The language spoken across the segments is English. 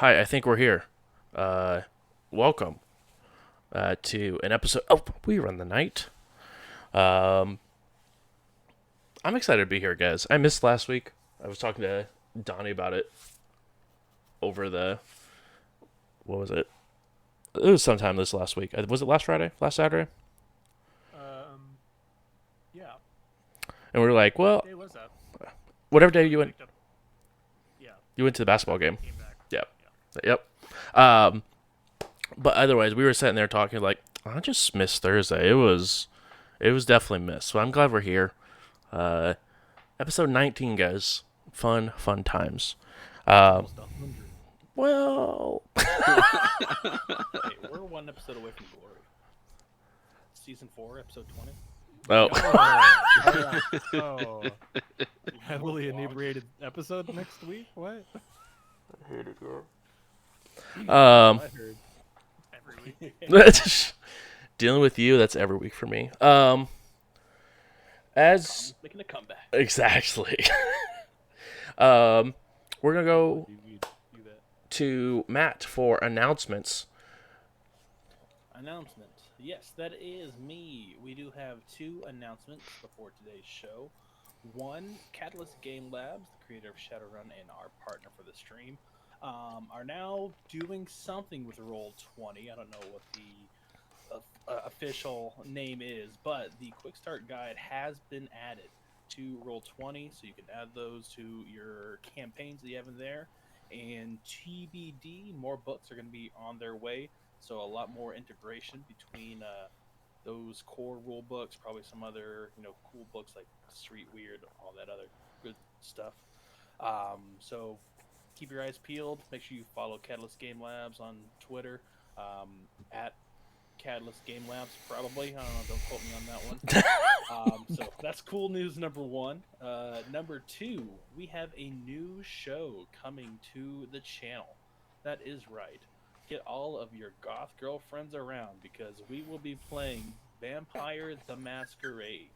Hi, I think we're here. Welcome to an episode. Oh, we run the night. Um, I'm excited to be here, guys. I missed last week. I was talking to Donnie about it over the. What was it? It was sometime this last week. Was it last Friday? Last Saturday? Um, yeah. And we were like, What well, day was that? whatever day Before you you went, picked up. Yeah. you went to the basketball After game. you came back. Yep. Yeah. Yep. Um, but otherwise, we were sitting there talking like, I just missed Thursday. It was definitely missed. So I'm glad we're here. Uh, Episode 19, guys. Fun times. Um, Almost 100. well, Hey, we're one episode away from glory. Season 4, episode 20. oh, Oh, yeah. Oh. Heavily Vlogs. inebriated episode next week? What? um, I heard. Every week. dealing with you. That's every week for me. As Tom's making a comeback. exactly. um, we're gonna go You do that. to Matt for announcements. Announcement. Yes, that is me. We do have two announcements before today's show. One, Catalyst Game Labs, the creator of Shadowrun and our partner for the stream, are now doing something with Roll 20. I don't know what the official name is, but the Quick Start Guide has been added to Roll 20, so you can add those to your campaigns that you have in there. And TBD, more books are going to be on their way, so a lot more integration between those core rule books, probably some other cool books like Street Weird, all that other good stuff. So keep your eyes peeled. Make sure you follow Catalyst Game Labs on Twitter at Catalyst Game Labs, probably. I don't know. Don't quote me on that one. So that's cool news number one. Number two, we have a new show coming to the channel. That is right. Get all of your goth girlfriends around because we will be playing Vampire the Masquerade.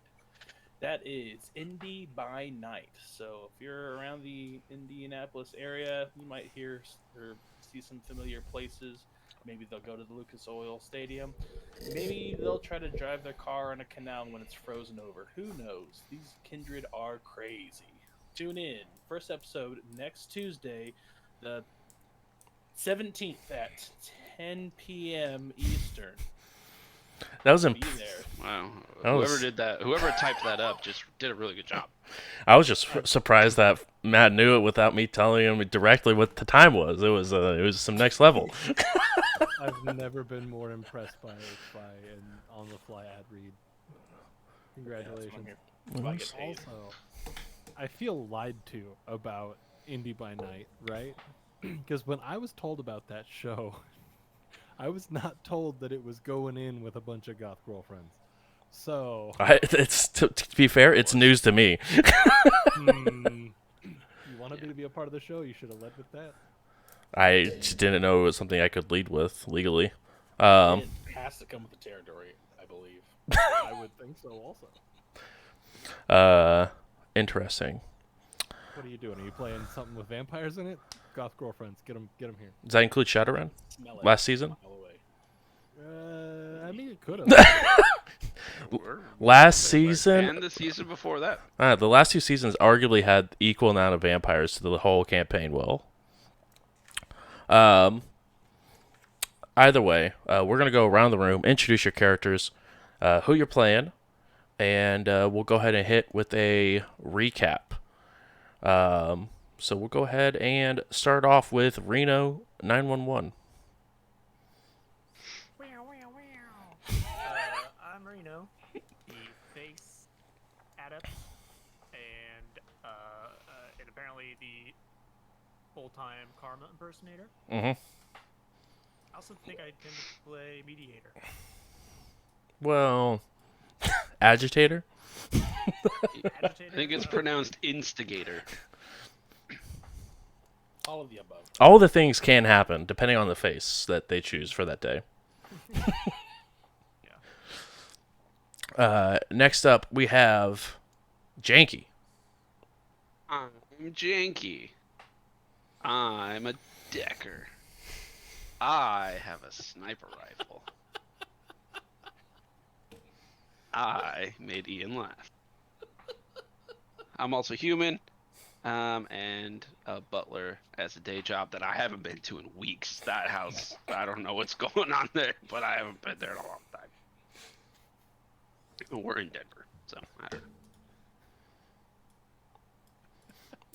That is Indie by Night. So if you're around the Indianapolis area, you might hear or see some familiar places. Maybe they'll go to the Lucas Oil Stadium. Maybe they'll try to drive their car on a canal when it's frozen over. Who knows? These kindred are crazy. Tune in. First episode next Tuesday, the 17th at 10 p.m. Eastern. That was Be there. Wow. That Whoever was- did that, whoever typed that up just did a really good job. I was just surprised that Matt knew it without me telling him directly what the time was. It was some next level. I've never been more impressed by an on-the-fly ad read. Congratulations. Also, I feel lied to about Indie by Night, right? Because when I was told about that show, I was not told that it was going in with a bunch of goth girlfriends. So, It's to be fair, it's news to me. you wanted me to be a part of the show, you should have led with that. I just didn't know it was something I could lead with legally. It has to come with the territory, I believe. I would think so also. Interesting. What are you doing? Are you playing something with vampires in it? Goth girlfriends, get them here. Does that include Shadowrun? Smell it. Last season? Mile away. I mean, it could have. Last season? And the season before that. The last two seasons arguably had equal amount of vampires to the whole campaign. Will. Either way, we're gonna go around the room, introduce your characters, who you're playing, and we'll go ahead and hit with a recap. So we'll go ahead and start off with Reno 911. I'm Reno, the face adept, and apparently the full-time Karma impersonator. Mm-hmm. I also think I tend to play mediator. Well, agitator. Agitator. I think it's pronounced instigator. All of the above. All the things can happen depending on the face that they choose for that day. Next up, we have Janky. I'm janky. I'm a decker. I have a sniper rifle. I made Ian laugh. I'm also human, and a butler as a day job that I haven't been to in weeks. That house, I don't know what's going on there, but I haven't been there in a long time. We're in Denver, so I don't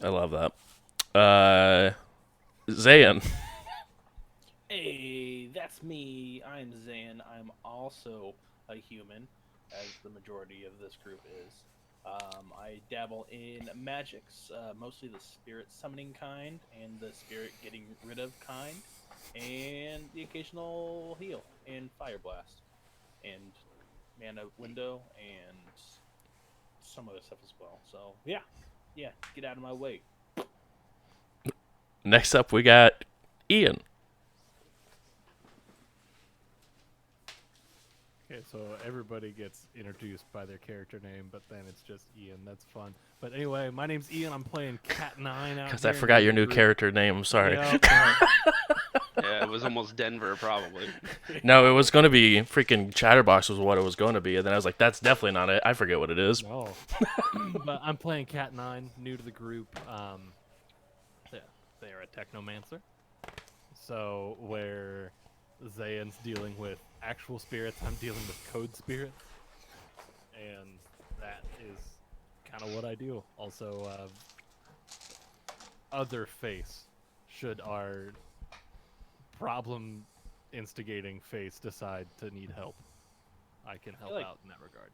know. I love that. Zayn. Hey, that's me. I'm Zan. I'm also a human, as the majority of this group is. I dabble in magics, mostly the spirit summoning kind and the spirit getting rid of kind, and the occasional heal and fire blast, and mana window, and some other stuff as well. So yeah, get out of my way. Next up, we got Ian. Okay, so everybody gets introduced by their character name, but then it's just Ian. That's fun. But anyway, my name's Ian. I'm playing Cat 9 out Because here. I forgot your new group. character name. I'm sorry. Yep, Yeah, it was almost Denver, probably. No, it was going to be freaking Chatterbox was what it was going to be. And then I was like, that's definitely not it. I forget what it is. no. But I'm playing Cat 9, new to the group. They're a technomancer. So where Zayn's dealing with actual spirits, I'm dealing with code spirits. And that is kind of what I do. Also, other face, should our problem instigating face decide to need help, I can help like- out in that regard.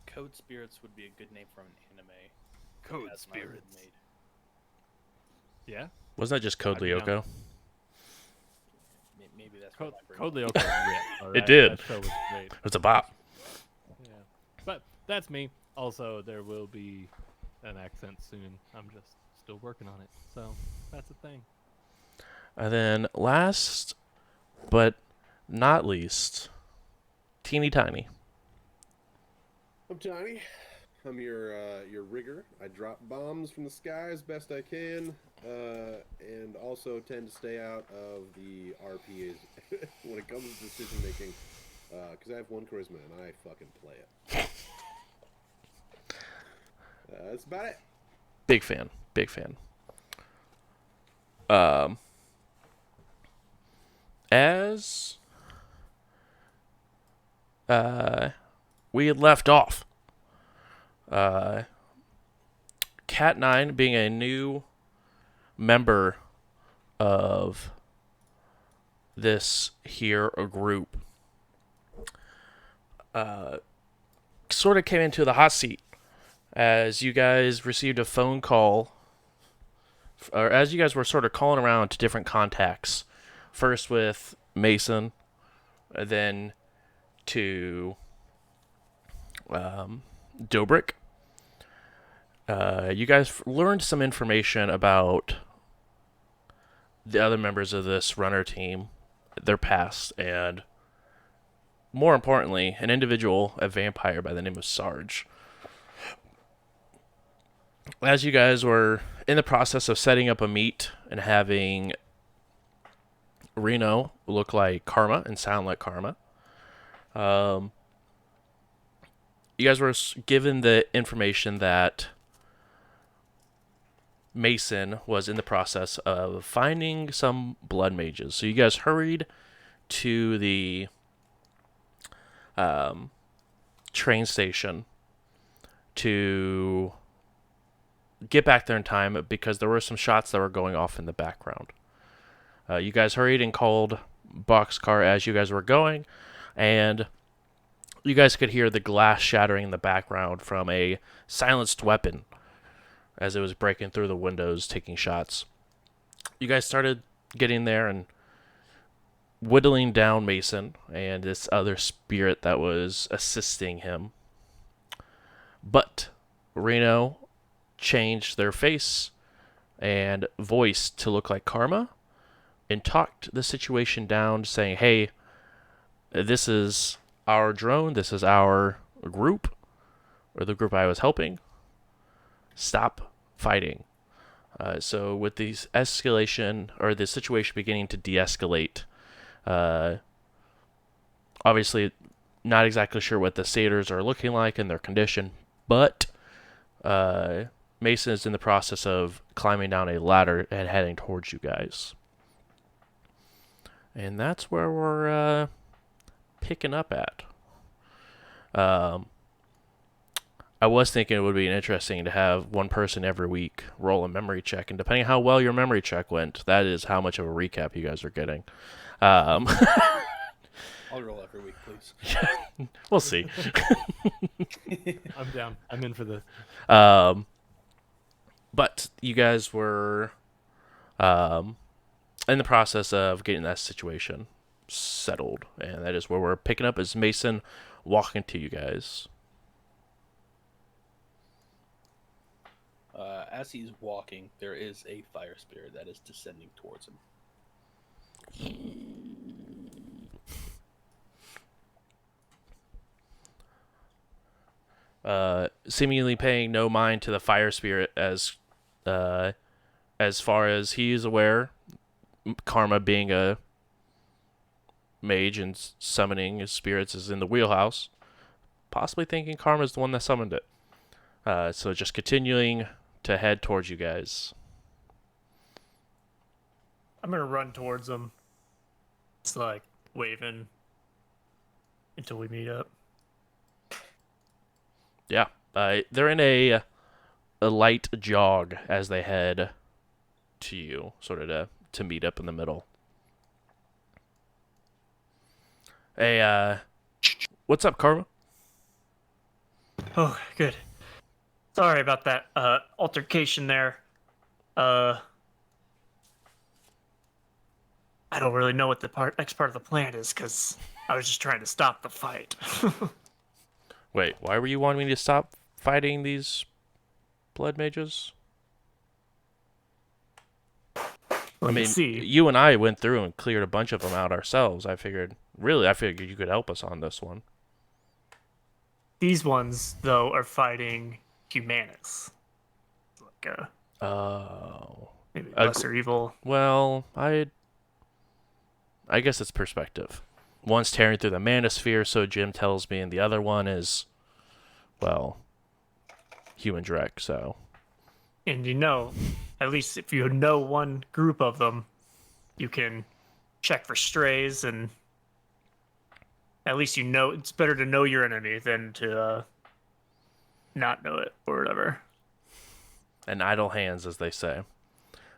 Code Spirits would be a good name for an anime. Code That's not been made. Yeah? Wasn't that just Code How'd you know? Lyoko? Maybe that's Code, what my brain Code went. Lyoko ripped, all It right? did. That show was great. It's a bop. Yeah. But that's me. Also, there will be an accent soon. I'm just still working on it. So, that's a thing. And then last but not least, Teeny Tiny. I'm Johnny. I'm your rigger. I drop bombs from the sky as best I can, and also tend to stay out of the RPs when it comes to decision making, because I have one charisma and I fucking play it. That's about it. Big fan. Big fan. As we had left off, Cat 9 being a new member of this here group, sort of came into the hot seat as you guys received a phone call, or as you guys were sort of calling around to different contacts, first with Mason, then to Dobrik. You guys learned some information about the other members of this runner team, their past, and more importantly, an individual, a vampire by the name of Sarge. As you guys were in the process of setting up a meet and having Reno look like Karma and sound like Karma, you guys were given the information that Mason was in the process of finding some blood mages. So you guys hurried to the train station to get back there in time because there were some shots that were going off in the background. You guys hurried and called Boxcar as you guys were going, and you guys could hear the glass shattering in the background from a silenced weapon as it was breaking through the windows, taking shots. You guys started getting there and whittling down Mason and this other spirit that was assisting him. But Reno changed their face and voice to look like Karma and talked the situation down, saying, hey, this is our drone, this is our group, or the group I was helping. Stop fighting. So with the escalation, or the situation beginning to de-escalate, Obviously, not exactly sure what the satyrs are looking like in their condition, but Mason is in the process of climbing down a ladder and heading towards you guys. And that's where we're picking up at. I was thinking it would be interesting to have one person every week roll a memory check, and depending on how well your memory check went, that is how much of a recap you guys are getting. I'll roll every week, please. We'll see. I'm down. I'm in for this. But you guys were in the process of getting that situation settled, and that is where we're picking up as Mason walking to you guys. As he's walking, there is a fire spirit that is descending towards him. Seemingly paying no mind to the fire spirit as far as he is aware, Karma being a mage and summoning his spirits is in the wheelhouse, possibly thinking Karma is the one that summoned it. So just continuing to head towards you guys. I'm gonna run towards them. It's like waving until we meet up. Yeah, they're in a light jog as they head to you, sort of to meet up in the middle. Hey, what's up, Karma? Oh, good. Sorry about that altercation there. I don't really know what the next part of the plan is because I was just trying to stop the fight. Wait, why were you wanting me to stop fighting these blood mages? Well, I mean, see, you and I went through and cleared a bunch of them out ourselves. I figured you could help us on this one. these ones though are fighting Humanus, like Oh. maybe lesser evil. Well, I guess it's perspective. One's tearing through the manosphere, so Jim tells me, and the other one is, well, human direct, so. And you know, at least if you know one group of them, you can check for strays, and at least you know it's better to know your enemy than to not know it or whatever. An idle hands, as they say.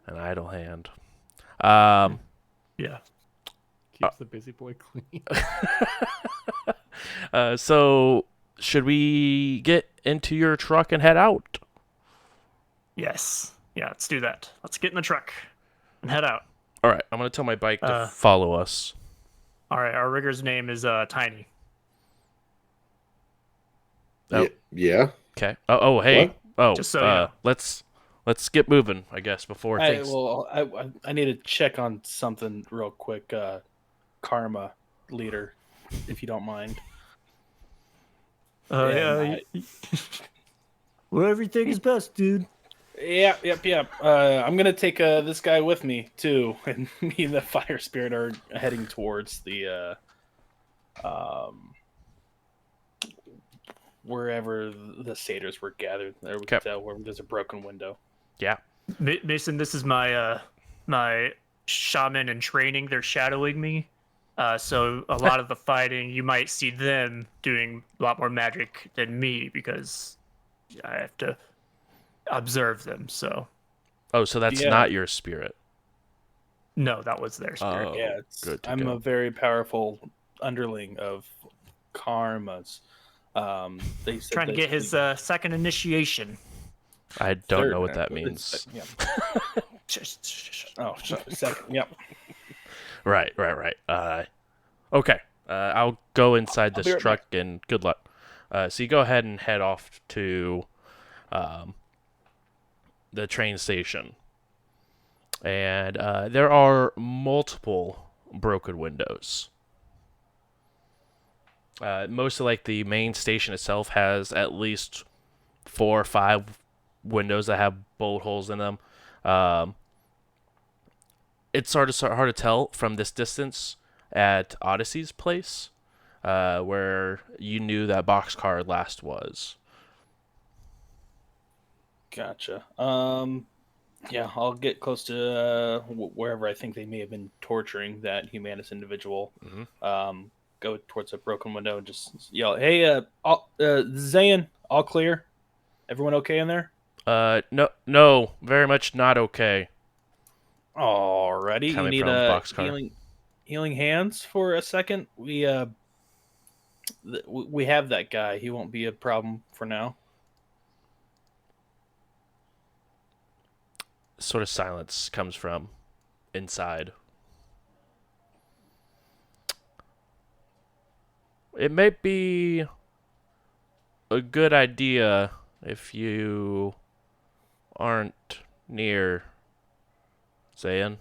An idle hand. Yeah. Keeps the busy boy clean. So, should we get into your truck and head out? Yes. Yeah, let's do that. Let's get in the truck and head out. All right, I'm going to tell my bike to Uh, follow us. All right, our rigger's name is Tiny. Oh. Yeah. Okay. Oh, hey. What? Oh, Just so you know. let's get moving, I guess, before things. I need to check on something real quick. Karma leader, if you don't mind. And Whatever you think is best, dude. Yep. I'm gonna take this guy with me too, and me and the fire spirit are heading towards the wherever the satyrs were gathered. There we can tell where there's a broken window. Yeah. Mason, this is my my shaman in training. They're shadowing me. So a lot of the fighting, you might see them doing a lot more magic than me because I have to observe them. So Oh, so that's not your spirit. no, that was their spirit. Oh, Yeah, good to I'm go. a very powerful underling of Karma's. They said Trying to get his second initiation. I don't third, know what that it's- means. Yeah. Oh, sorry, second. Yep. Right. Okay. I'll go inside I'll this be right truck and good luck. So you go ahead and head off to the train station. And there are multiple broken windows. Most of like the main station itself has at least 4 or 5 windows that have bullet holes in them. It's hard to tell from this distance at Odyssey's place, where you knew that boxcar last was. Gotcha. Yeah, I'll get close to wherever I think they may have been torturing that Humanus individual. Hmm. Go towards a broken window and just yell, "Hey, Zayn, all clear? Everyone okay in there?" No, very much not okay. Alrighty, you Coming need from boxcar. healing hands for a second. We have that guy. He won't be a problem for now. Sort of silence comes from inside. It may be a good idea if you aren't near Zayn.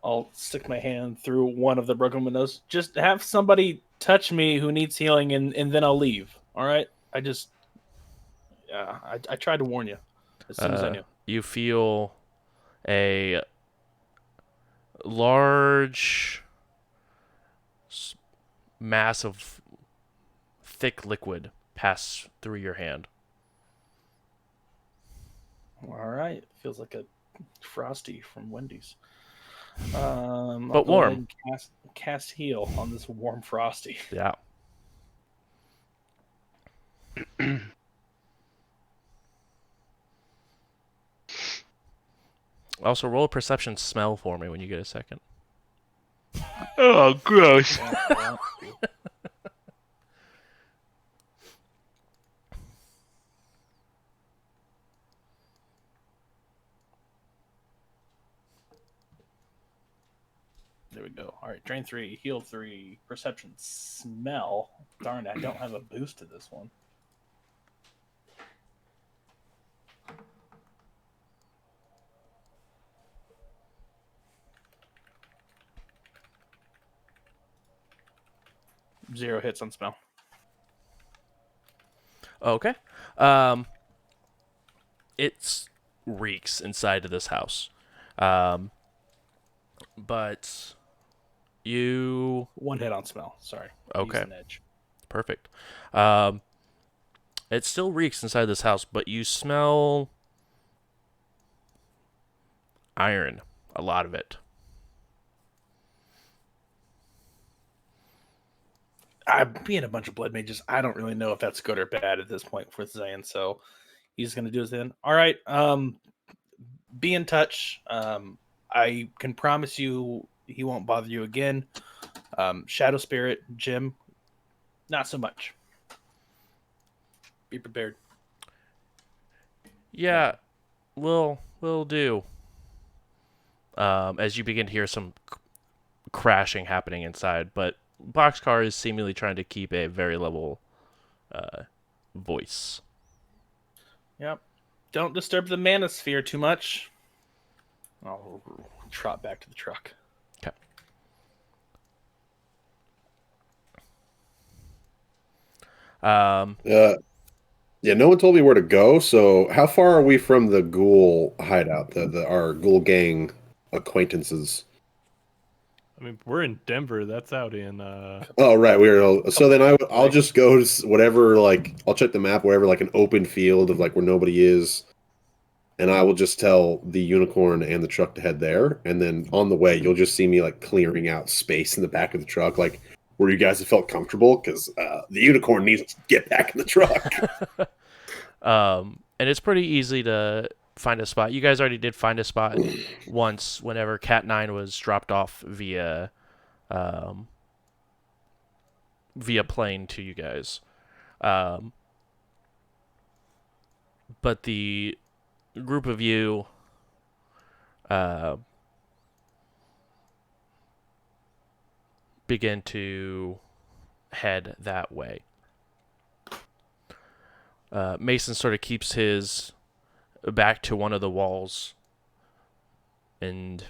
I'll stick my hand through one of the broken windows. Just have somebody touch me who needs healing, and then I'll leave. All right. I tried to warn you as soon as I knew. You feel a large mass of thick liquid pass through your hand. All right. Feels like a frosty from Wendy's. I'll But go ahead warm. and cast heal on this warm frosty. Yeah. Also, roll a perception smell for me when you get a second. Oh, gross. There we go. All right, drain 3, heal 3, perception, smell. Darn, I don't have a boost to this one. Zero hits on smell. Okay. It reeks inside of this house. But you... One hit on smell. Sorry. Okay. Use an edge. Perfect. It still reeks inside this house, but you smell iron. A lot of it. Being a bunch of blood mages, I don't really know if that's good or bad at this point for Zayn. So he's going to do his thing. All right. Be in touch. I can promise you he won't bother you again. Shadow Spirit, Jim, not so much. Be prepared. Yeah, will do. As you begin to hear some crashing happening inside, but Boxcar is seemingly trying to keep a very level voice. Yep. Don't disturb the manosphere too much. I'll trot back to the truck. Okay. Yeah, no one told me where to go. So, how far are we from the ghoul hideout? Our ghoul gang acquaintances. I mean, we're in Denver. That's out in. Oh, right. So then I'll just go to whatever. Like, I'll check the map wherever, like an open field of like where nobody is, and I will just tell the unicorn and the truck to head there. And then on the way, you'll just see me like clearing out space in the back of the truck, like where you guys have felt comfortable, because the unicorn needs to get back in the truck. And it's pretty easy to find a spot. You guys already did find a spot once whenever Cat 9 was dropped off via plane to you guys. But the group of you begin to head that way. Mason sort of keeps his back to one of the walls and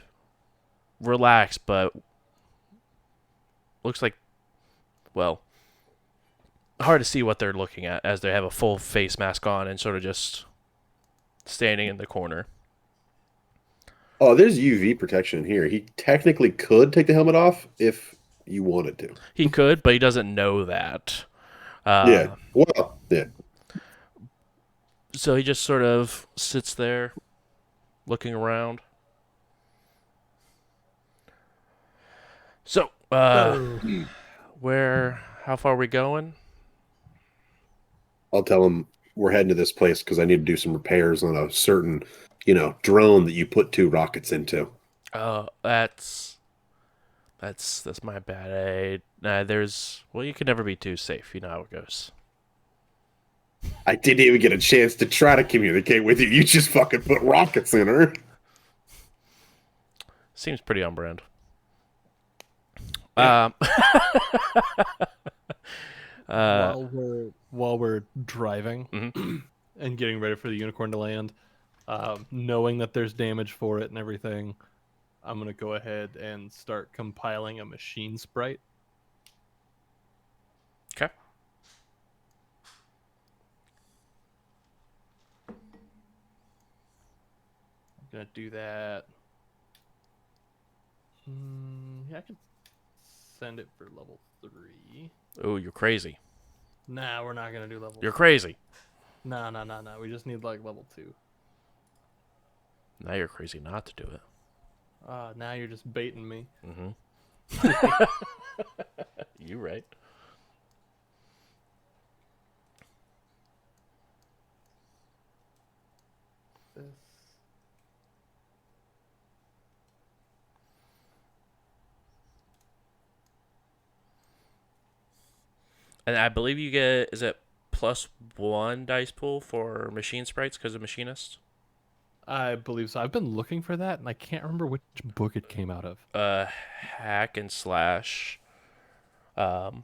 relax, but looks like, well, hard to see what they're looking at as they have a full face mask on and sort of just standing in the corner. Oh, there's UV protection here. He technically could take the helmet off if you wanted to. He could, but he doesn't know that. Yeah. Uh, Well, yeah. so he just sort of sits there, looking around. So, So, how far are we going? I'll tell him we're heading to this place because I need to do some repairs on a certain, drone that you put 2 rockets into. That's my bad. You can never be too safe. You know how it goes. I didn't even get a chance to try to communicate with you. You just fucking put rockets in her. Seems pretty on brand. Yeah. while we're driving Mhm. and getting ready for the unicorn to land, knowing that there's damage for it and everything, I'm gonna go ahead and start compiling a machine sprite. Okay. I'm gonna do that. Yeah, I could send it for level 3. Oh, you're crazy. Nah, we're not gonna do level. You're crazy. Nah. We just need like level 2. Now you're crazy not to do it. Now you're just baiting me. Mm-hmm. You right. This. And I believe you get, is it +1 dice pool for machine sprites because of machinist? I believe so. I've been looking for that, and I can't remember which book it came out of. Hack and slash. For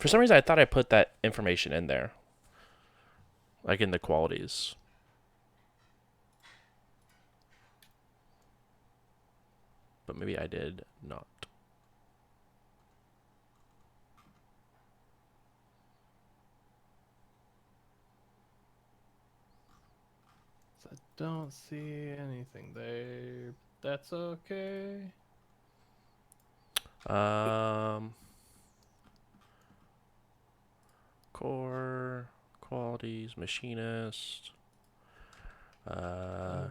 some reason, I thought I put that information in there, like in the qualities. But maybe I did not. So I don't see anything there. That's okay. Core qualities, machinist. Oh,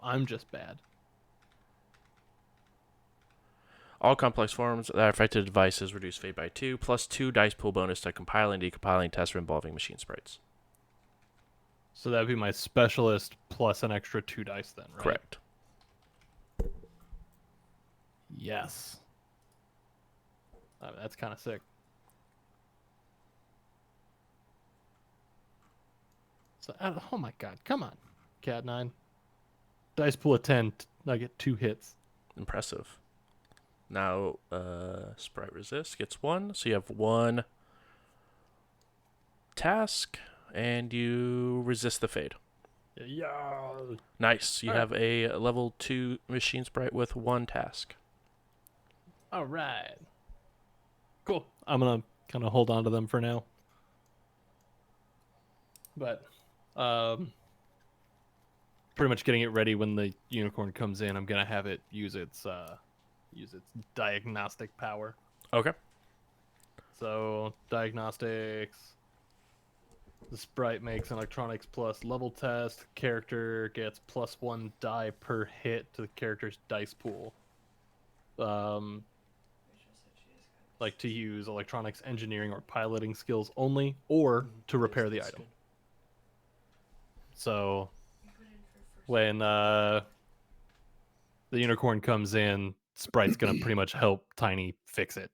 I'm just bad. All complex forms that are affected devices reduce fate by 2, +2 dice pool bonus to compiling and decompiling tests involving machine sprites. So that'd be my specialist plus an extra 2 dice then, right? Correct. Yes. That's kind of sick. So, oh my god, come on, Cat 9. Dice pool of 10, I get 2 hits. Impressive. Now, sprite resist gets 1, so you have 1 task, and you resist the fade. Yeah. Nice. You All right. have a level 2 machine sprite with 1 task. All right. Cool. I'm gonna kind of hold on to them for now. But, pretty much getting it ready when the unicorn comes in. I'm gonna have it use its diagnostic power. Okay. So diagnostics. The sprite makes an electronics plus level test. Character gets +1 die per hit to the character's dice pool. Like to use electronics engineering or piloting skills only, or to repair the item. So when the unicorn comes in, Sprite's gonna pretty much help Tiny fix it.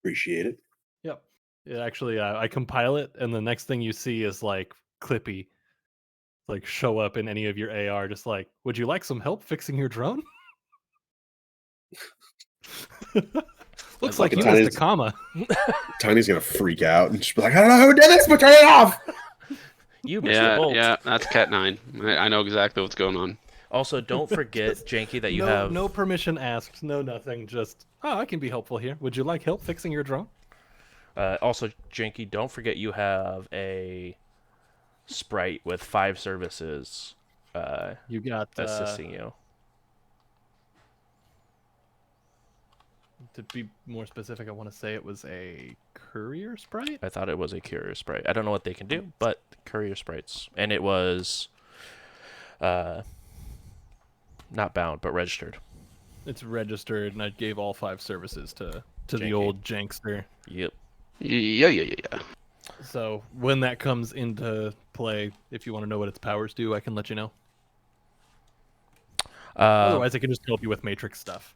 Appreciate it. Yep. It actually, I compile it, and the next thing you see is like Clippy, like show up in any of your AR, just like, would you like some help fixing your drone? Looks like you missed a comma. Tiny's gonna freak out and just be like, I don't know who did this, but turn it off. You missed the bolt. Yeah, that's Cat 9. I know exactly what's going on. Also, don't forget, Janky, that you have... No permission asked, no nothing, just, oh, I can be helpful here. Would you like help fixing your drone? Also, Janky, don't forget you have a sprite with 5 services You got assisting you. to be more specific, I want to say it was a courier sprite. I thought it was a courier sprite. I don't know what they can do, but courier sprites, and it was not bound but registered. It's registered, and I gave all 5 services to the Janky. old Jankster. Yep. Yeah. So when that comes into play, if you want to know what its powers do, I can let you know. Otherwise, I can just help you with Matrix stuff.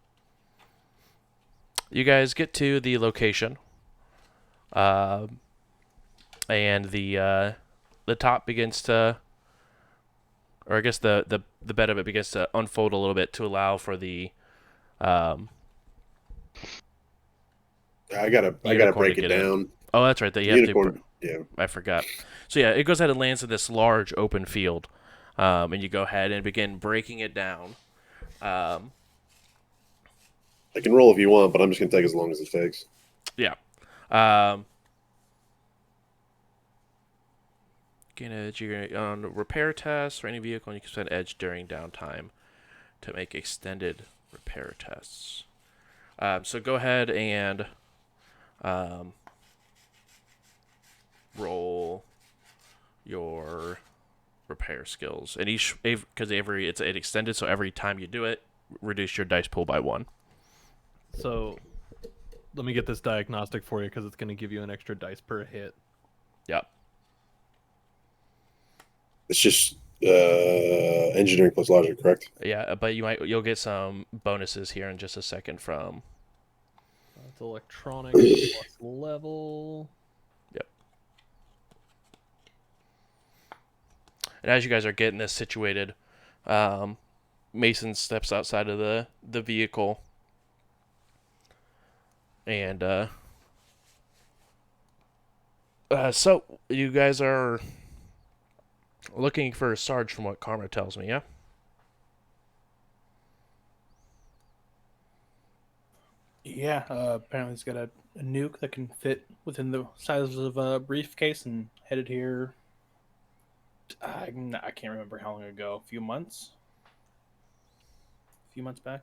You guys get to the location, and the top begins to, or I guess the bed of it begins to unfold a little bit to allow for the. I gotta break it down. Oh, that's right. That you Unicorn. have to. Yeah. I forgot. So yeah, it goes ahead and lands in this large open field, and you go ahead and begin breaking it down. I can roll if you want, but I'm just gonna take as long as it takes. Yeah. Gain edge. You're gonna, on repair tests for any vehicle, and you can spend edge during downtime to make extended repair tests. So go ahead and roll your repair skills, and each because it's extended, so every time you do it, reduce your dice pool by 1. So let me get this diagnostic for you because it's going to give you an extra dice per hit. Yep. It's just engineering plus logic, correct? Yeah, but you'll get some bonuses here in just a second from. It's electronics plus level. Yep. And as you guys are getting this situated, Mason steps outside of the vehicle, and so you guys are looking for a Sarge, from what Karma tells me, yeah? Yeah, apparently he's got a nuke that can fit within the size of a briefcase and headed here. I can't remember how long ago. A few months? A few months back?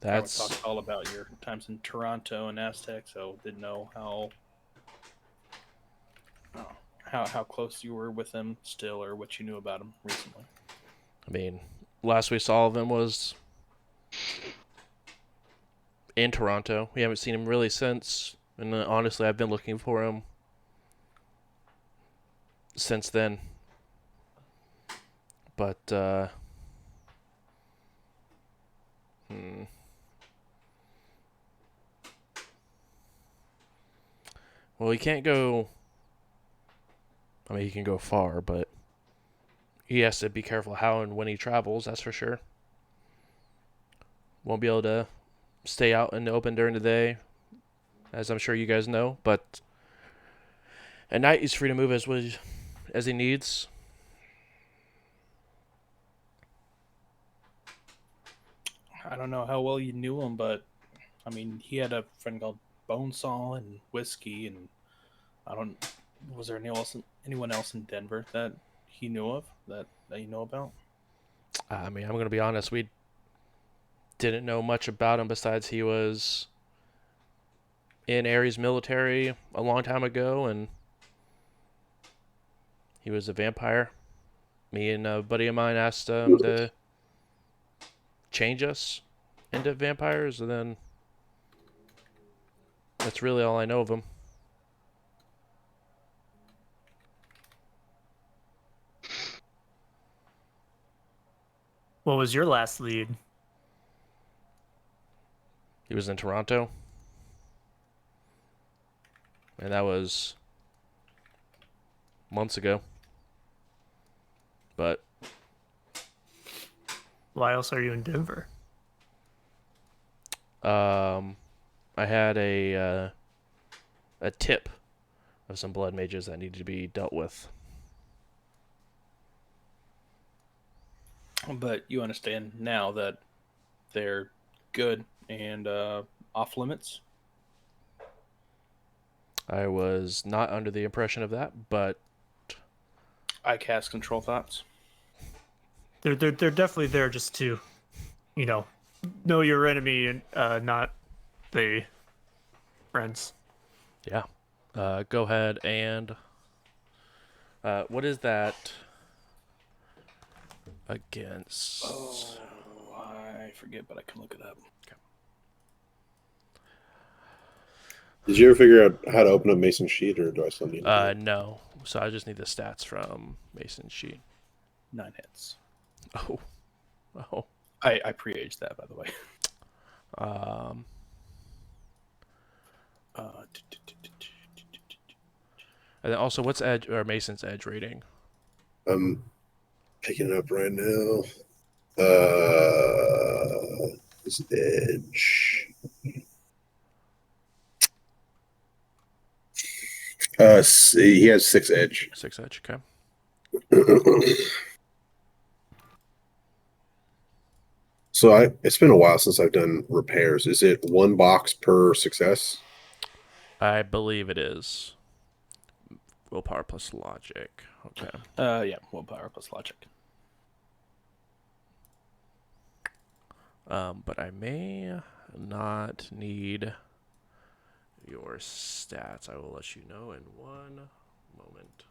That's talked all about your times in Toronto and Aztec, so didn't know how close you were with him still, or what you knew about him recently. I mean, last we saw of him was in Toronto. We haven't seen him really since, and honestly, I've been looking for him since then. But well, he can't go. I mean, he can go far, but he has to be careful how and when he travels, that's for sure. Won't be able to stay out in the open during the day, as I'm sure you guys know, but at night he's free to move as he needs. I don't know how well you knew him, but I mean, he had a friend called Bonesaw and Whiskey, and was there anyone else in Denver that he knew of that you know about? I mean, I'm going to be honest, we didn't know much about him besides he was in Ares military a long time ago, and he was a vampire. Me and a buddy of mine asked him to change us into vampires, and then that's really all I know of him. What was your last lead? He was in Toronto, and that was months ago. But Why else are you in Denver? I had a tip of some blood mages that needed to be dealt with. But you understand now that they're good and off limits. I was not under the impression of that, but I cast control thoughts. They're definitely there just to, know your enemy and not the friends. yeah. Go ahead and what is that against? Oh, I forget, but I can look it up. Did you ever figure out how to open up Mason's sheet, or do I still need to do it? No. So I just need the stats from Mason's sheet. 9 hits. Oh, oh. I pre-aged that, by the way. Um, and then also, what's Edge or Mason's edge rating? I'm picking it up right now. His edge. He has 6 edge. 6 edge. Okay. So it's been a while since I've done repairs. Is it 1 box per success? I believe it is. Willpower plus logic. Okay. Yeah, willpower plus logic. But I may not need your stats. I will let you know in one moment.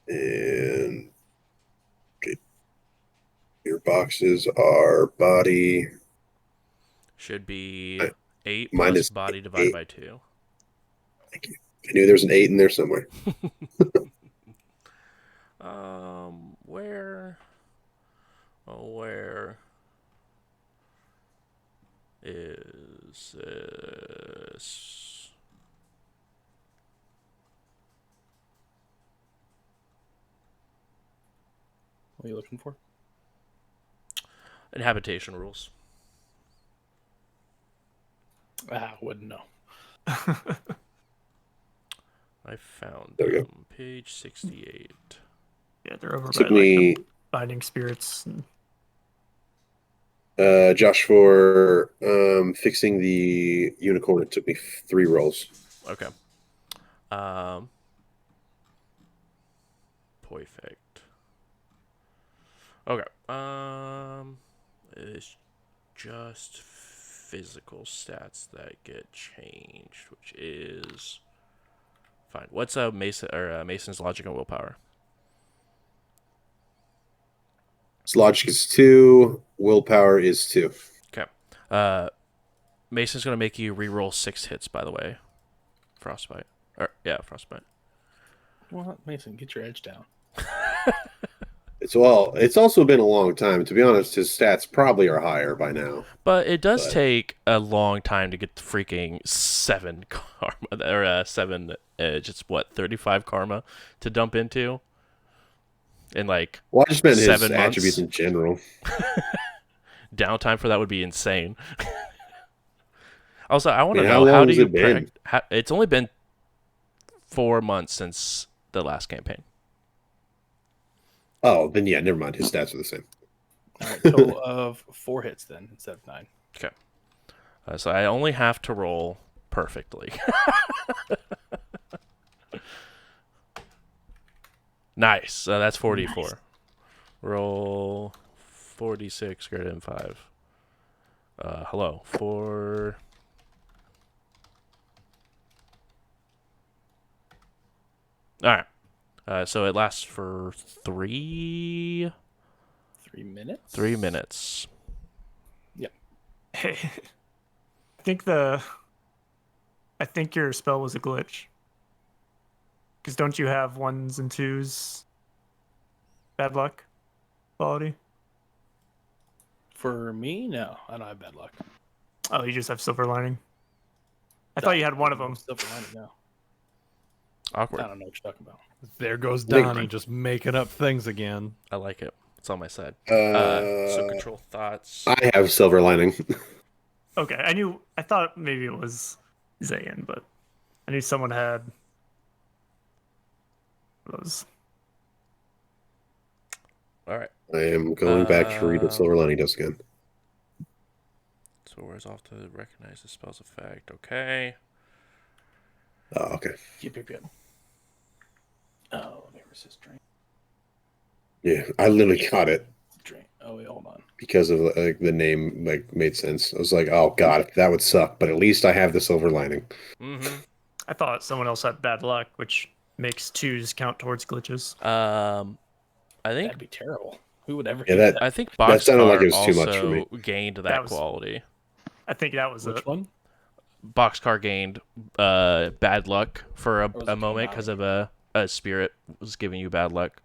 And your boxes are body. Should be I- 8 mine plus is body divided 8. by 2. Thank you. I knew there was an 8 in there somewhere. Where? Oh, where is this? What are you looking for? Inhabitation rules. Wouldn't know. I found There we go. them. Page 68. Yeah, they're over Took by me like the binding spirits. And... Josh, for fixing the unicorn, it took me 3 rolls. Okay. Perfect. Okay. It's just physical stats that get changed, which is fine. What's Mason's logic and willpower? His logic is 2. Willpower is 2. Okay. Mason's gonna make you re-roll 6 hits. By the way, frostbite. Frostbite. Well, Mason, get your edge down. It's also been a long time. To be honest, his stats probably are higher by now. But it does But- take a long time to get the freaking 7 karma, or 7 edge. It's what, 35 karma to dump into? In like Well, I just meant his 7 months. attributes in general. Downtime for that would be insane. Also, I want to how know, how long do has you it been? it's only been 4 months since the last campaign. Oh, then yeah, never mind. His stats are the same. All right, total of 4 hits then instead of 9. So I only have to roll perfectly. Nice. So that's 44. Nice. Roll 46 greater than 5. Hello. 4. All right. So it lasts for 3 minutes? 3 minutes. Hey, I think your spell was a glitch. Because don't you have 1s and 2s bad luck quality? For me, no. I don't have bad luck. Oh, you just have silver lining. I thought you had one of them. Silver lining, no. Awkward. I don't know what you're talking about. There goes Big Donnie one. just making up things again. I like it. It's on my side. So control thoughts. I have silver lining. Okay, I thought maybe it was Zayn, but I knew someone had those. All right. I am going back to read what Um, Silver Lining does again. So where's off to recognize the spell's effect? Okay. Oh, okay. Yep. Oh, let me resist drain. Yeah, I literally got it Drain. Oh wait, hold on. because of like the name made sense. I was like, oh god, that would suck, but at least I have the Silver Lining. Mm-hmm. I thought someone else had bad luck, which makes twos count towards glitches. I think That'd be terrible. Who would ever Yeah, do that that? I think that sounded like Boxcar it was too much for me. also gained that That was, quality. I think that was Which it. one? Boxcar gained bad luck for Or was a it moment because Konami? of a spirit was giving you bad luck.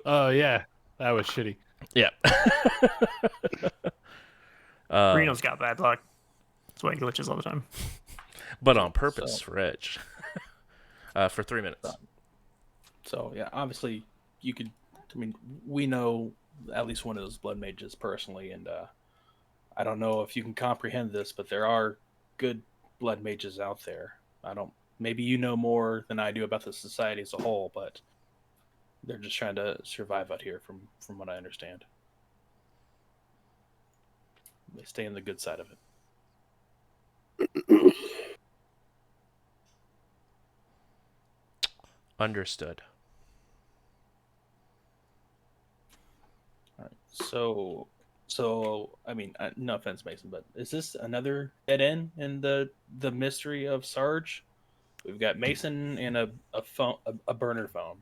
Oh yeah, that was shitty. Yeah. Reno's got bad luck. That's why he glitches all the time. But on purpose So- for Edge. For 3 minutes. So yeah, obviously you could. I mean, we know at least one of those blood mages personally, and I don't know if you can comprehend this, but there are good blood mages out there. I don't. Maybe you know more than I do about the society as a whole, but they're just trying to survive out here, from what I understand. They stay on the good side of it. Understood. All right. So I mean, no offense, Mason, but is this another dead end in the mystery of Sarge? We've got Mason and a phone, a burner phone.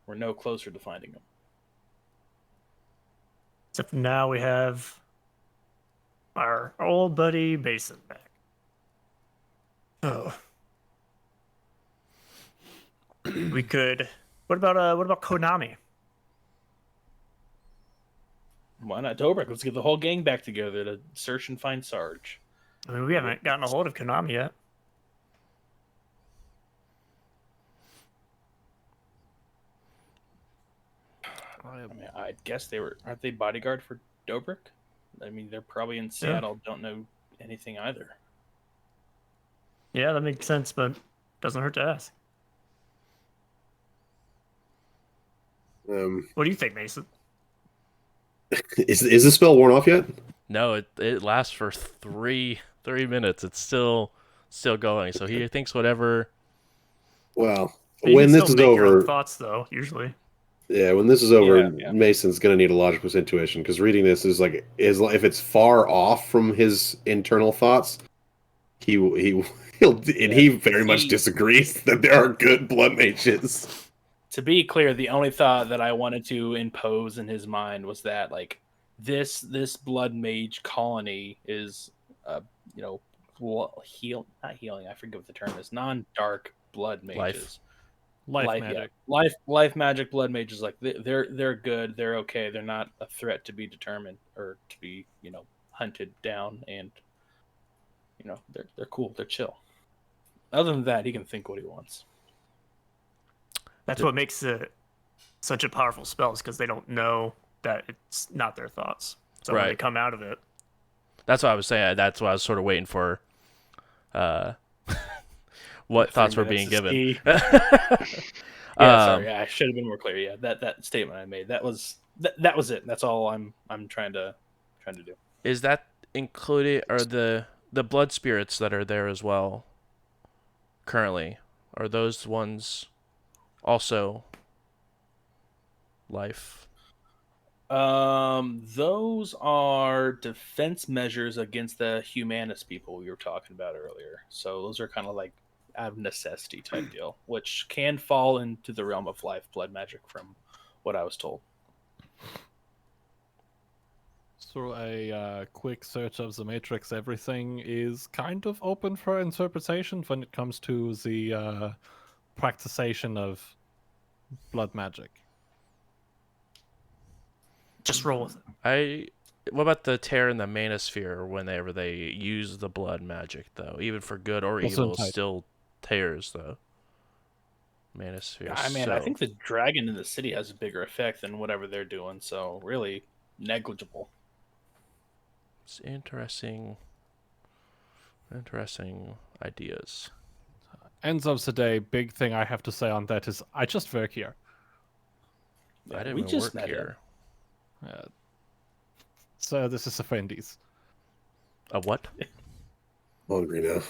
We're no closer to finding him. Except now we have our old buddy Mason back. Oh. We could. What about Konami? Why not Dobrik? Let's get the whole gang back together to search and find Sarge. I mean, we haven't gotten a hold of Konami yet. I mean, I guess aren't they bodyguard for Dobrik? I mean, they're probably in Seattle. Don't know anything either. Yeah, that makes sense, but doesn't hurt to ask. What do you think, Mason? Is the spell worn off yet? No, it lasts for three minutes. It's still going. So he thinks whatever. Well, You when can this still is make your own over, thoughts though. Usually, yeah, when this is over, Yeah. Mason's gonna need a logical intuition because reading this is if it's far off from his internal thoughts, he very much See- disagrees that there are good blood mages. To be clear, the only thought that I wanted to impose in his mind was that like this blood mage colony is you know not healing. I forget what the term is. Non-dark blood mages. Life magic. Life magic blood mages. Like they're good. They're okay. They're not a threat to be determined or to be hunted down. And they're cool. They're chill. Other than that, he can think what he wants. that's what makes it such a powerful spell, is because they don't know that it's not their thoughts. So when they Right. come out of it, That's what I was saying. That's what I was sort of waiting for. What thoughts were being given? Yeah, sorry, I should have been more clear. Yeah, that statement I made, that was it. That's all I'm trying to do. Is that included, or the blood spirits that are there as well? Currently, are those ones also life? Those are defense measures against the humanist people we were talking about earlier. So those are kind of like out of necessity type deal, which can fall into the realm of life blood magic, from what I was told. Through a quick search of the matrix, everything is kind of open for interpretation when it comes to the practication of blood magic. just roll with it. What about the tear in the manosphere? Whenever they use the blood magic, though, even for good or Also evil, type. still tears though. Manosphere. I mean, I think the dragon in the city has a bigger effect than whatever they're doing. So really negligible. it's interesting. Interesting ideas. Ends of the day, big thing I have to say on that is I just work here. I didn't we even just work met him. here. So this is a Ferendi's. A what? Hungry now.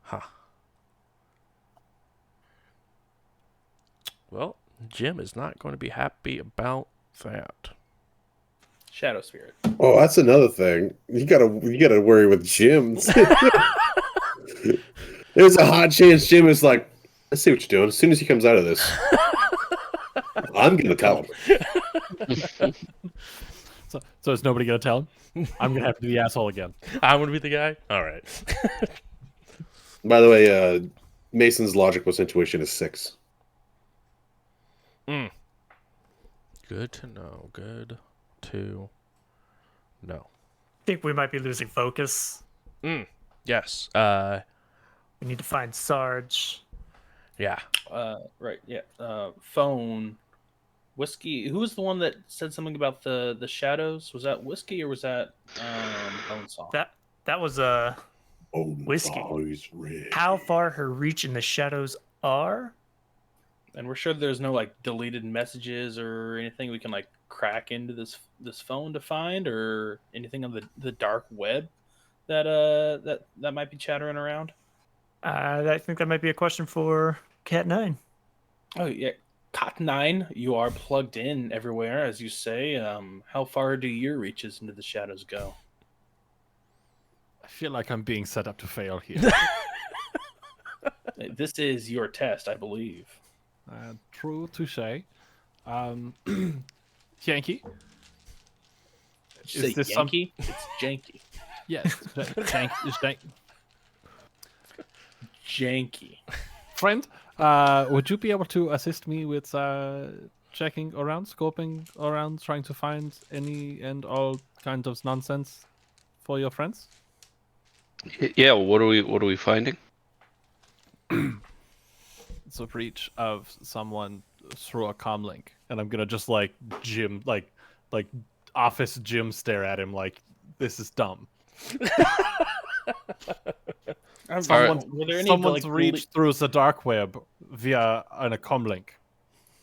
Huh. Well, Jim is not going to be happy about that. Shadow Spirit. Oh, that's another thing. You gotta worry with Jim. There's a hot chance Jim is like, I see what you're doing. As soon as he comes out of this, I'm gonna tell him. So is nobody gonna tell him? I'm gonna have to be the asshole again. I'm going to be the guy? All right. By the way, Mason's logic plus intuition is 6. Good to know. Good to know. I think we might be losing focus. Yes. We need to find Sarge. Yeah. Right. Yeah. Phone. Whiskey. Who was the one that said something about the shadows? Was that Whiskey or was that Bonesaw? That was Whiskey. Always red. How far her reach in the shadows are? And we're sure there's no like deleted messages or anything we can like crack into this phone to find, or anything on the dark web that might be chattering around. I think that might be a question for Cat 9. Oh yeah, Cot 9, you are plugged in everywhere, as you say. How far do your reaches into the shadows go? I feel like I'm being set up to fail here. This is your test, I believe. True, touche. Yankee? Did you say this Yankee? It's Janky. Yes, Janky. Friend, would you be able to assist me with checking around, scoping around, trying to find any and all kinds of nonsense for your friends? Yeah, what are we finding? It's a breach of someone through a comm link, and I'm gonna just like Jim, like office Jim, stare at him like this is dumb. Someone's reached through the dark web via a comm link.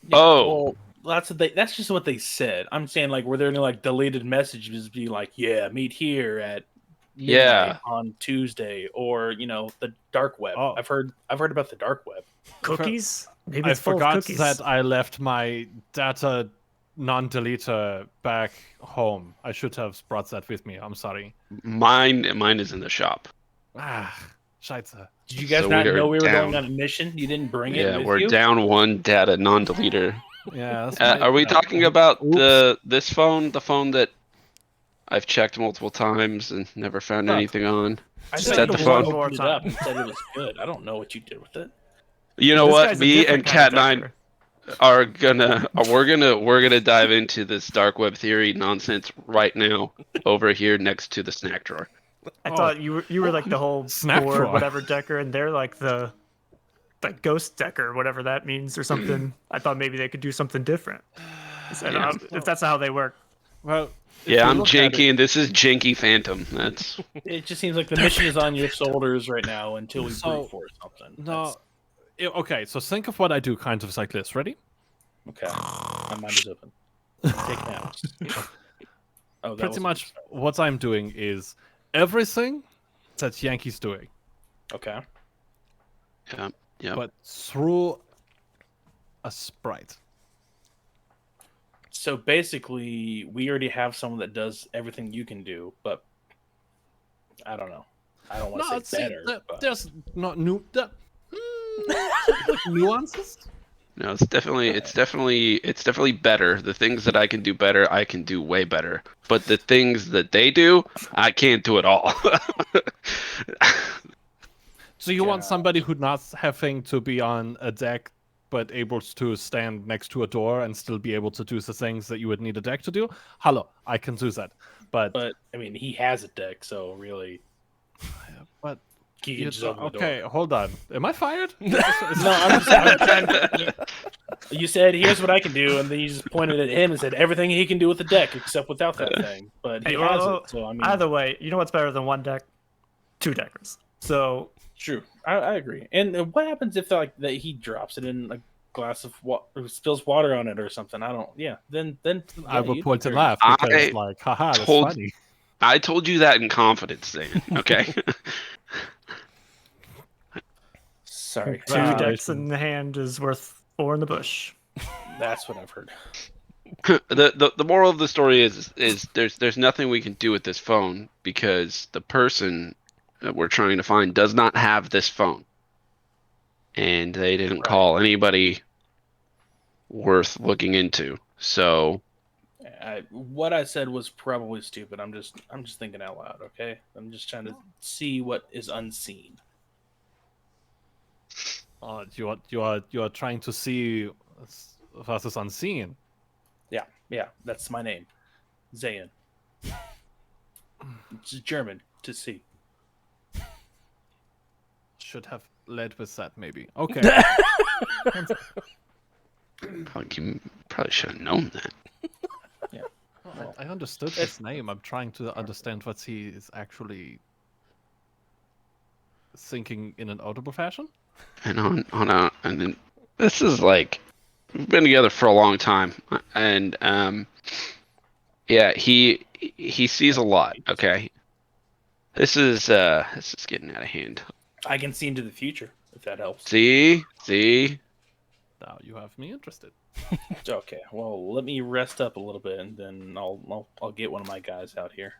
Yeah, Oh. well, that's just what they said. I'm saying, like, were there any like deleted messages be like, yeah, meet here at midnight on Tuesday, or the dark web? Oh. I've heard about the dark web. Cookies? Maybe I it's full of forgot cookies. that I left my data non-deleter back home. I should have brought that with me. I'm sorry. Mine is in the shop. Scheiße. Did you guys So not we are know we were down. going on a mission? You didn't bring it Yeah, with we're you? down one data non-deleter. Yeah. That's Are we talking about Oops. this phone, the phone that I've checked multiple times and never found anything on? I Is thought that you the just phone? opened More it time. up and said it was good. I don't know what you did with it. You know This what? guy's a Me different and kind of Cat 9 decker. we're gonna dive into this dark web theory nonsense right now over here next to the snack drawer. I thought you were like the whole Snack board, drawer. whatever decker, and they're like the ghost decker, whatever that means, or something. I thought maybe they could do something different. I said, Yeah. if that's not how they work. Well, if Yeah, you I'm look at Janky, it- and this is Janky Phantom. That's It just seems like the mission is on your shoulders right now until we So, brute force something. No. Okay, so think of what I do kind of like this. Ready? Okay. My mind is open. Take naps. Oh, that Pretty wasn't much good. what I'm doing is everything that Yankee's doing, Okay. yeah. but through a sprite. So basically, we already have someone that does everything you can do, but I don't know. I don't want to say better. But... There's not new nuances. No, it's definitely better. The things that I can do better, I can do way better. But the things that they do, I can't do at all. So you want somebody who not having to be on a deck, but able to stand next to a door and still be able to do the things that you would need a deck to do? Hello, I can do that. But I mean, he has a deck, so really, but he can you just open the door. okay, hold on. Am I fired? No, I'm trying to... You said, "Here's what I can do," and then you just pointed at him and said everything he can do with the deck, except without that thing. But he Hey, has well, it, so I mean, Either way, you know what's better than one deck? Two deckers. So True. I agree. And what happens if like that he drops it in a glass of water, spills water on it or something? I don't. Yeah. Then I yeah, would you'd point be and very- laugh because, I like, haha, that's told funny. I told you that in confidence, Zane. Okay. Sorry. two decks in Congratulations. the hand is worth four in the bush. That's what I've heard. The moral of the story is there's nothing we can do with this phone because the person that we're trying to find does not have this phone, and they didn't Right. call anybody worth looking into. So What I said was probably stupid. I'm just thinking out loud. Okay. I'm just trying to see what is unseen. You are trying to see what is unseen. Yeah. That's my name, Zayn. It's German to see. Should have led with that, maybe. Okay. probably should have known that. Well, I understood his name. I'm trying to understand what he is actually thinking in an audible fashion. And and then this is like we've been together for a long time, and yeah, he sees a lot. Okay, this is getting out of hand. I can see into the future if that helps. See. Now you have me interested. Okay. Well, let me rest up a little bit, and then I'll get one of my guys out here.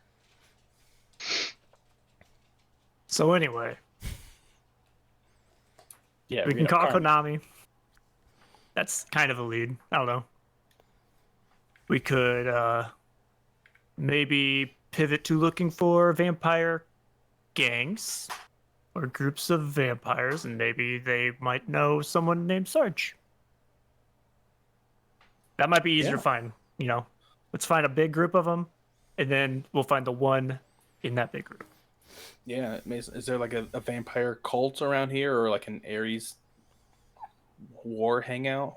So anyway, Yeah. we can Reno, call Carmen. Konami. That's kind of a lead. I don't know. We could maybe pivot to looking for vampire gangs or groups of vampires, and maybe they might know someone named Sarge. That might be easier to Yeah. find. Let's find a big group of them, and then we'll find the one in that big group. Yeah. Mason, is there like a vampire cult around here, or like an Ares war hangout?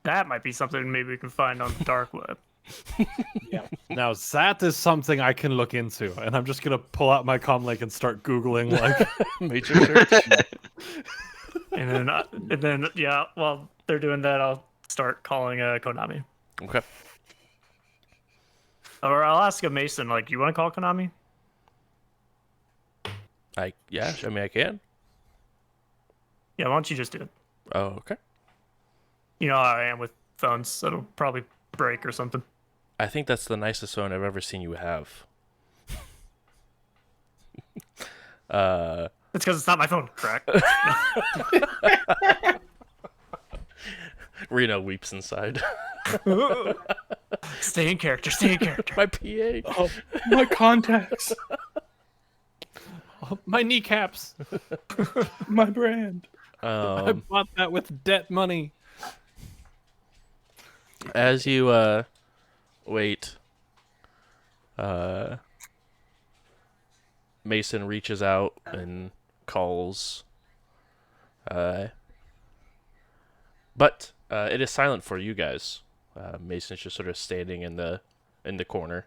That might be something maybe we can find on the dark web. Now that is something I can look into, and I'm just gonna pull out my comlink and start googling like Matrix search. And then yeah, while they're doing that, I'll start calling Konami. Okay. Or I'll ask a Mason, like, you want to call Konami? I mean I can. Yeah, why don't you just do it? Oh, okay. You know how I am with phones, so it'll probably break or something. I think that's the nicest phone I've ever seen you have. It's because it's not my phone, correct? Reno weeps inside. Stay in character, stay in character. My PA. Oh, my contacts, my kneecaps. my brand. I bought that with debt money. As you wait, Mason reaches out and calls, but it is silent for you guys. Mason's just sort of standing in the corner.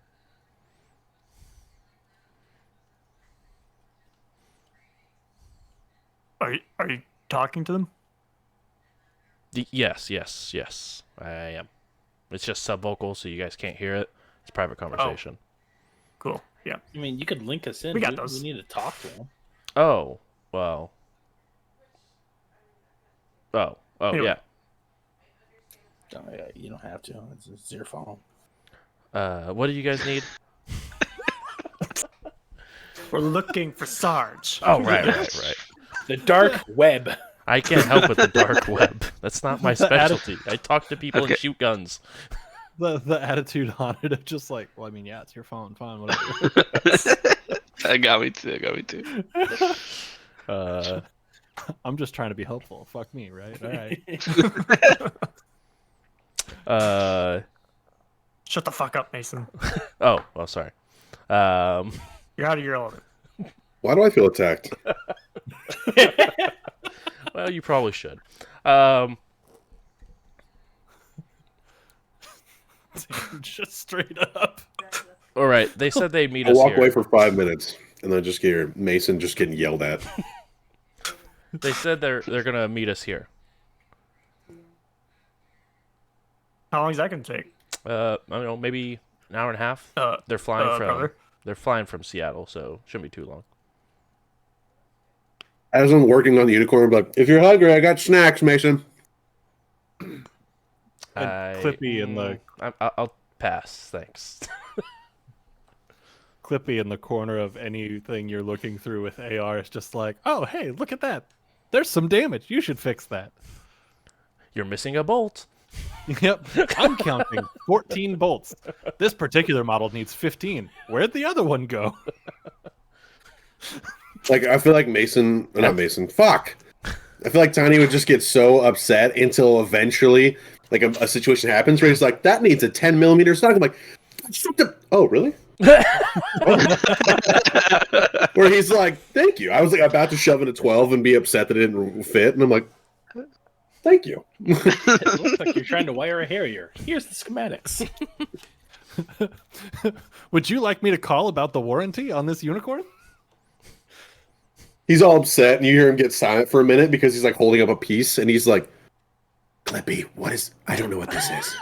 Are you talking to them? Yes, I am. It's just subvocal, so you guys can't hear it. It's private conversation. Cool. Yeah. I mean, you could link us in. We got dude. those. We need to talk to them. Oh, well. Oh, Anyway. yeah. Oh, yeah, you don't have to. It's your phone. What do you guys need? We're looking for Sarge. Oh, right. The dark web. I can't help with the dark web. That's not my The specialty. I talk to people and shoot guns. The attitude on it of just like, well, I mean, yeah, it's your phone, fine, whatever. That got me too. I'm just trying to be helpful. Fuck me, right? All right. Shut the fuck up, Mason. Oh, well, sorry. You're out of your element. Why do I feel attacked? Well, you probably should. Just straight up. All right. They said they meet I'll us walk here. away for 5 minutes. and then just hear Mason just getting yelled at. They said they're gonna meet us here. How long is that gonna take? I don't know, maybe an hour and a half. Uh, They're flying from brother. they're flying from Seattle, so shouldn't be too long. As I'm working on the unicorn, but if you're hungry, I got snacks, Mason. And Clippy in the I'll pass, thanks. Clippy in the corner of anything you're looking through with AR is just like, oh hey, look at that. There's some damage. You should fix that. You're missing a bolt. Yep. I'm counting 14 bolts. This particular model needs 15. Where'd the other one go? Like, I feel like Mason, not Mason, fuck. I feel like Tiny would just get so upset until eventually, like, a situation happens where he's like, that needs a 10 millimeter stock. I'm like, oh, really? Where he's like, thank you. I was like about to shove in a 12 and be upset that it didn't fit. And I'm like, thank you. It looks like you're trying to wire a Harrier. Here's the schematics. Would you like me to call about the warranty on this unicorn? He's all upset, and you hear him get silent for a minute because he's like holding up a piece, and he's like, Clippy, what is, I don't know what this is.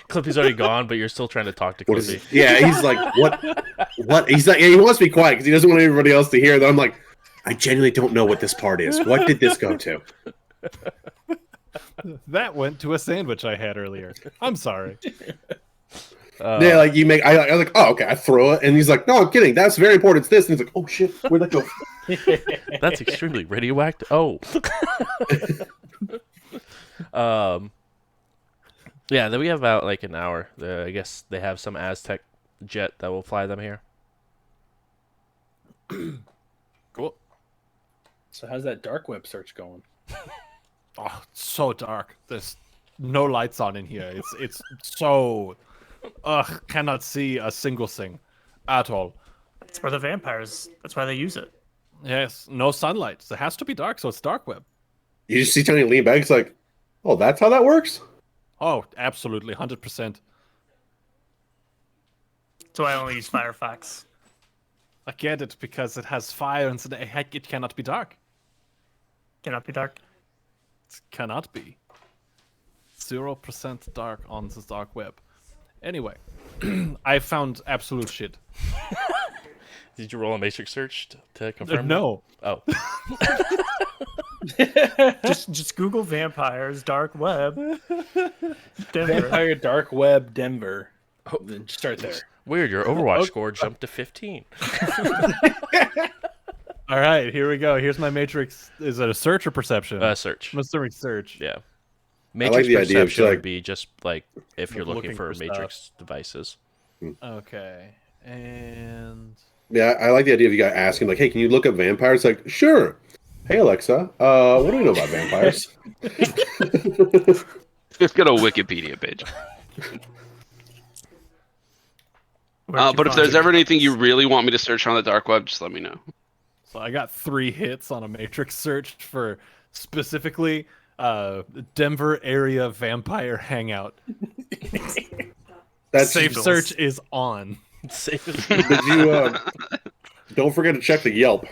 Clippy's already gone, but you're still trying to talk to What is Clippy. it? Yeah, he's like, what? He's like, yeah, he wants to be quiet because he doesn't want everybody else to hear that. I'm like, I genuinely don't know what this part is. What did this go to? That went to a sandwich I had earlier. I'm sorry. Yeah, like you make. I was like, oh, okay. I throw it, and he's like, no, I'm kidding. That's very important. It's this, and he's like, oh shit, where'd that go? That's extremely radioactive. Oh. Yeah, then we have about like an hour. I guess they have some Aztec jet that will fly them here. Cool. So how's that dark web search going? Oh, it's so dark. There's no lights on in here. It's so cannot see a single thing at all. That's where the vampires. That's why they use it. Yes, no sunlight. It has to be dark, so it's dark web. You just see Tony lean back. It's like, oh, that's how that works. Oh, absolutely, 100%. So I only use Firefox. I get it because it has fire and it cannot be dark. Cannot be dark. It cannot be. 0% dark on the dark web. Anyway, I found absolute shit. Did you roll a matrix search to confirm? No. Oh. just Google vampires, dark web, Denver. Vampire dark web Denver. Oh, then start there. Weird, your Overwatch score jumped to 15. All right, here we go. Here's my matrix. Is it a search or perception? Search. I'm assuming search. Yeah. like Matrix the idea of perception like- would be just like if you're looking for for matrix devices. Okay, and Yeah, I like the idea of you guy asking, like, hey, can you look up vampires? Like, sure. Hey, Alexa, what do we know about vampires? Just get a Wikipedia page. But if there's ever anything you really want me to search on the dark web, just let me know. so I got 3 hits on a matrix search for specifically Denver area vampire hangout. That's Safe search is on. Did you? Don't forget to check the Yelp.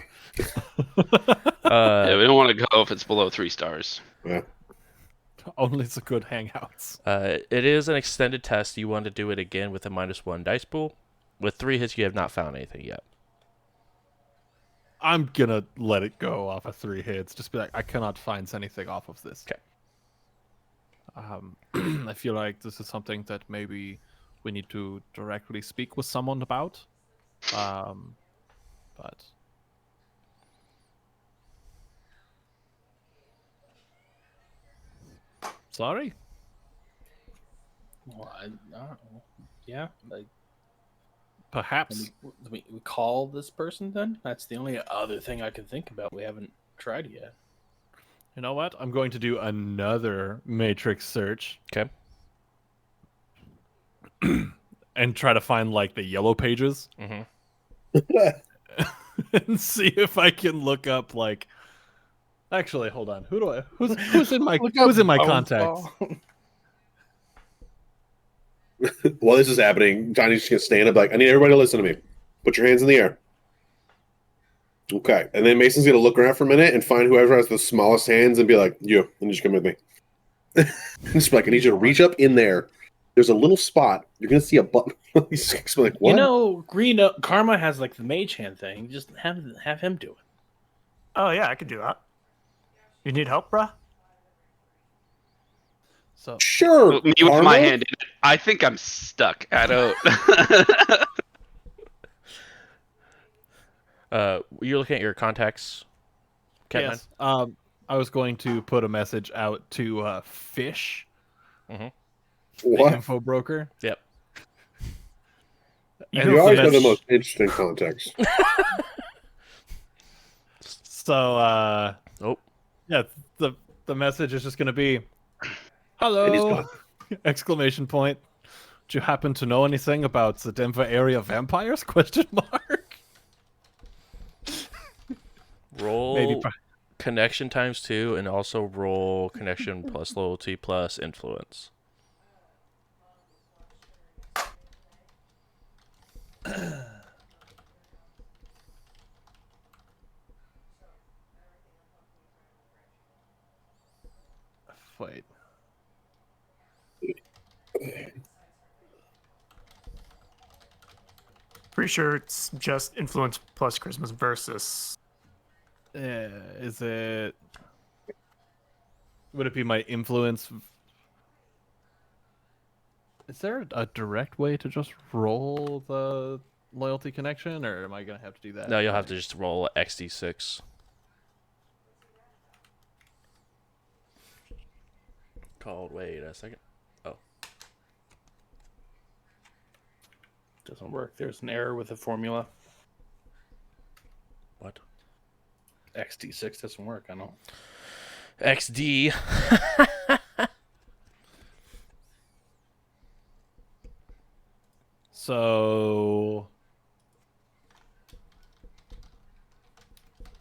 Yeah, we don't want to go if it's below 3 stars. Yeah. Only the good hangouts. It is an extended test. You want to do it again with a -1 dice pool. With 3 hits, you have not found anything yet. I'm gonna let it go off of 3 hits. Just be like, I cannot find anything off of this. Okay. I feel like this is something that maybe we need to directly speak with someone about. But sorry. Well, I don't know. Yeah, like Perhaps. we call this person then. That's the only other thing I can think about. We haven't tried yet. You know what? I'm going to do another matrix search Okay. and try to find like the yellow pages Mm-hmm. and see if I can look up like. Actually, hold on. Who's in my contacts? While this is happening, Johnny's just gonna stand up like, I need everybody to listen to me. Put your hands in the air. Okay. And then Mason's gonna look around for a minute and find whoever has the smallest hands and be like, "You, and just come with me." Just be like, "I need you to reach up in there. There's a little spot. You're gonna see a button." He's gonna be like, "What?" You know, Karma has like the mage hand thing. Just have him do it. Oh yeah, I could do that. You need help, bruh? So Sure. Me with my hand in it. I think I'm stuck. I don't. You're looking at your contacts, Catman? yes, I was going to put a message out to Fish, the What? info broker. Yep. You always have the most interesting context. So, Oh. yeah, the message is just going to be, And he's "Hello!" gone. exclamation point. Do you happen to know anything about the Denver area vampires? Question mark. Roll Maybe. connection times 2, and also roll connection plus loyalty plus influence. Wait. Pretty sure it's just influence plus Christmas versus. Is it? Would it be my influence? Is there a direct way to just roll the loyalty connection, or am I gonna have to do that? No, you'll have to just roll XD6. Called. Wait a second. Oh. Doesn't work. There's an error with the formula. What? XD6 doesn't work. I know. XD. So,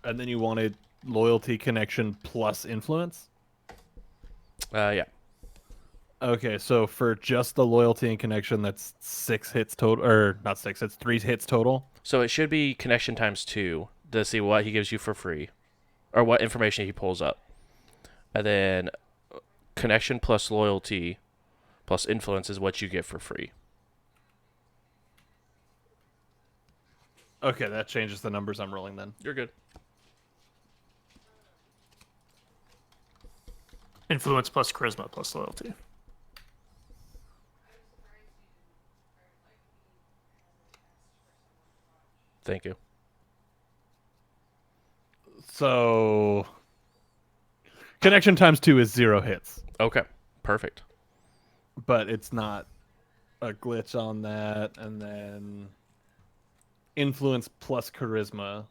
and then you wanted loyalty connection plus influence? Yeah. Okay, so for just the loyalty and connection, that's 6 hits total, or not 6, it's 3 hits total. So it should be connection times 2 to see what he gives you for free, or what information he pulls up, and then connection plus loyalty plus influence is what you get for free. Okay, that changes the numbers I'm rolling then. You're good. Influence plus charisma plus loyalty. Thank you. So, connection times 2 is 0 hits, Okay. Perfect. but it's not a glitch on that. And then influence plus charisma,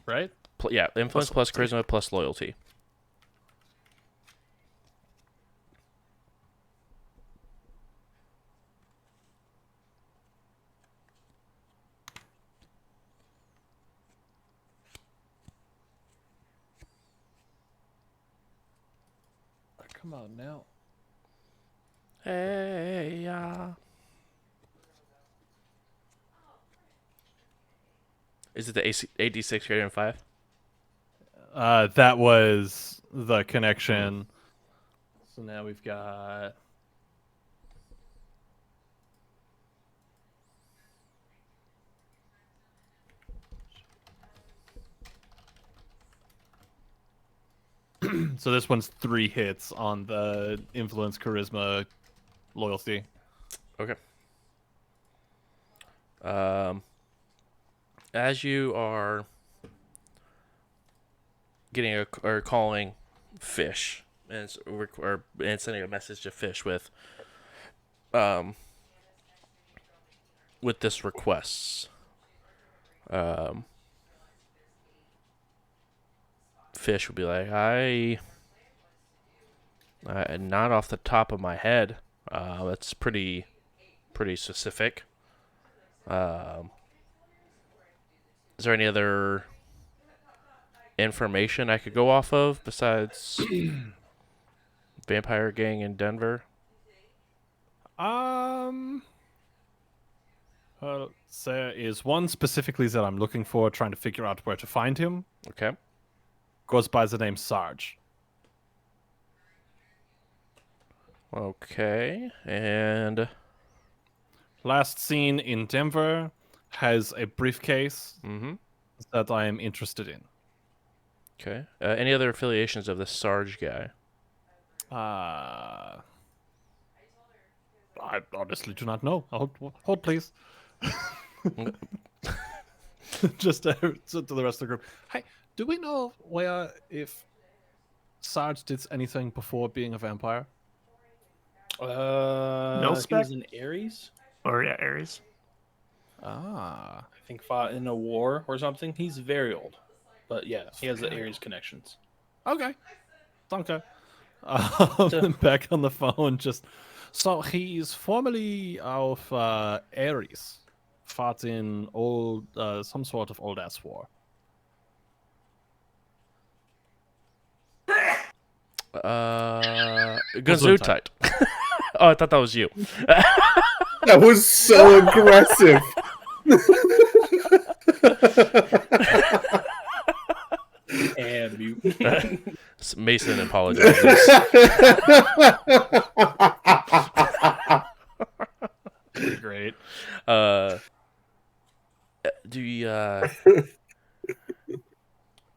right? Yeah, influence plus charisma plus loyalty. Oh, come on now. Hey, yeah. Is it the AD6 greater than 5? That was the connection. So now we've got so this one's 3 hits on the influence, charisma, loyalty. Okay. As you are getting or calling Fish and sending a message to Fish with this request, Fish would be like, I not off the top of my head. That's pretty specific. Is there any other information I could go off of besides Vampire Gang in Denver? Hold Well, there is one specifically that I'm looking for, trying to figure out where to find him. Okay. Goes by the name Sarge. Okay. And Last seen in Denver, has a briefcase mm-hmm. that I am interested in. Okay. Any other affiliations of this Sarge guy? I honestly do not know. Hold please. Just to the rest of the group. Hey, do we know where if Sarge did anything before being a vampire? He spec? was in Ares. Or yeah, Ares. Ah, I think fought in a war or something. He's very old, but yeah, he has the Ares connections. okay. Okay. So- Back on the phone, just so he's formerly of Ares, fought in old some sort of old ass war. Gesundheit. Oh, I thought that was you. That was so aggressive. And mute. Mason apologizes. Great. Do you,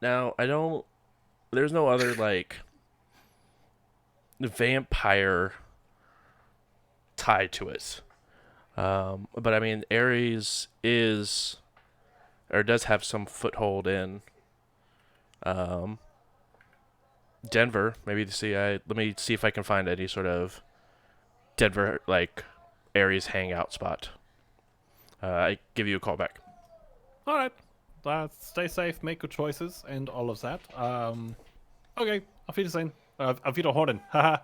now, I don't... There's no other, like, vampire tied to it. But, I mean, Ares is... Or does have some foothold in... Denver. Maybe let me see if I can find any sort of Denver, like, Ares hangout spot. I give you a call back. All right. Stay safe, make good choices, and all of that. Okay. Auf Wiedersehen. Auf Wiederhören. Haha.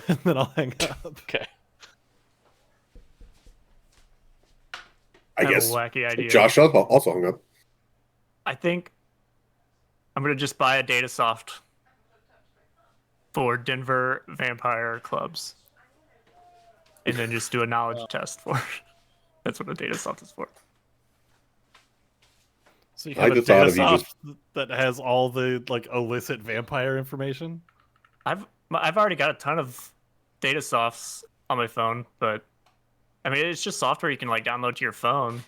And then I'll hang up. Okay. I have guess a wacky idea. Josh also hung up. I think I'm gonna just buy a data soft for Denver vampire clubs, and then just do a knowledge test for it. That's what a data soft is for. So you I have a just thought data of you soft that has all the like illicit vampire information. I've already got a ton of data softs on my phone, but I mean it's just software you can like download to your phone.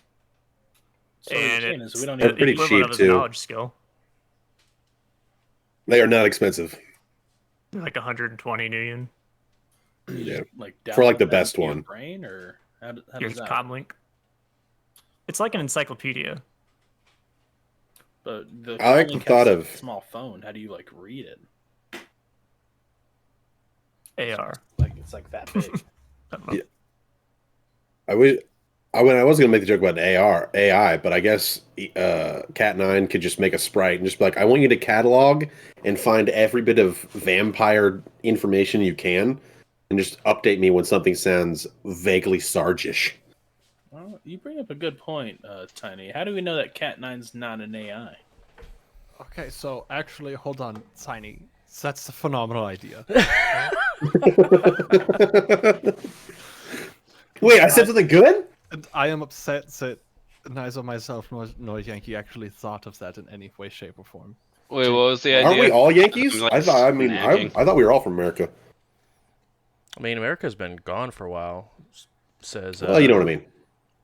So what you're And saying is we don't they're need the pretty equivalent cheap, of his too. knowledge skill, They are not expensive. like 120 million. Yeah. like For, like, download the that best into your one. brain, or how Here's does that? Comlink. It's like an encyclopedia. But the I like the Comlink thought has of- a small phone. How do you like read it? AR. Like it's like that big. I don't know. Yeah. I was gonna make the joke about AI, but I guess Cat9 could just make a sprite and just be like, I want you to catalog and find every bit of vampire information you can, and just update me when something sounds vaguely Sargish. Well, you bring up a good point, Tiny. How do we know that Cat9's not an AI? Okay, so actually, hold on, Tiny. That's a phenomenal idea. Wait, I said something good? And I am upset that neither myself nor Yankee actually thought of that in any way, shape, or form. Wait, what was the idea? Aren't we all Yankees? I'm, like, I thought. I nagging. thought we were all from America. I mean, America's been gone for a while, says Well, you know what I mean.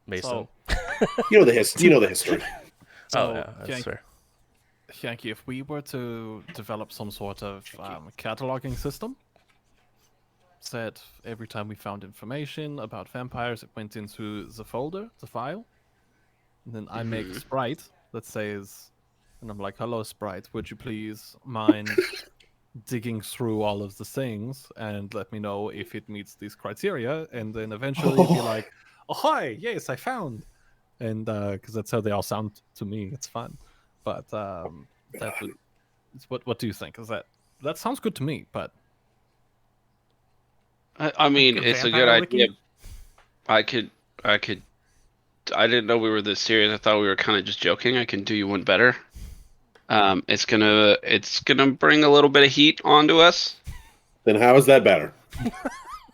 Mason. So, You know the history. Oh, yeah, that's Yankee, fair. Yankee, if we were to develop some sort of cataloging system, said every time we found information about vampires, it went into the folder, the file, and then I make a sprite that says, and I'm like, hello, sprite, would you please mind digging through all of the things and let me know if it meets these criteria, and then eventually you'd be like, oh, hi, yes, I found. And because that's how they all sound to me, it's fun. But that would, what do you think? Is that sounds good to me? But I mean, Like a it's a good vampire idea. wiki? I didn't know we were this serious. I thought we were kind of just joking. I can do you one better. It's gonna bring a little bit of heat onto us. Then how is that better?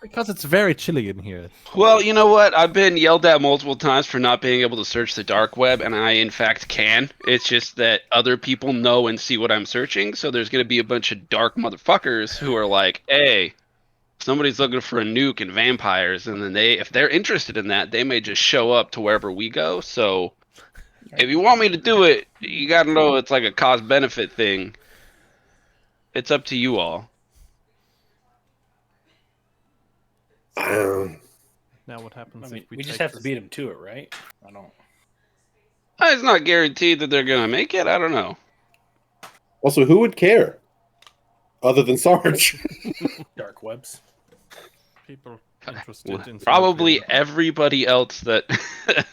Because it's very chilly in here. Well, you know what? I've been yelled at multiple times for not being able to search the dark web, and I, in fact, can. It's just that other people know and see what I'm searching, so there's going to be a bunch of dark motherfuckers who are like, hey, somebody's looking for a nuke and vampires, and then if they're interested in that, they may just show up to wherever we go. So if you want me to do it, you got to know it's like a cost-benefit thing. It's up to you all. Now what happens I mean, if we we just take have to this- beat him to it, right? I don't. It's not guaranteed that they're going to make it. I don't know. Also, who would care? Other than Sarge. Dark webs. people interested in Probably smoking? everybody else that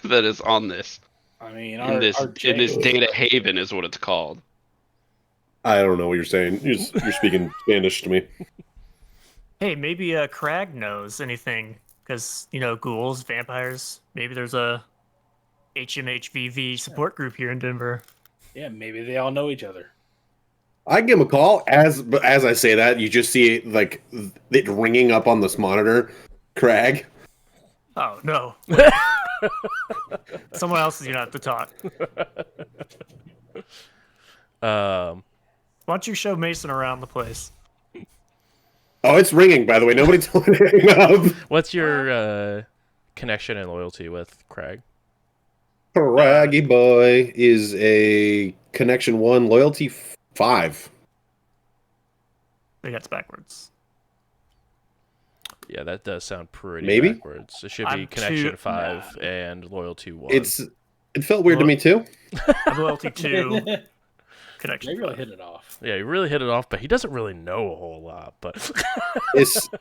that is on this I mean, in this data haven is what it's called. I don't know what you're saying. You're speaking Spanish to me. Hey, maybe Crag knows anything because ghouls, vampires. Maybe there's a HMHVV support group here in Denver. Yeah, maybe they all know each other. I give him a call. As I say that, you just see like it ringing up on this monitor. Craig. Oh no! Wait. Someone else is gonna have to talk. Why don't you show Mason around the place? Oh, it's ringing. By the way, nobody told me to hang up. What's your connection and loyalty with Craig? Craggy boy is a connection 1, loyalty 5. I think that's backwards. Yeah, that does sound pretty Maybe? backwards. It should be I'm connection too- 5 and loyalty 1. It felt weird to me too. I'm loyalty 2, They connection. really 5. hit it off. Yeah, he really hit it off, but he doesn't really know a whole lot. But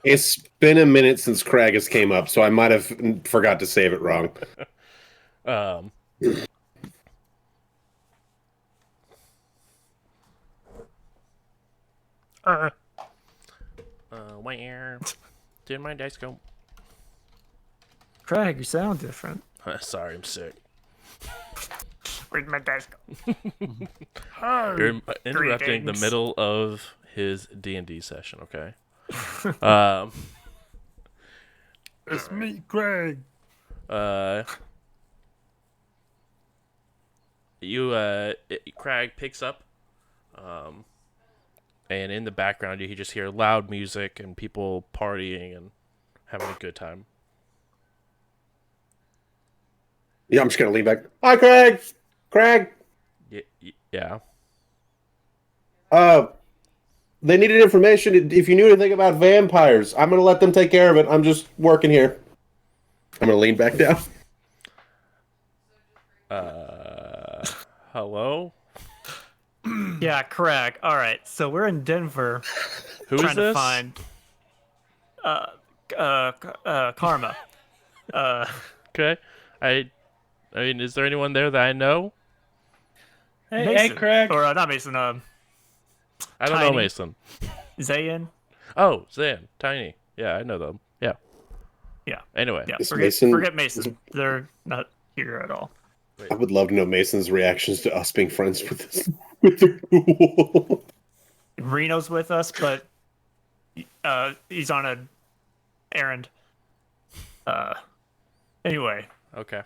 It's been a minute since Craig has came up, so I might have forgot to save it wrong. um, where did my dice go? Craig, you sound different. Sorry, I'm sick. Where'd my dice go? Oh, You're interrupting the greetings. middle of his D&D session, okay? It's me, Craig. Craig picks up, and in the background you just hear loud music and people partying and having a good time. Yeah, I'm just gonna lean back. Hi, Craig. Craig. Yeah. They needed information. If you knew anything about vampires, I'm gonna let them take care of it. I'm just working here. I'm gonna lean back down. Hello? Yeah, Craig. All right, so we're in Denver Who is trying to this? find Karma. Okay. I mean, is there anyone there that I know? Hey, Mason. Craig. Or not Mason. I don't know Tiny. Mason. Zayn. Oh, Zan, Tiny. Yeah, I know them. Yeah. Yeah. Anyway. Yeah. Is Forget Mason. They're not here at all. I would love to know Mason's reactions to us being friends with this. With the ghoul. Reno's with us, but he's on an errand. Anyway, Okay.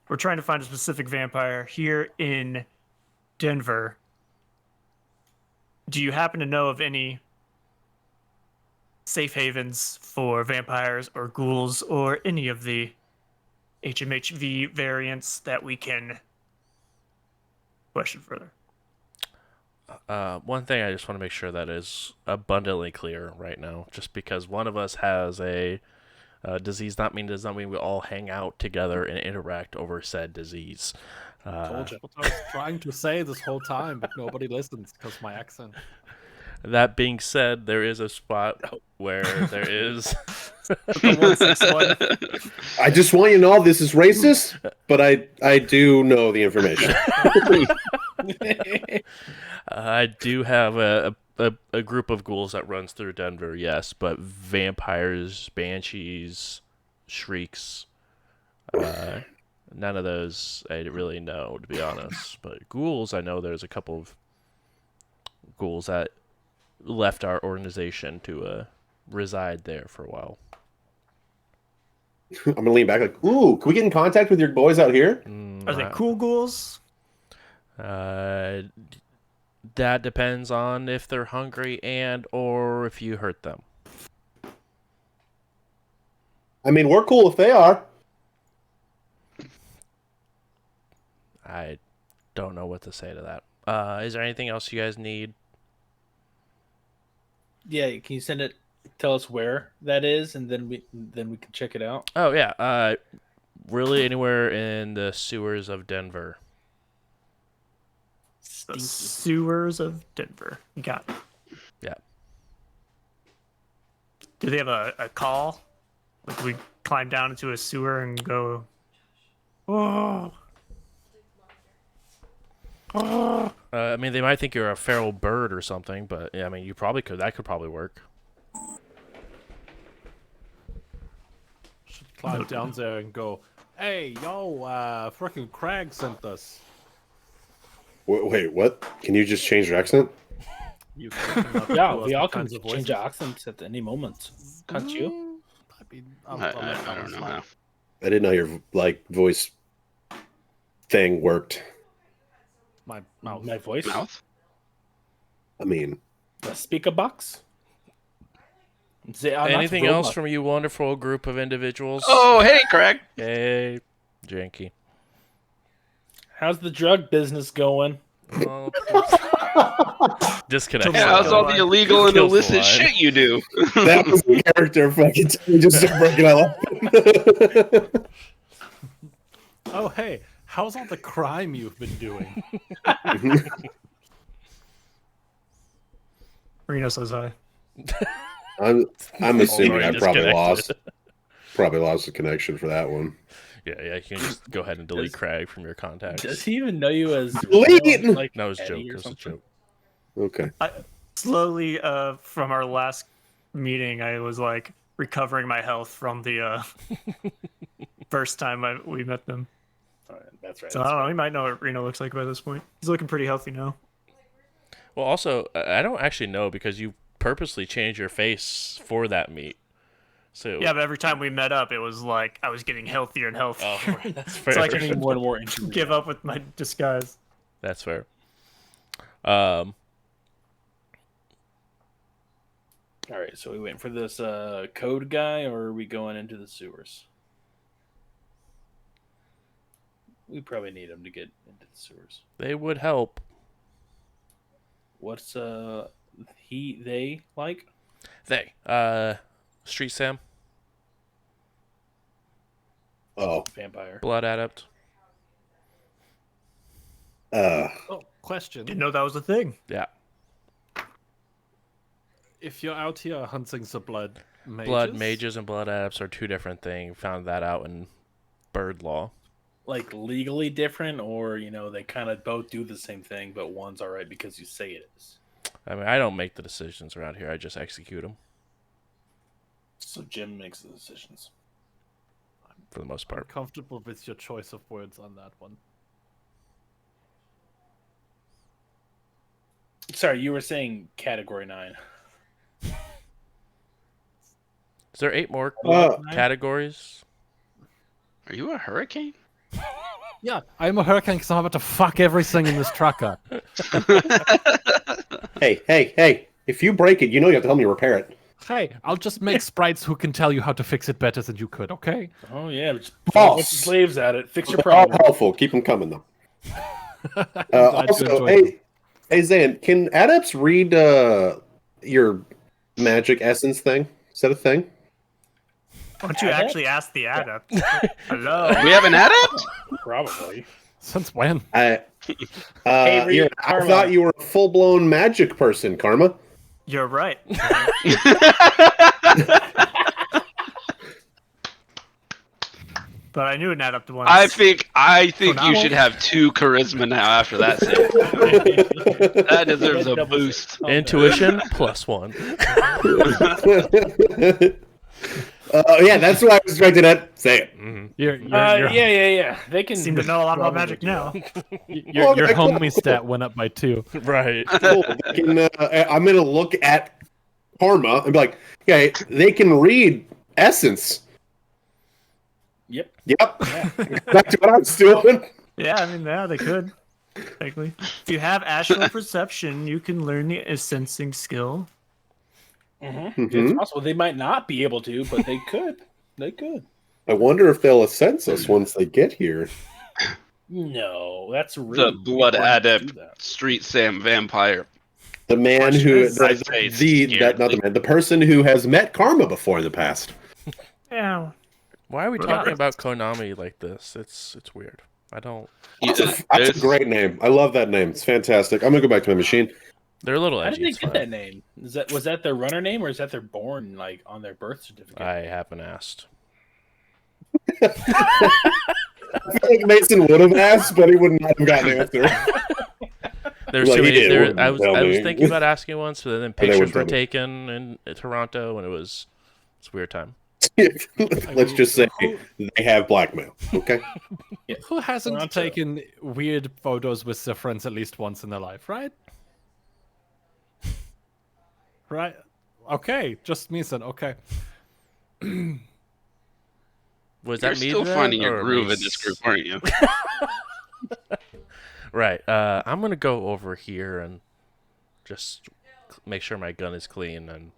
we're trying to find a specific vampire here in Denver. Do you happen to know of any safe havens for vampires or ghouls or any of the HMHV variants that we can question further? One thing I just want to make sure that is abundantly clear right now, just because one of us has a disease, does not mean we all hang out together and interact over said disease. Told you. What I was trying to say this whole time, but nobody listens because my accent. That being said, there is a spot where there is. The 161. I just want you to know this is racist, but I do know the information. I do have a group of ghouls that runs through Denver, yes, but vampires, banshees, shrieks, none of those I really know, to be honest. But ghouls, I know there's a couple of ghouls that left our organization to reside there for a while. I'm gonna lean back like, ooh, can we get in contact with your boys out here? Are they cool ghouls? That depends on if they're hungry and or if you hurt them. I mean, we're cool if they are. I don't know what to say to that. Is there anything else you guys need? Yeah, can you send it? Tell us where that is, and then we can check it out. Oh yeah, really anywhere in the sewers of Denver. The sewers of Denver. You got it. Yeah. Do they have a call? Like we climb down into a sewer and go. Oh. I mean, they might think you're a feral bird or something, but yeah, I mean, you probably could. That could probably work. Should climb down there and go, hey, yo, freaking Crag sent us. Wait, what? Can you just change your accent? You can come up Yeah, to us we with all can kinds of change voices. accents at any moment. Can't you? I mean, I'll I let don't Thomas know know. how. I didn't know your voice thing worked. My mouth. My voice. Mouth? I mean, The speaker box. They are not Anything else robots. from you wonderful group of individuals? Oh, hey, Craig. Hey, Janky. How's the drug business going? Oh, disconnect. Yeah, how's all the illegal and Kills the illicit line. shit you do? that was the character fucking we just started breaking out laughing. Oh, hey, how's all the crime you've been doing? Reno says hi. I'm assuming Already I probably disconnected. lost the connection for that one. Yeah, you can just go ahead and delete Does- Craig from your contacts. Does he even know you as Delete! like No, it was a Eddie joke. or It was a something? joke. Okay. Slowly, from our last meeting, I was like recovering my health from the first time we met them. Oh, yeah, that's right. So I don't know. He might know what Reno looks like by this point. He's looking pretty healthy now. Well, also, I don't actually know because you purposely changed your face for that meet. So Yeah, but every time we met up, it was like I was getting healthier and healthier. Oh, right, that's fair. So I Getting can more and more interesting. give up with my disguise. That's fair. All right, so we waiting for this code guy, or are we going into the sewers? We probably need him to get into the sewers. They would help. What's they like? They Street Sam, Oh, Vampire. Blood Adept. uh, Oh, question. Didn't know that was a thing. Yeah, If you're out here hunting the blood mages, Blood Mages and Blood Adepts are two different things. Found that out in bird law. Like legally different, or they kind of both do the same thing, but one's all right because you say it is. I mean, I don't make the decisions around here. I just execute them So Jim makes the decisions. for the most I'm part. comfortable with your choice of words on that one. Sorry, you were saying category 9. Is there 8 more Uh, categories? Are you a hurricane? Yeah, I'm a hurricane because I'm about to fuck everything in this trucker. hey! If you break it, you know you have to help me repair it. Hey, I'll just make sprites who can tell you how to fix it better than you could, okay? Oh yeah, just False. throw a bunch of slaves at it. Fix your They're all problem. helpful. Keep them coming though. I'm glad you Also, enjoyed them. hey, Zan, can adepts read your magic essence thing? Is that a thing? Why don't you Adept? actually ask the adept? Hello. We have an adept? Probably. Since when? I Reed, I Karma. thought you were a full blown magic person, Karma. You're right. But I knew an adept once. I think now- you should have 2 charisma now after that save. That deserves a Double boost. save. Intuition +1. Yeah, that's why I was directed at. Say it. Your Yeah. They can seem to know a lot about probably magic do now. that. Well, your I- homie stat went up by 2. Right. Cool. They can, I'm gonna look at Karma and be like, okay, they can read essence. Yep. Yep. Yeah. Back to what I was doing. Yeah, I mean, yeah, they could. Technically. If you have astral perception, you can learn the sensing skill. It's possible they might not be able to, but they could. They could. I wonder if they'll sense us once they get here. No, that's The rude. blood People aren't gonna adept, do that. street Sam vampire. The man Question who is, I say the person who has met Karma before in the past. Yeah. Why are we talking about Konami like this? It's weird. I don't. That's a great name. I love that name. It's fantastic. I'm gonna go back to my machine. They're a little How edgy. did they It's get fine. that name? Was that their runner name or is that their born like on their birth certificate? I haven't asked. I feel like Mason would have asked, but he would not have gotten an answer. There's Like, too he many. did, I wouldn't was tell me. thinking about asking once, but then they pictures wouldn't were tell me. taken in Toronto, and it's a weird time. Let's just say they have blackmail. Okay. Who hasn't Toronto. taken weird photos with their friends at least once in their life, right? Right? Okay, just me then. Okay. Was You're that me? still then, finding your or groove in Mace? this group, aren't you? Right. I'm gonna go over here and just make sure my gun is clean and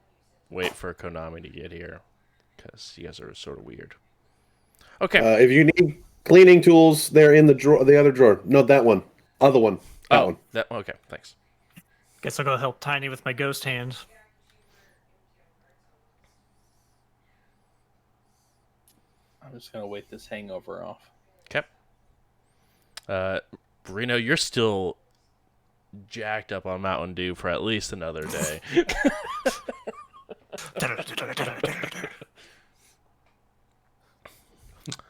wait for Konami to get here, because you guys are sort of weird. Okay. If you need cleaning tools, they're in the drawer, the other drawer. No, that one, other one, that one. Okay. Thanks. Guess I'll go help Tiny with my ghost hand. I'm just gonna wait this hangover off. Okay. Reno, you're still jacked up on Mountain Dew for at least another day.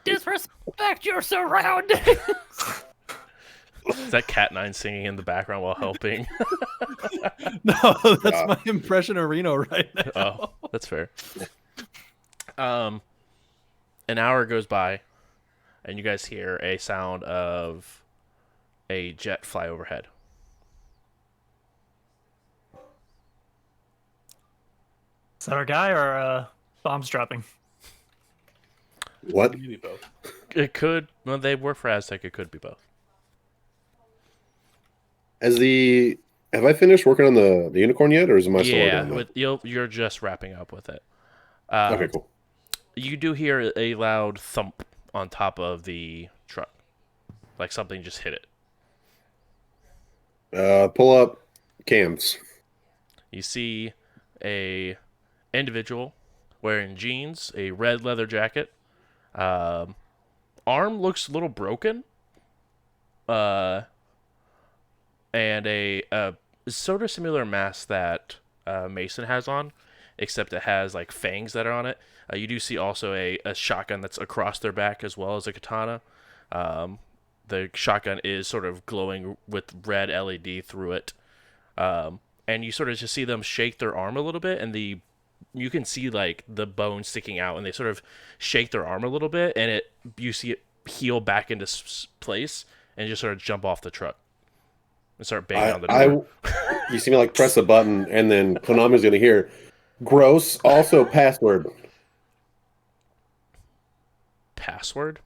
Disrespect your surroundings. Is that Cat9 singing in the background while helping? No, that's my impression of Reno right now. Oh, that's fair. An hour goes by, and you guys hear a sound of a jet fly overhead. Is that our guy or bombs dropping? What? Maybe both. It could. Well, they work for Aztec. It could be both. Have I finished working on the unicorn yet, or is my still Yeah, working on that? you're just wrapping up with it. Okay, cool. You do hear a loud thump on top of the truck, like something just hit it. Pull up cams. You see a individual wearing jeans, a red leather jacket. Arm looks a little broken. And a sort of similar mask that Mason has on, except it has like fangs that are on it. You do see also a shotgun that's across their back as well as a katana. The shotgun is sort of glowing with red LED through it. And you sort of just see them shake their arm a little bit, and you can see like the bone sticking out, and they sort of shake their arm a little bit, and you see it heal back into place and just sort of jump off the truck and start banging on the door. You see me like press a button, and then Konami's gonna hear, "Gross." Also, password. Password?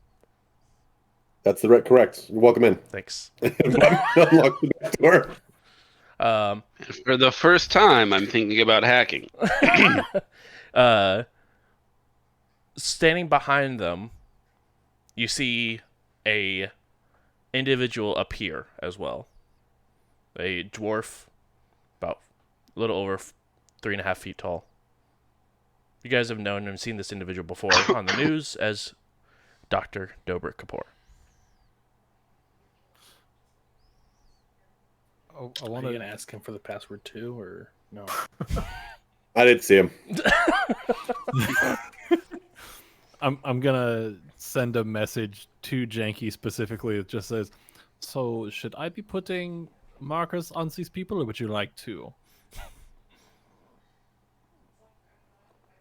That's the correct. You're welcome in. Thanks. Unlock the back door. For the first time, I'm thinking about hacking. Standing behind them, you see a individual appear as well. A dwarf, about a little over 3.5 feet tall. You guys have known and seen this individual before on the news as Dr. Dobrik Kapoor. Oh, I Are want you to. gonna ask him for the password too, or no? I didn't see him. I'm gonna send a message to Janky specifically that just says, "So should I be putting markers on these people, or would you like to?"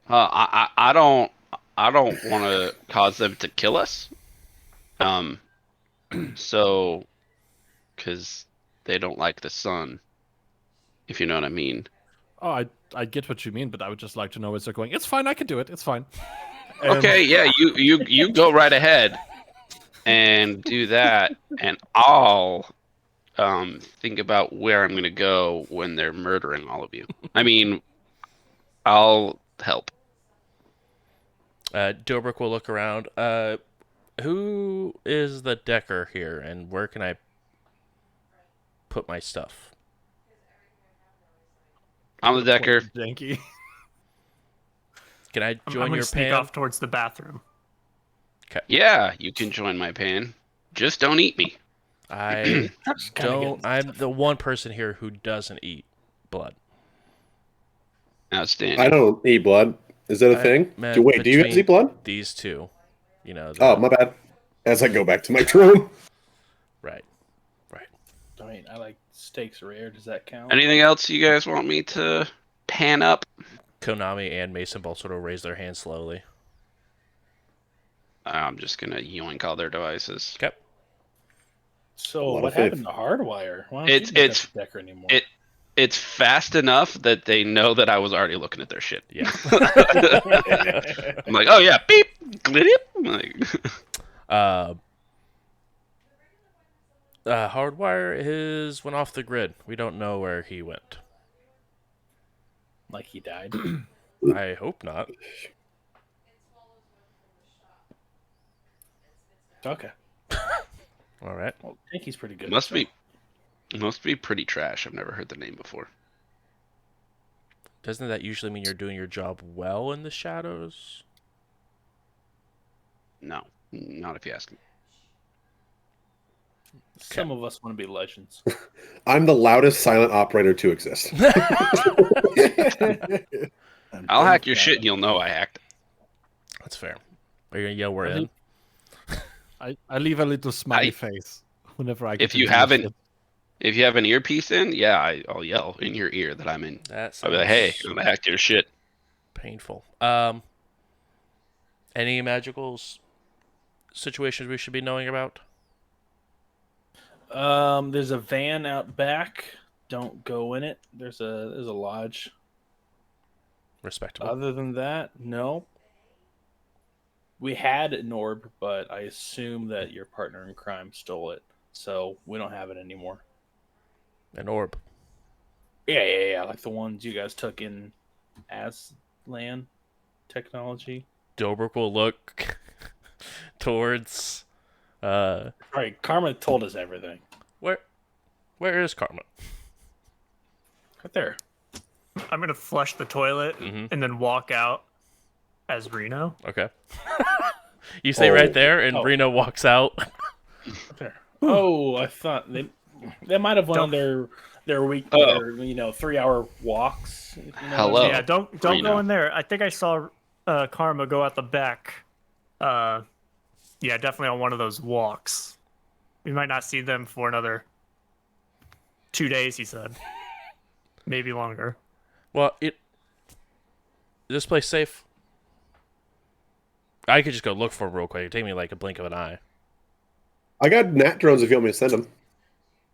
I don't want to cause them to kill us. So, because they don't like the sun, if you know what I mean. Oh, I get what you mean, but I would just like to know where they're going. It's fine, I can do it. It's fine. And Okay, yeah, you go right ahead and do that, and I'll think about where I'm gonna go when they're murdering all of you. I mean, I'll help. Dobrik will look around. Who is the decker here, and where can I put my stuff? I'm the decker. Janky. Can I I'm join gonna your sneak pan? off towards the bathroom. Yeah, you can join my pan. Just don't eat me. I That's kinda don't. getting I'm the one person here who doesn't eat blood. Outstanding. I don't eat blood. Is that a I thing? meant Wait, do you guys between eat blood? These two, you know. Oh, my bad. As I go back to my room. Right. I mean, I like steaks rare. Does that count? Anything else you guys want me to pan up? Konami and Mason both sort of raise their hands slowly. I'm just gonna yoink all their devices. Okay. So A lot what of faith. happened to Hardwire? Why don't It's- you make it's- up the Decker anymore? It's fast enough that they know that I was already looking at their shit. Yeah. I'm like, oh yeah, beep, glidip. Like, Hardwire went off the grid. We don't know where he went. Like he died. I hope not. Okay. All right. Well, Tanky's pretty good. must so- be pretty trash. I've never heard the name before. Doesn't that usually mean you're doing your job well in the shadows? No, not if you ask me. Some of us want to be legends. I'm the loudest silent operator to exist. I'll hack your shit and you'll know I hacked. That's fair. Are you gonna yell we're I in? think- I leave a little smiley face whenever I get If you to do haven't- shit. If you have an earpiece in, yeah, I'll yell in your ear that I'm in. That's I'll be like, hey, I'm gonna hack your shit. painful. Any magical situations we should be knowing about? There's a van out back. Don't go in it. There's a lodge. Respectable. Other than that, no. We had an orb, but I assume that your partner in crime stole it, so we don't have it anymore. An orb. Yeah. Like the ones you guys took in Aslan technology. Dobrik will look towards All right, Karma told us everything. where is Karma? Right there. I'm gonna flush the toilet Mhm. and then walk out as Reno. Okay. You stay right there, and Oh. Reno walks out. Right there. Oh, I thought they might have went on their week, Oh. their 3-hour walks. Hello. Yeah, don't go Reno. in there. I think I saw Karma go out the back. Yeah, definitely on one of those walks. We might not see them for another 2 days, he said. Maybe longer. Well, is this place safe? I could just go look for him real quick. It'd take me like a blink of an eye. I got nat drones if you want me to send them.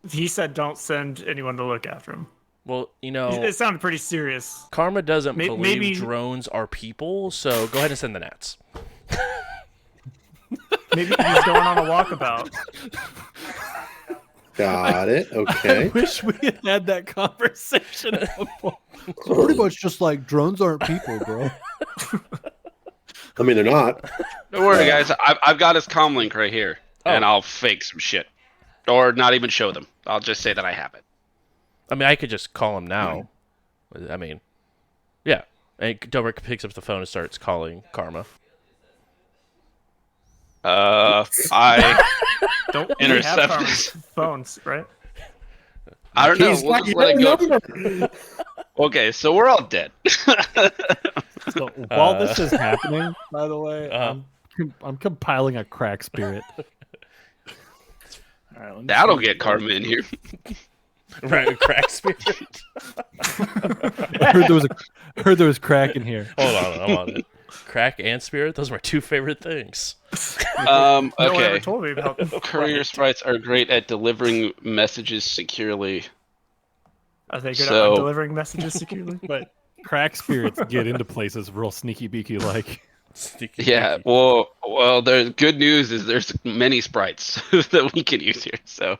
He said don't send anyone to look after him. Well, It sounded pretty serious. Karma doesn't believe maybe- drones are people, so go ahead and send the gnats. Maybe he's going on a walkabout. Got it. I Okay. wish we had had that conversation before. So pretty much just like drones aren't people, bro. I mean, they're not. Don't worry, guys. I've got his comm link right here, and I'll fake some shit, or not even show them. I'll just say that I have it. I mean, I could just call him now. I mean, yeah. And Dobrik picks up the phone and starts calling Karma. I Don't we Intercept have Karma's this. phones, right? I don't know. He's We'll got just let it your go. number. Okay, so we're all dead. So while this is happening, by the way, Uh-huh. I'm compiling a crack spirit. All right, let me That'll see. get Karma in here. Right, crack spirit. I heard there was crack in here. Hold on, I'm on it. Crack and spirit, those are my two favorite things. No one ever Okay. told me about Courier sprites are great at delivering messages securely. Are they good So- at delivering messages securely? But crack spirits get into places real sneaky beaky like. Sneaky Yeah, peeky. well, the good news is there's many sprites that we can use here. So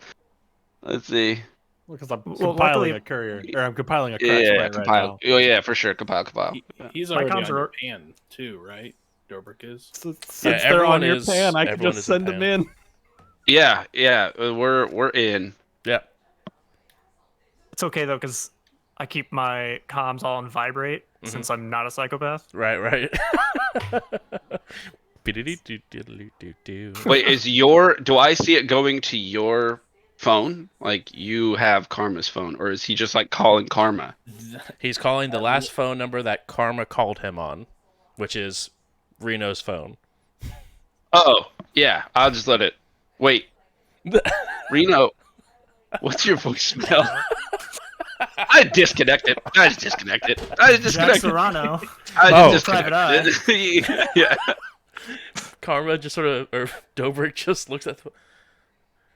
let's see. Because I'm Well, compiling luckily, a courier, or I'm compiling a crack Yeah, sprite right compile. now. Oh yeah, for sure. Compile. Yeah. He's my already comms on your are pan too, right? Dobrik is. Since they're everyone on your is- pan, I can everyone just is in send them pan. in. Yeah. We're in. Yeah. it's okay though because I keep my comms all on vibrate since I'm not a psychopath. Right. Be-do-do-do-do-do-do. Wait, do I see it going to your phone? Like you have Karma's phone, or is he just like calling Karma? He's calling the last phone number that Karma called him on, which is Reno's phone. Oh, yeah. I'll just let it. Wait, Reno, what's your voicemail? I disconnected. Jack Serrano. I Oh. just Private eye. disconnected. Yeah. Karma just sort of, or Dobrik just looks at the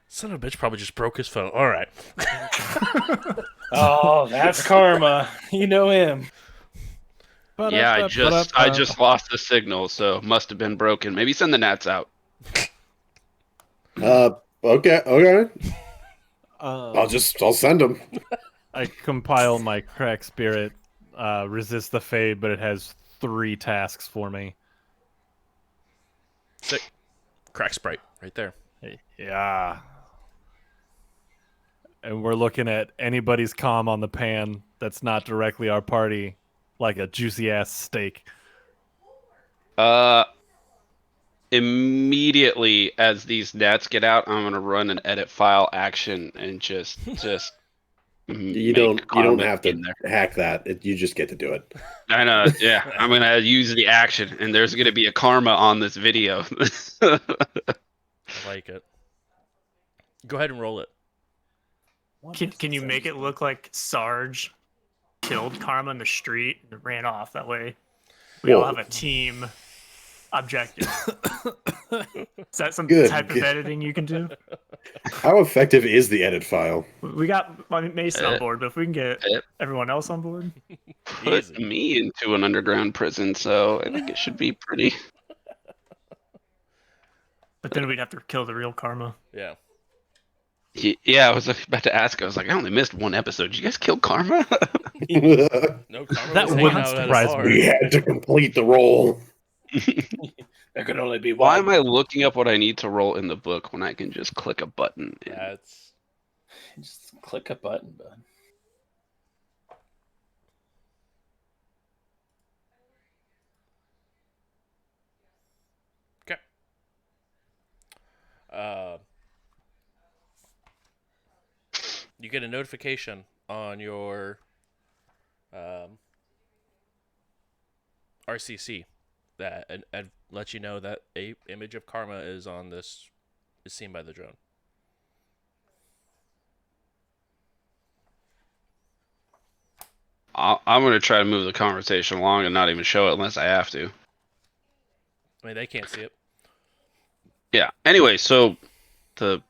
son of a bitch. Probably just broke his phone. All right. Oh, that's Karma. You know him. Yeah, I just lost the signal, so must have been broken. Maybe send the gnats out. Okay. Um, I'll send them. I compile my crack spirit, resist the fade, but it has 3 tasks for me. Sick. Crack sprite right there. Yeah. And we're looking at anybody's comm on the pan that's not directly our party, like a juicy ass steak. Immediately as these gnats get out, I'm gonna run an edit file action and just You make don't Karma have to in there. hack that. You just get to do it. I know, yeah. I'm gonna use the action, and there's gonna be a Karma on this video. I like it. Go ahead and roll it. Can you make it look like Sarge killed Karma in the street and ran off? That way, we all Whoa. have a team objective. Is that some Good, type of good. editing you can do? How effective is the edit file? We got Mason on board, but if we can get Yep. everyone else on board, Put Easy. me into an underground prison, so I think it should be pretty. but then we'd have to kill the real Karma. Yeah. Yeah, I was about to ask. I was like, I only missed one episode. Did you guys kill Karma? No, Karma That was hanging wouldn't out at a surprise bar. me. We had to complete the role. There could only be Why one. am I looking up what I need to roll in the book when I can just click a button? And... That's Just click a button, bud. okay. You get a notification on your RCC that and lets you know that a image of Karma is seen by the drone. I'm going to try to move the conversation along and not even show it unless I have to. I mean, they can't see it. Yeah. Anyway, so the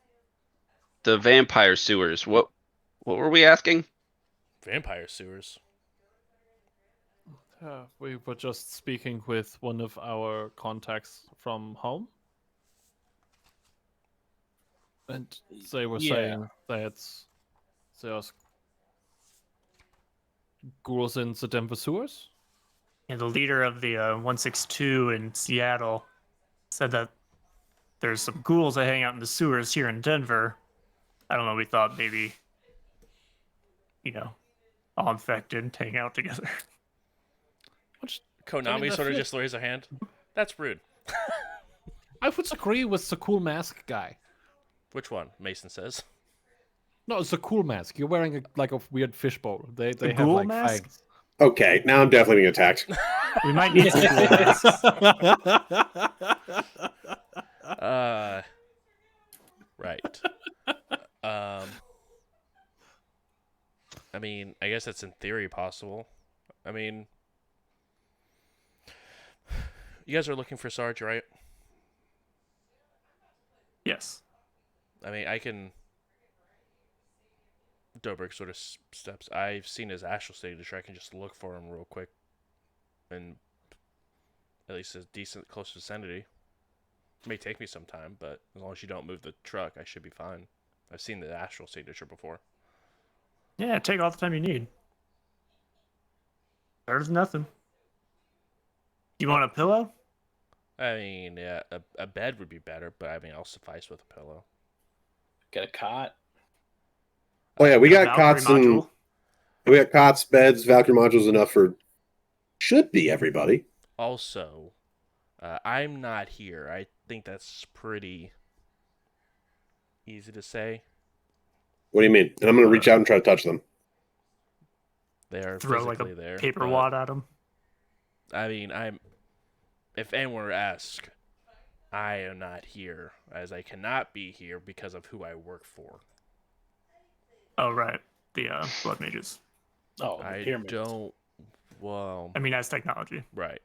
vampire sewers. What were we asking? Vampire sewers. We were just speaking with one of our contacts from home. And they were Yeah. saying that there's ghouls in the Denver sewers. And the leader of the 162 in Seattle said that there's some ghouls that hang out in the sewers here in Denver. I don't know. We thought maybe, all infected, hang out together. Which Konami I sort of feel- just raised a hand. That's rude. I would agree with the cool mask guy. Which one? Mason says. No, it's a cool mask. You're wearing a weird fishbowl. They have ghoul like mask? fangs. Okay, now I'm definitely being attacked. We might need some cool masks. Right. I mean, I guess that's in theory possible. I mean, you guys are looking for Sarge, right? Yes. I mean, I can. Dobrik sort of steps. I've seen his astral state. I can just look for him real quick, and at least a decent close vicinity. It may take me some time, but as long as you don't move the truck, I should be fine. I've seen the astral signature before. Yeah, take all the time you need. There's nothing. You want a pillow? I mean, yeah, a bed would be better, but I mean, I'll suffice with a pillow. Get a cot. Oh yeah, we A got Valkyrie cots and module. we got cots, beds, Valkyrie modules enough for should be everybody. Also, I'm not here. I think that's pretty easy to say. What do you mean? And I'm going to reach out and try to touch them. They are Throw like physically a there. paper but, wad at him. I mean, if anyone were to ask, I am not here, as I cannot be here because of who I work for. Oh right, the blood mages. Oh, the I pyramids. don't. Well, I mean, as technology. right.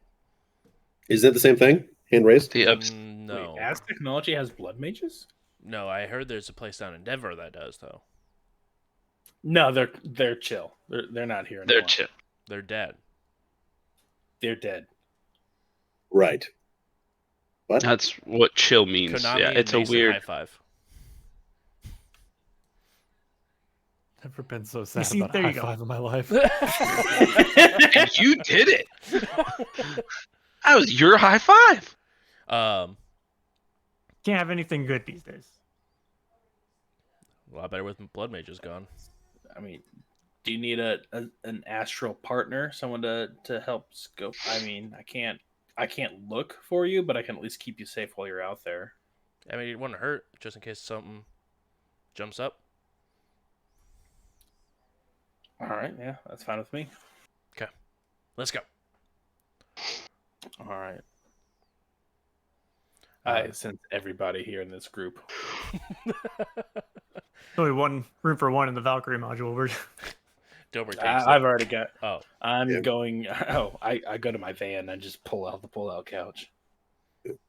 Is that the same thing? Hand raised? The ups. No. Wait, as technology has blood mages? No, I heard there's a place down in Denver that does, though. No, they're chill. They're not here They're anymore. chill. They're dead. They're dead. Right. What? That's what chill means. Konami Yeah, and it's a Mason weird. high five. Never been so sad see, about a there high you go. five in my life. And you did it. That was your high five. Um, Can't have anything good these days. a lot better with blood mages gone. I mean, do you need an astral partner, someone to help scope? I mean, I can't look for you, but I can at least keep you safe while you're out there. I mean, it wouldn't hurt just in case something jumps up. All right, yeah, that's fine with me. Let's go. All right. Uh, I sense everybody here in this group. Only one room for one in the Valkyrie module. We're Dober takes I've already got. Oh, I'm Yeah. going. Oh, I go to my van and just pull out the pull-out couch.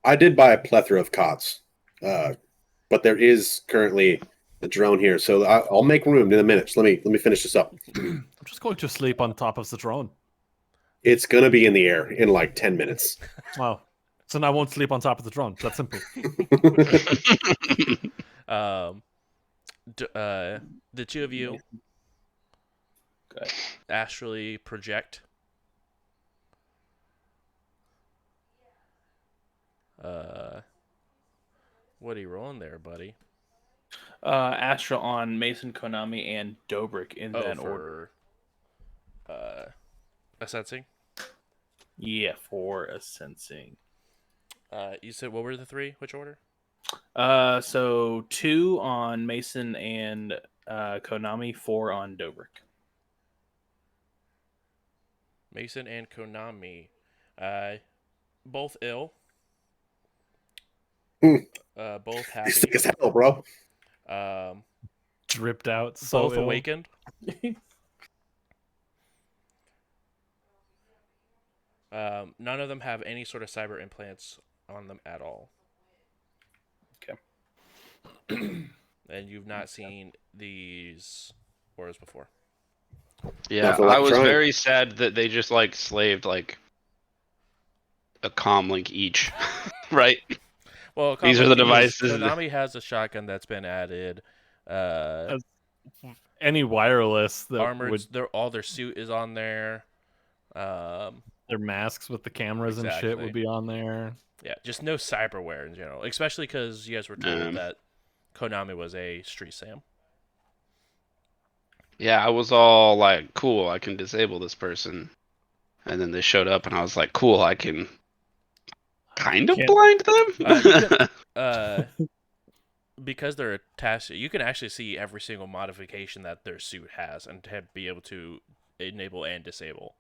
I did buy a plethora of cots, but there is currently a drone here, so I'll make room in a minute. So let me finish this up. I'm just going to sleep on top of the drone. It's gonna be in the air in like 10 minutes. Wow. So now I won't sleep on top of the drone. That's simple. the two of you Good. astrally project. What are you rolling there, buddy? Astral on Mason, Konami, and Dobrik in that order. Assessing. Yeah, for a sensing. You said what were the three? Which order? So 2 on Mason and Konami, 4 on Dobrik. Mason and Konami. Both ill. Both happy. You're sick as hell, bro. Dripped out. So Both ill. awakened. None of them have any sort of cyber implants on them at all. Okay. And you've not seen these auras before. Yeah, That's I was electronic. very sad that they just like slaved like a comm link each, right? Well, These are the Konami devices. Konami has a shotgun that's been added. Any wireless that Armored. would All their suit is on there. their masks with the cameras and shit Exactly. would be on there. Yeah, just no cyberware in general, especially because you guys were told that Konami was a street sam. Yeah, I was all like, cool, I can disable this person. And then they showed up and I was like, cool, I can kind of Can't- blind them? Because they're attached, you can actually see every single modification that their suit has and be able to enable and disable.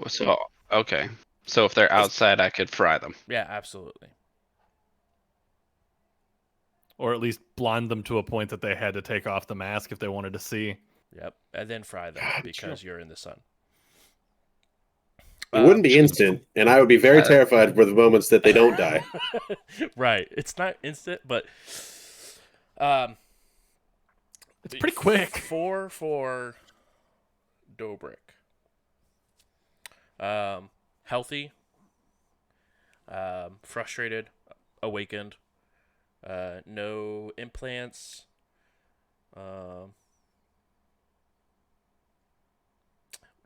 So, okay. So if they're outside, I could fry them. Yeah, absolutely. Or at least blind them to a point that they had to take off the mask if they wanted to see. Yep, and then fry them God, because you're in the sun. It wouldn't be instant, and I would be very terrified for the moments that they don't die. Right, it's not instant, but It's pretty quick. 4 for Dobrik. Healthy, Frustrated, awakened. No implants. Um,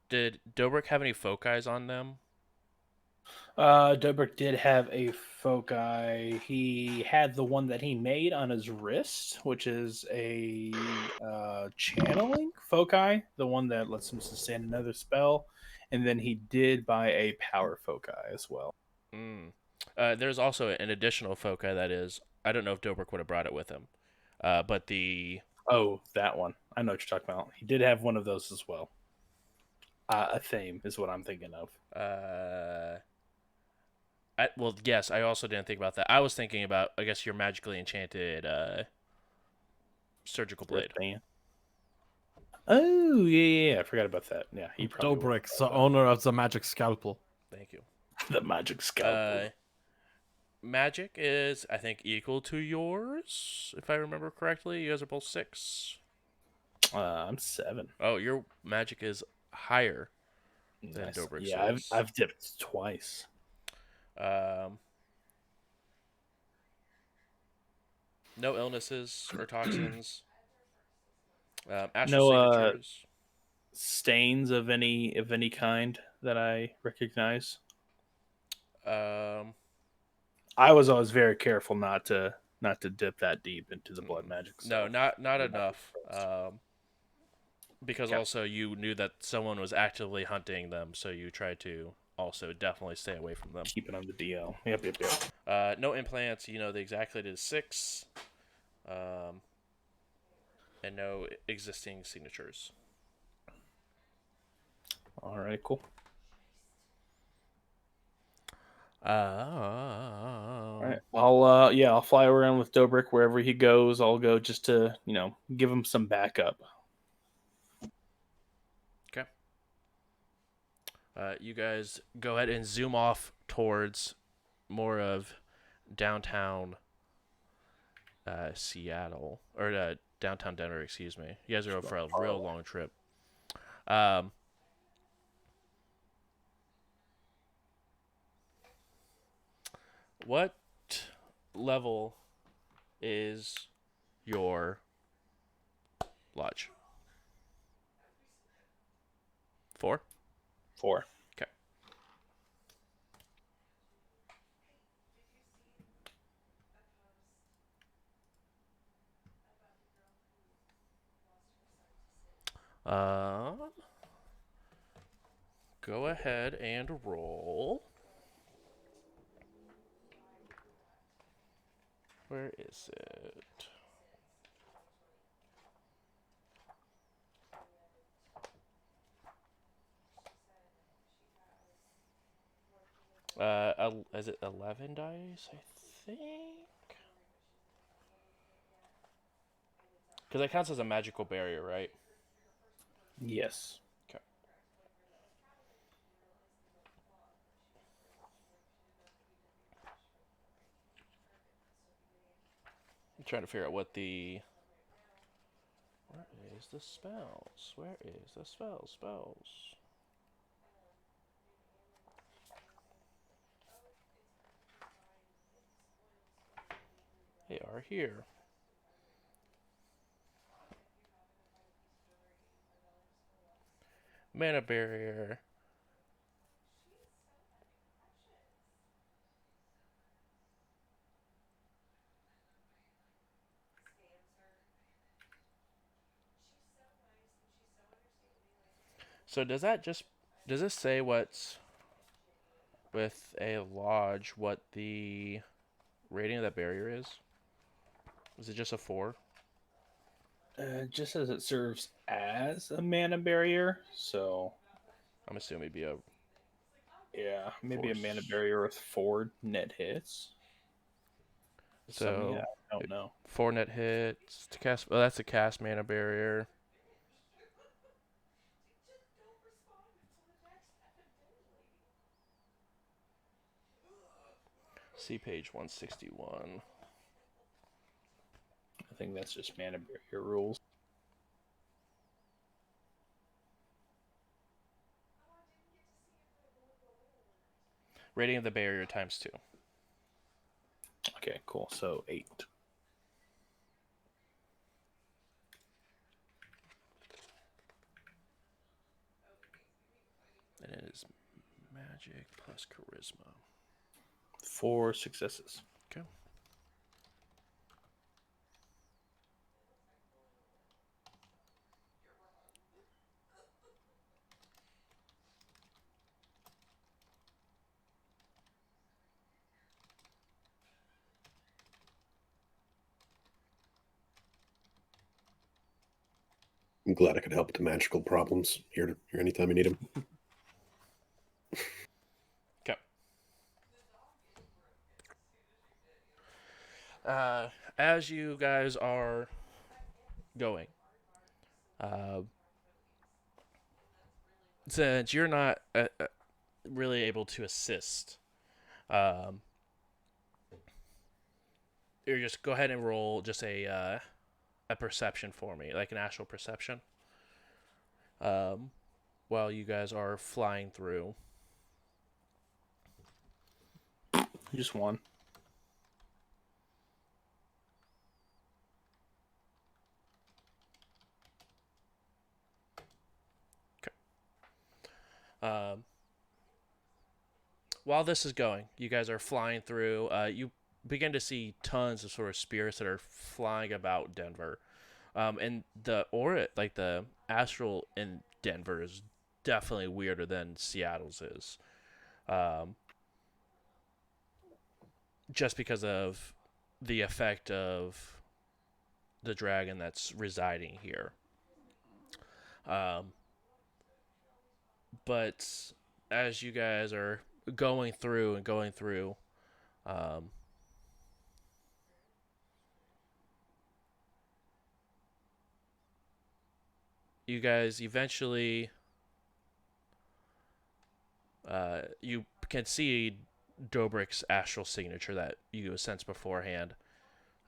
did Dobrik have any foci on them? Dobrik did have a foci. He had the one that he made on his wrist, which is a channeling foci, the one that lets him sustain another spell. And then he did buy a power foci as well. Mm. There's also an additional foci that is. I don't know if Dobrik would have brought it with him, but the Oh, that one. I know what you're talking about. He did have one of those as well. A theme is what I'm thinking of. uh, well, yes, I also didn't think about that. I was thinking about, I guess, your magically enchanted surgical blade. Wristband. Oh yeah, I forgot about that. Yeah, he probably would Dobrik, have the owner of the magic scalpel. Thank you. the magic Uh, scalpel. magic is, I think, equal to yours, if I remember correctly. You guys are both 6. I'm 7. Oh, your magic is higher than Nice. Dobrik's Yeah, I've is. I've dipped twice. Um, no illnesses or toxins. Astral No signatures. stains of any kind that I recognize. Um, I was always very careful not to dip that deep into the blood magic no, stuff. not The magic enough. first. Because Okay. also you knew that someone was actively hunting them, so you tried to also definitely stay away from them. Keep it on the DL. Yep. No implants. You know the exactly it is 6. Um, and no existing signatures. All right, cool. All right. I'll fly around with Dobrik wherever he goes. I'll go just to, give him some backup. Okay. You guys go ahead and zoom off towards more of downtown Seattle or downtown Denver. Excuse me. You guys are over for a real long trip. Um, what level is your lodge? 4. 4. Okay. Um, go ahead and roll. Where is it? Is it 11 dice? I think. Because that counts as a magical barrier, right? Yes. Okay. I'm trying to figure out what the. Where is the spells? Where is the spells? They are here. Mana barrier. So does this say what's with a lodge what the rating of that barrier is? Is it just a 4? Just as it serves as a mana barrier, so I'm assuming it'd be a yeah, maybe a mana force. barrier with 4 net hits. So yeah, So I don't know. 4 net hits to cast. Well, that's a cast mana barrier. See page 161. I think that's just mana barrier rules. Rating of the barrier times 2. Okay, cool. So 8. And it is magic plus charisma. 4 successes. Okay. I'm glad I could help with the magical problems. Here anytime you need them. Okay. As you guys are going, uh, since you're not really able to assist, um, you just go ahead and roll just a perception for me, like an astral perception. Um, while you guys are flying through. Just 1. Um, while this is going, you guys are flying through. You begin to see tons of sort of spirits that are flying about Denver. And the aura, like the astral in Denver, is definitely weirder than Seattle's is. Um, just because of the effect of the dragon that's residing here. Um, but as you guys are going through and going through, um, you guys eventually you can see Dobrik's astral signature that you sensed beforehand,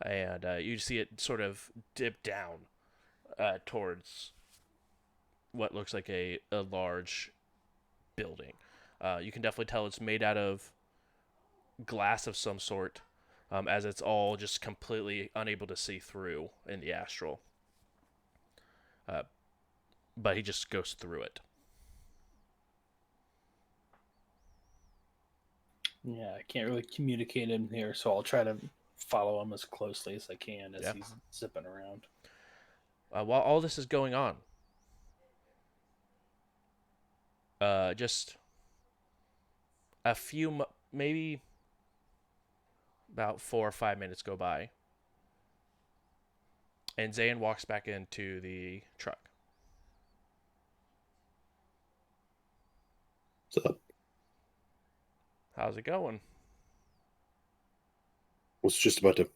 and you see it sort of dip down towards what looks like a large building. You can definitely tell it's made out of glass of some sort, as it's all just completely unable to see through in the astral. Uh, but he just goes through it. Yeah, I can't really communicate in here, so I'll try to follow him as closely as I can as Yeah. he's zipping around. While all this is going on, just a few, maybe about 4 or 5 minutes go by, and Zayn walks back into the truck. What's up? How's it going? Was just about to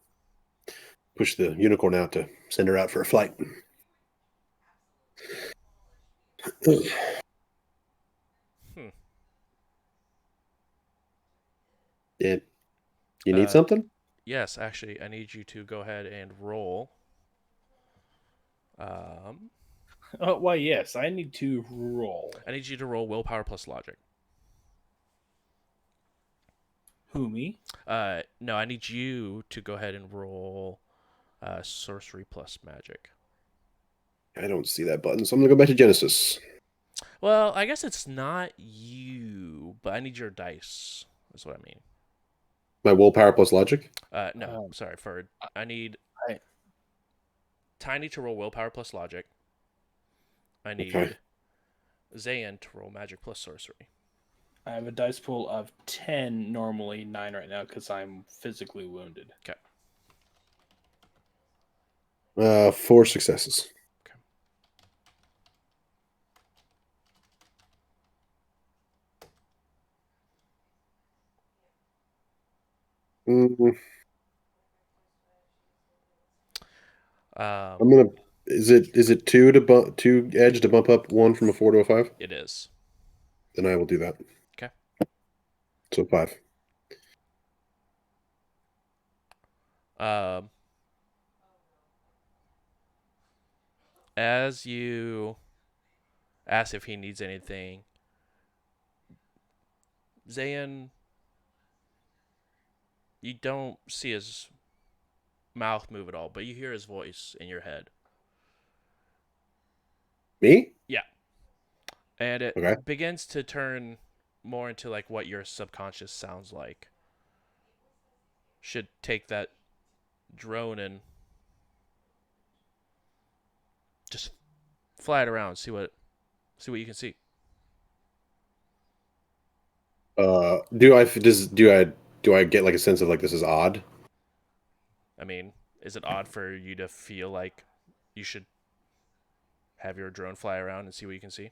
push the unicorn out to send her out for a flight. Hmm. Yeah. You need something? Yes, actually, I need you to go ahead and roll. Um, Oh, why, yes, I need to roll. I need you to roll willpower plus logic. Who, me? No, I need you to go ahead and roll sorcery plus magic. I don't see that button, so I'm gonna go back to Genesis. Well, I guess it's not you, but I need your dice. That's what I mean. My willpower plus logic. No, sorry. I need I- Tiny to roll willpower plus logic. I need Okay. Zayn to roll magic plus sorcery. I have a dice pool of 10, normally 9 right now, because I'm physically wounded. Okay. 4 successes. Mm, I'm gonna. Is it 2 edge to bump up 1 from a 4 to a 5? It is. Then I will do that. Okay. So 5. Um, as you ask if he needs anything, Zayn you don't see his mouth move at all, but you hear his voice in your head. Me? Yeah. And it Okay. begins to turn more into like what your subconscious sounds like. Should take that drone and just fly it around, see what you can see. Do I get like a sense of like this is odd? I mean, is it odd for you to feel like you should have your drone fly around and see what you can see?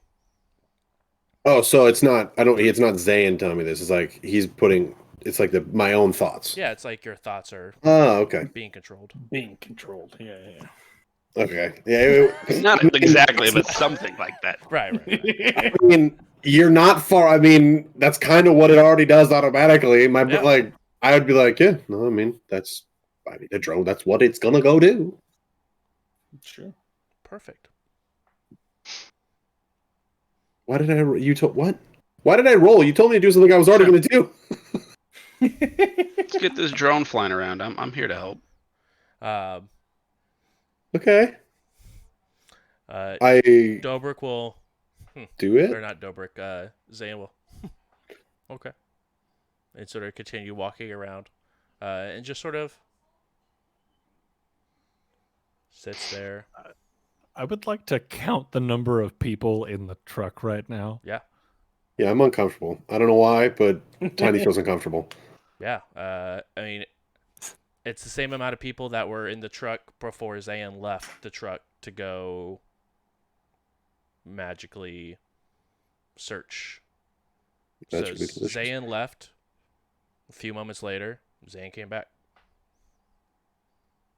Oh, so it's not. I don't. It's not Zayn telling me this. It's like he's putting. It's like my own thoughts. Yeah, it's like your thoughts are Oh, okay. being controlled. Being controlled. Yeah, yeah. Okay. Yeah. Not I mean, exactly, but something like that. Right. I mean, you're not far. I mean, that's kind of what it already does automatically. Yeah. Like, I would be like, yeah. No, I mean, I mean, the drone. That's what it's gonna go do. Sure. Perfect. Why did I? You told what? Why did I roll? You told me to do something I was already Sure. going to do. Let's get this drone flying around. I'm here to help. Um, Okay. I Dobrik will, do it. or not Dobrik, Zane will. Okay. And sort of continue walking around, and just sort of sits there. I would like to count the number of people in the truck right now. Yeah. Yeah, I'm uncomfortable. I don't know why, but Tiny feels uncomfortable. Yeah. I mean, it's the same amount of people that were in the truck before Zayn left the truck to go magically search. Magically So delicious. Zayn left. A few moments later, Zayn came back.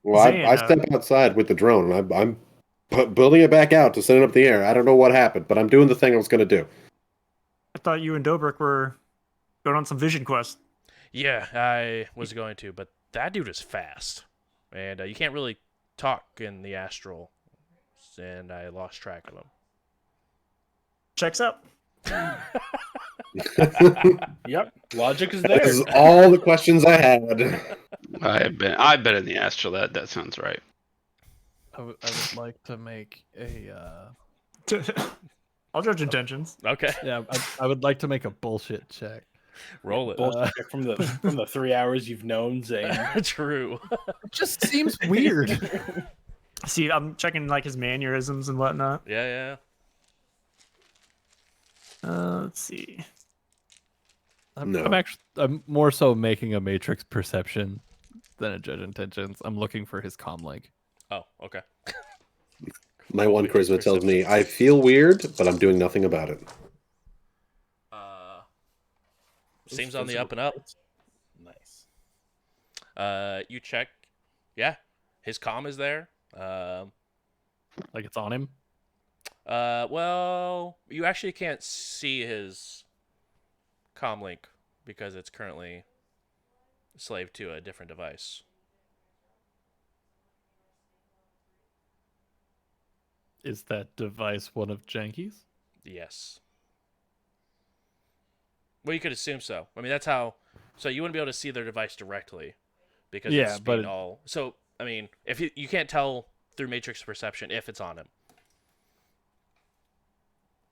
Well, Zayn, I step outside with the drone, and I'm building it back out to send it up in the air. I don't know what happened, but I'm doing the thing I was going to do. I thought you and Dobrik were going on some vision quest. Yeah, I was going to, but that dude is fast, and you can't really talk in the astral, and I lost track of him. Checks out. Yep. Logic is This there. is all the questions I had. I've been in the astral. That sounds right. I would like to make a I'll judge intentions. Okay, I would like to make a bullshit check. roll it. Bullshit from the 3 hours you've known Zane. True. It just seems weird. See, I'm checking like his mannerisms and whatnot. Yeah. Let's see. No. I'm more so making a matrix perception than a judge intentions. I'm looking for his comm link. Oh, okay. My one charisma tells me I feel weird, but I'm doing nothing about it. Seems on the up and up. Nice. You check. Yeah, his comm is there. Like it's on him. Well, you actually can't see his comm link because it's currently slaved to a different device. Is that device one of Janky's? Yes. Well, you could assume so. I mean, that's how. So you wouldn't be able to see their device directly because Yeah, it's but being all. So I mean, if you can't tell through matrix perception if it's on him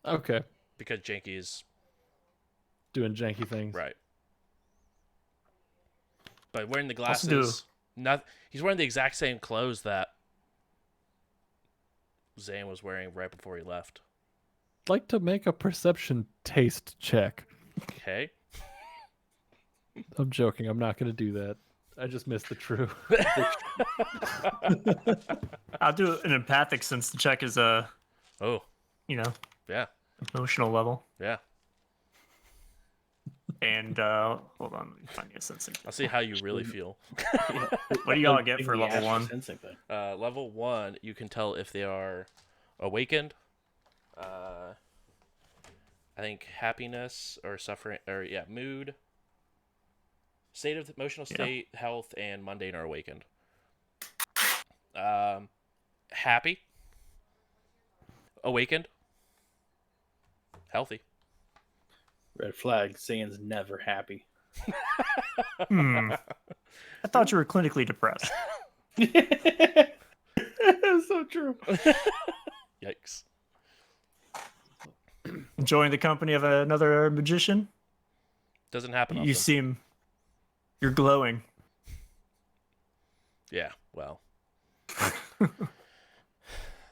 Okay. because Janky is Doing janky things. right. But wearing the Also glasses, he's wearing the exact same clothes that Zane was wearing right before he left. I'd like to make a perception taste check. Okay. I'm joking. I'm not going to do that. I just missed the true. I'll do an empathic since the check is Oh, yeah. emotional level. Yeah. And hold on, let me find you a sensing. I'll see how you really feel. What do y'all get for level 1? Level 1, you can tell if they are awakened. I think happiness or suffering, or yeah, mood, state of emotional state, health, and mundane are awakened. Happy, awakened, healthy. Red flag. Zane's never happy. I thought you were clinically depressed. That's so true. Yikes. Enjoying the company of another magician? Doesn't happen You often. seem... You're glowing. Yeah, well.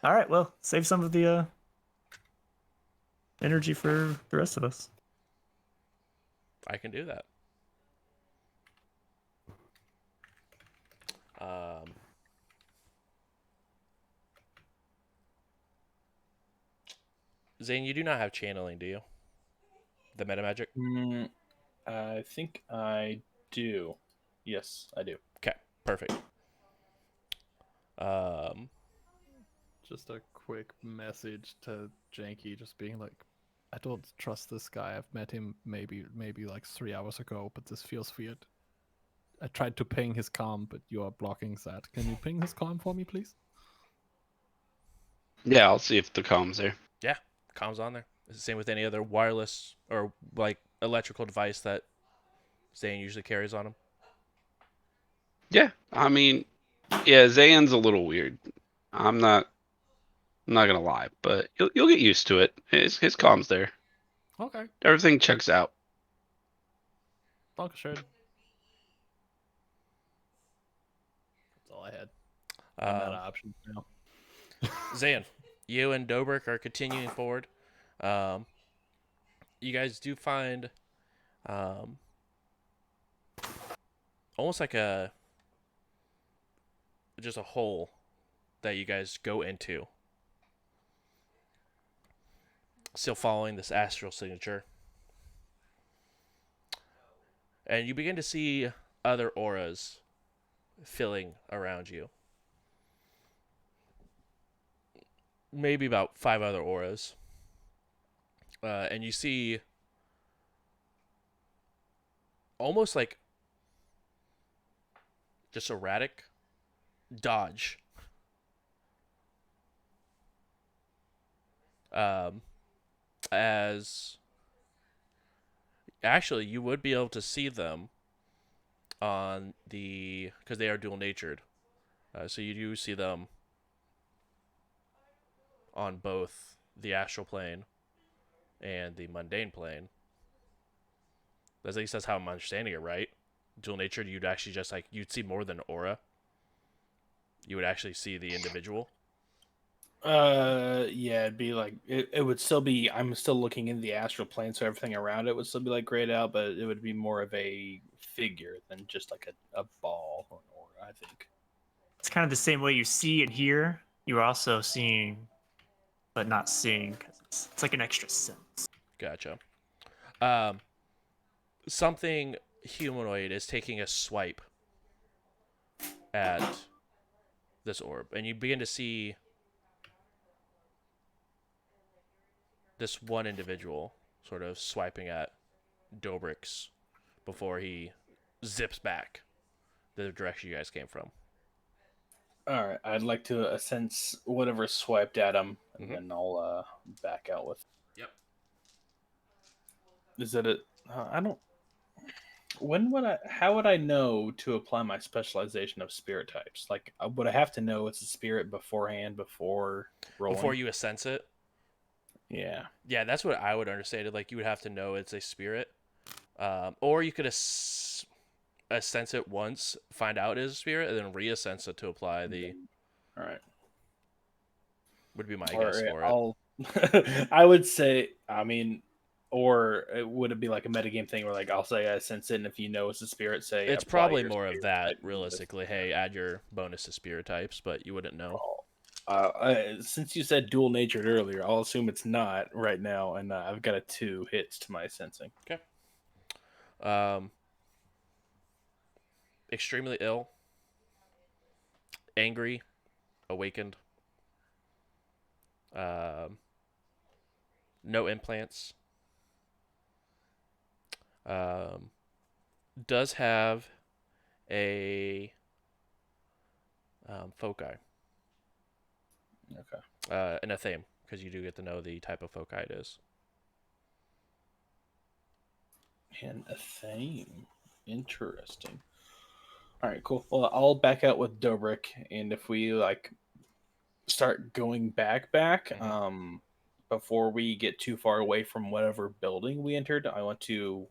All right, well, save some of the energy for the rest of us. I can do that. Zane, you do not have channeling, do you? The meta magic? I think I do. Yes, I do. Okay, perfect. Just a quick message to Janky, just being like, I don't trust this guy. I've met him maybe like 3 hours ago, but this feels weird. I tried to ping his comm, but you are blocking that. Can you ping his comm for me, please? Yeah, I'll see if the comm's there. Yeah, comms on there. It's the same with any other wireless or like electrical device that Zane usually carries on him. Yeah, I mean, yeah, Zayn's a little weird. I'm not gonna lie, but you'll get used to it. His comm's there. Okay. Everything checks out. Dankeschön. That's all I had. I'm out of options now. Zan, you and Dobrik are continuing forward. You guys do find almost like just a hole that you guys go into. Still following this astral signature. And you begin to see other auras filling around you. Maybe about 5 other auras. And you see almost like just erratic dodge. As actually you would be able to see them on the, because they are dual natured, so you do see them on both the astral plane and the mundane plane. At least that's how I'm understanding it, right? Dual natured, you'd actually just like, you'd see more than aura. You would actually see the individual. Yeah, it'd be like it would still be. I'm still looking in the astral plane, so everything around it would still be like grayed out, but it would be more of a figure than just like a ball or an aura. I think. It's kind of the same way you see and hear. You're also seeing, but not seeing, because it's like an extra sense. Gotcha. Something humanoid is taking a swipe at this orb, and you begin to see this one individual sort of swiping at Dobrik's before he zips back the direction you guys came from. All right, I'd like to sense whatever swiped at him, and Mhm. then I'll back out with. Yep. Is it a? I don't. When would I? How would I know to apply my specialization of spirit types? Like, would I have to know it's a spirit beforehand before rolling? Before you sense it? Yeah. Yeah, that's what I would understand it. Like, you would have to know it's a spirit. Or you could sense it once, find out it is a spirit, and then reassense it to apply the. All right. Would be my Or guess for it. I'll. I would say. I mean, or would it be like a metagame thing where like I'll say I sense it, and if you know it's a spirit, say It's apply probably your more of spirit that, type to this. realistically. Hey, add your bonus to spirit types, but you wouldn't know. Since you said dual natured earlier, I'll assume it's not right now, and I've got a 2 hits to my sensing. Okay. Extremely ill, angry, awakened. No implants. Does have a foci. Okay. And a theme, because you do get to know the type of foci it is. And a theme. Interesting. All right, cool. Well, I'll back out with Dobrik, and if we like start going back, Mm-hmm. before we get too far away from whatever building we entered, I want to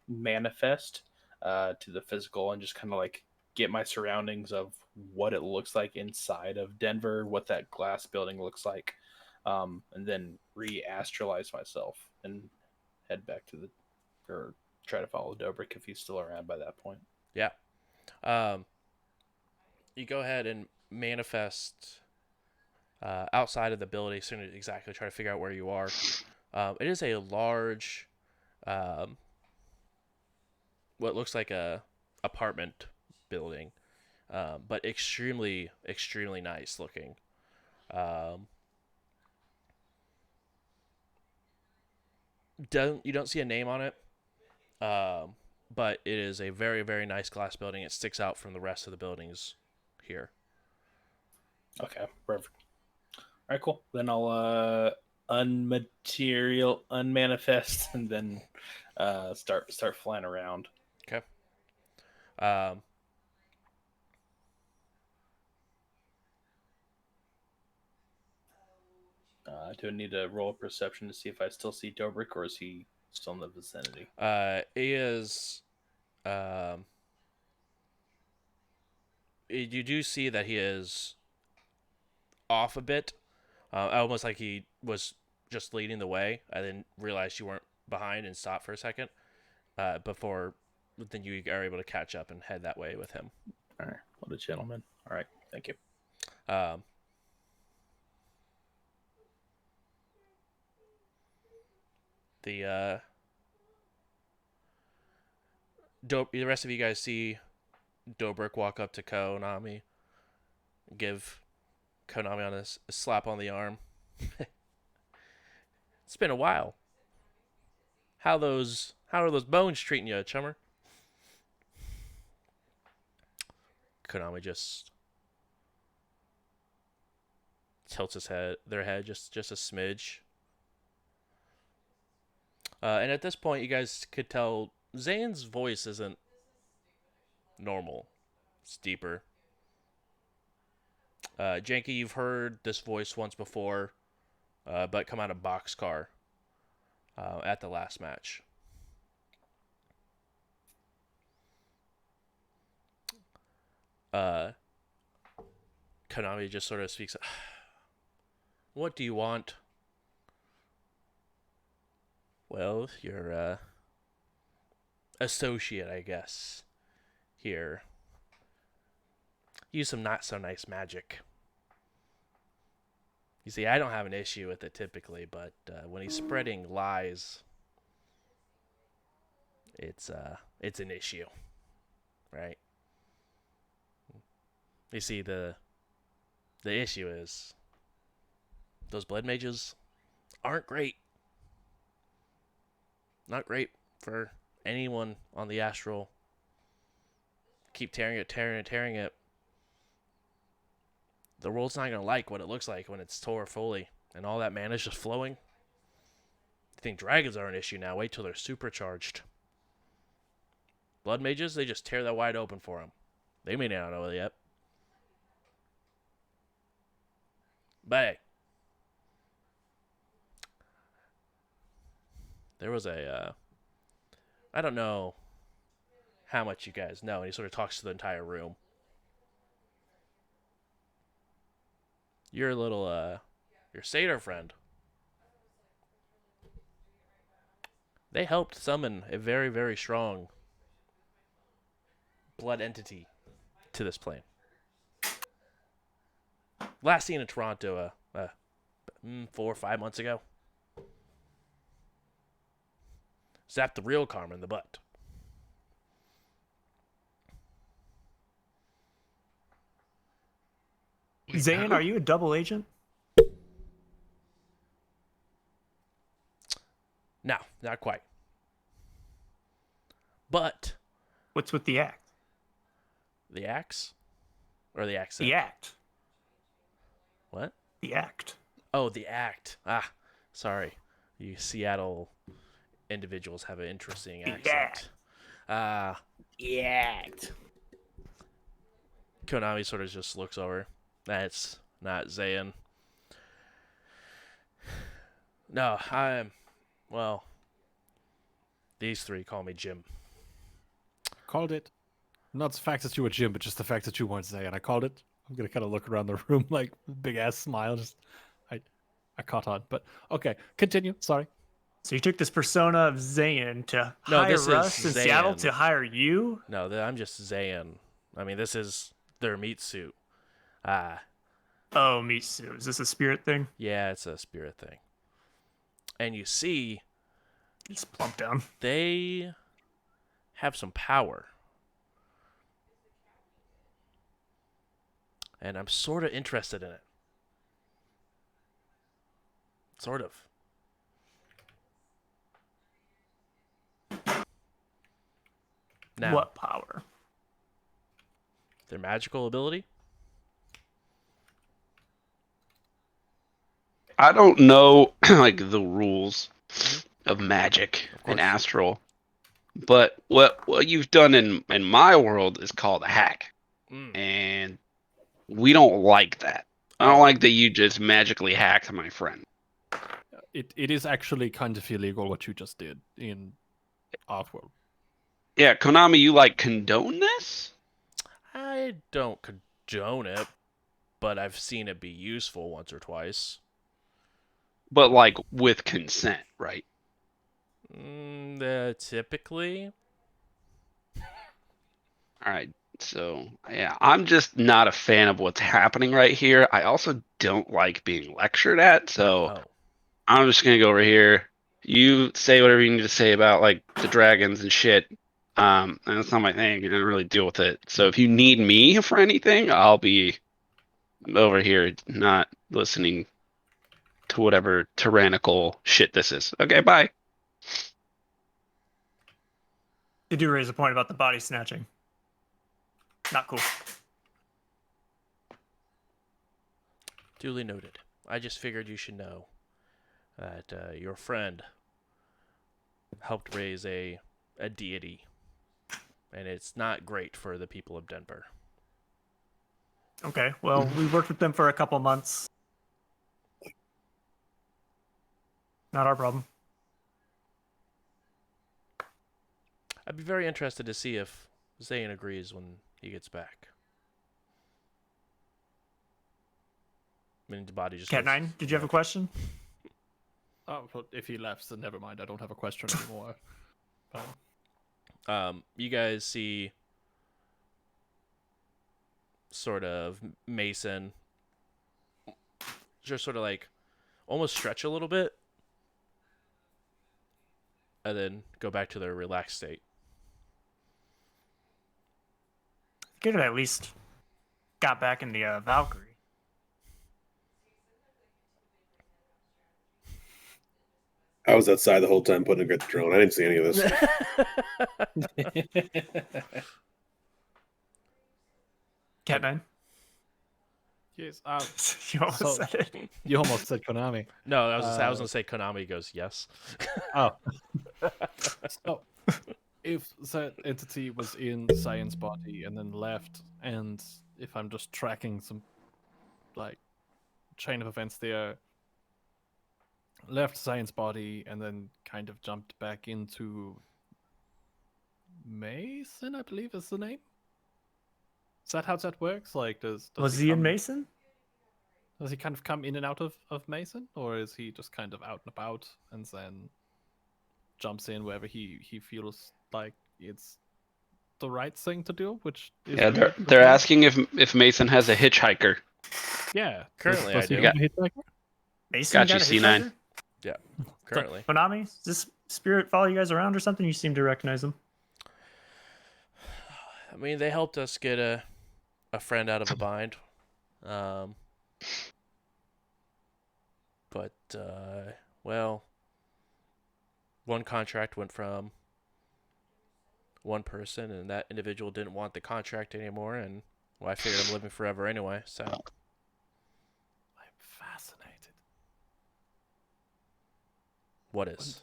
manifest to the physical and just kind of like get my surroundings of what it looks like inside of Denver, what that glass building looks like, and then re-astralize myself and head back to the or try to follow Dobrik if he's still around by that point. Yeah. Um, you go ahead and manifest outside of the building, so you exactly try to figure out where you are. It is a large, um, what looks like a apartment building, but extremely nice looking. Um, you don't see a name on it, um, but it is a very nice glass building. It sticks out from the rest of the buildings here. Okay, perfect. All right, cool. Then I'll unmanifest, and then start flying around. Okay. Um, Do I need to roll a perception to see if I still see Dobrik, or is he still in the vicinity? he is. Um, you do see that he is off a bit, almost like he was just leading the way. I then realized you weren't behind and stopped for a second before then you are able to catch up and head that way with him. All right, what a gentleman. All right, thank you. Um, the the rest of you guys see Dobrik walk up to Konami, give Konami on a slap on the arm. It's been a while. How are those bones treating you, chummer? Konami just tilts their head just a smidge. And at this point, you guys could tell Zane's voice isn't normal. It's deeper. Janky, you've heard this voice once before, but come out of Boxcar at the last match. Uh, Konami just sort of speaks. What do you want? Well, your associate, I guess, here. Use some not so nice magic. You see, I don't have an issue with it typically, but when he's spreading lies, it's an issue, right? You see, the issue is those blood mages aren't great. Not great for anyone on the astral. Keep tearing it. The world's not gonna like what it looks like when it's tore fully and all that mana's just flowing. You think dragons are an issue now? Wait till they're supercharged. Blood mages, they just tear that wide open for them. They may not know it yet. But hey, there was I don't know how much you guys know, and he sort of talks to the entire room. Your little, your satyr friend, they helped summon a very strong blood entity to this plane. Last seen in Toronto, 4 or 5 months ago. Zapped the real karma in the butt. Zane, are you a double agent? No, not quite. But What's with the act? the axe or the accent? The act. What? The act. Oh, the act. Ah, sorry. You Seattle individuals have an interesting accent. Yacked. Konami sort of just looks over. That's not Zayn. No, well, these three call me Jim. Called it. Not the fact that you were Jim, but just the fact that you weren't Zayn. I called it. I'm gonna kind of look around the room like big ass smile. Just I caught on. But okay, continue. Sorry. So you took this persona of Zayn to No, this hire is us in Seattle Zayn. to hire you? No, I'm just Zayn. I mean, this is their meat suit. Oh, Mitsu. Is this a spirit thing? Yeah, it's a spirit thing. And you see, Just plump down. they have some power. And I'm sort of interested in it. Sort of. Now, What power? their magical ability? I don't know like the rules of magic Of and course. astral, but what you've done in my world is called a hack, and we don't like that. I don't Oh. like that you just magically hacked my friend. It is actually kind of illegal what you just did in Artworld. Yeah, Konami, you like condone this? I don't condone it, but I've seen it be useful once or twice. But like with consent, right? Typically. All right. So, yeah, I'm just not a fan of what's happening right here. I also don't like being lectured at, so Oh. I'm just gonna go over here. You say whatever you need to say about like the dragons and shit. And it's not my thing. I don't really deal with it. So if you need me for anything, I'll be over here not listening to whatever tyrannical shit this is. Okay, bye. You do raise a point about the body snatching. Not cool. Duly noted. I just figured you should know that your friend helped raise a deity, and it's not great for the people of Denver. Okay, well, we worked with them for a couple months. Not our problem. I'd be very interested to see if Zayn agrees when he gets back. I mean, the body just Cat goes, 9, did you have a question? Oh, well, if he left, then never mind. I don't have a question anymore. You guys see sort of Mason just sort of like almost stretch a little bit and then go back to their relaxed state. Could have at least got back in the Valkyrie. I was outside the whole time putting a good drone. I didn't see any of this. Cat 9? Yes. You almost So- said it. You almost said Konami. No, I was gonna say Konami goes yes. Oh. So, if that entity was in Science Body and then left, and if I'm just tracking some, like, chain of events there, left Science Body and then kind of jumped back into Mason, I believe is the name? Is that how that works? Like, does Was he in come- Mason? Does he kind of come in and out of Mason? Or is he just kind of out and about and then jumps in wherever he feels like it's the right thing to do? Which is Yeah, weird, they're but- asking if Mason has a hitchhiker. Yeah. Currently, does I he do. have a hitchhiker? Mason Got you, got a C9. hitchhiker? Currently. Konami, does this spirit follow you guys around or something? You seem to recognize him. I mean, they helped us get a friend out of a bind. But well, one contract went from one person, and that individual didn't want the contract anymore, and well, I figured I'm living forever anyway, so I'm fascinated. what is?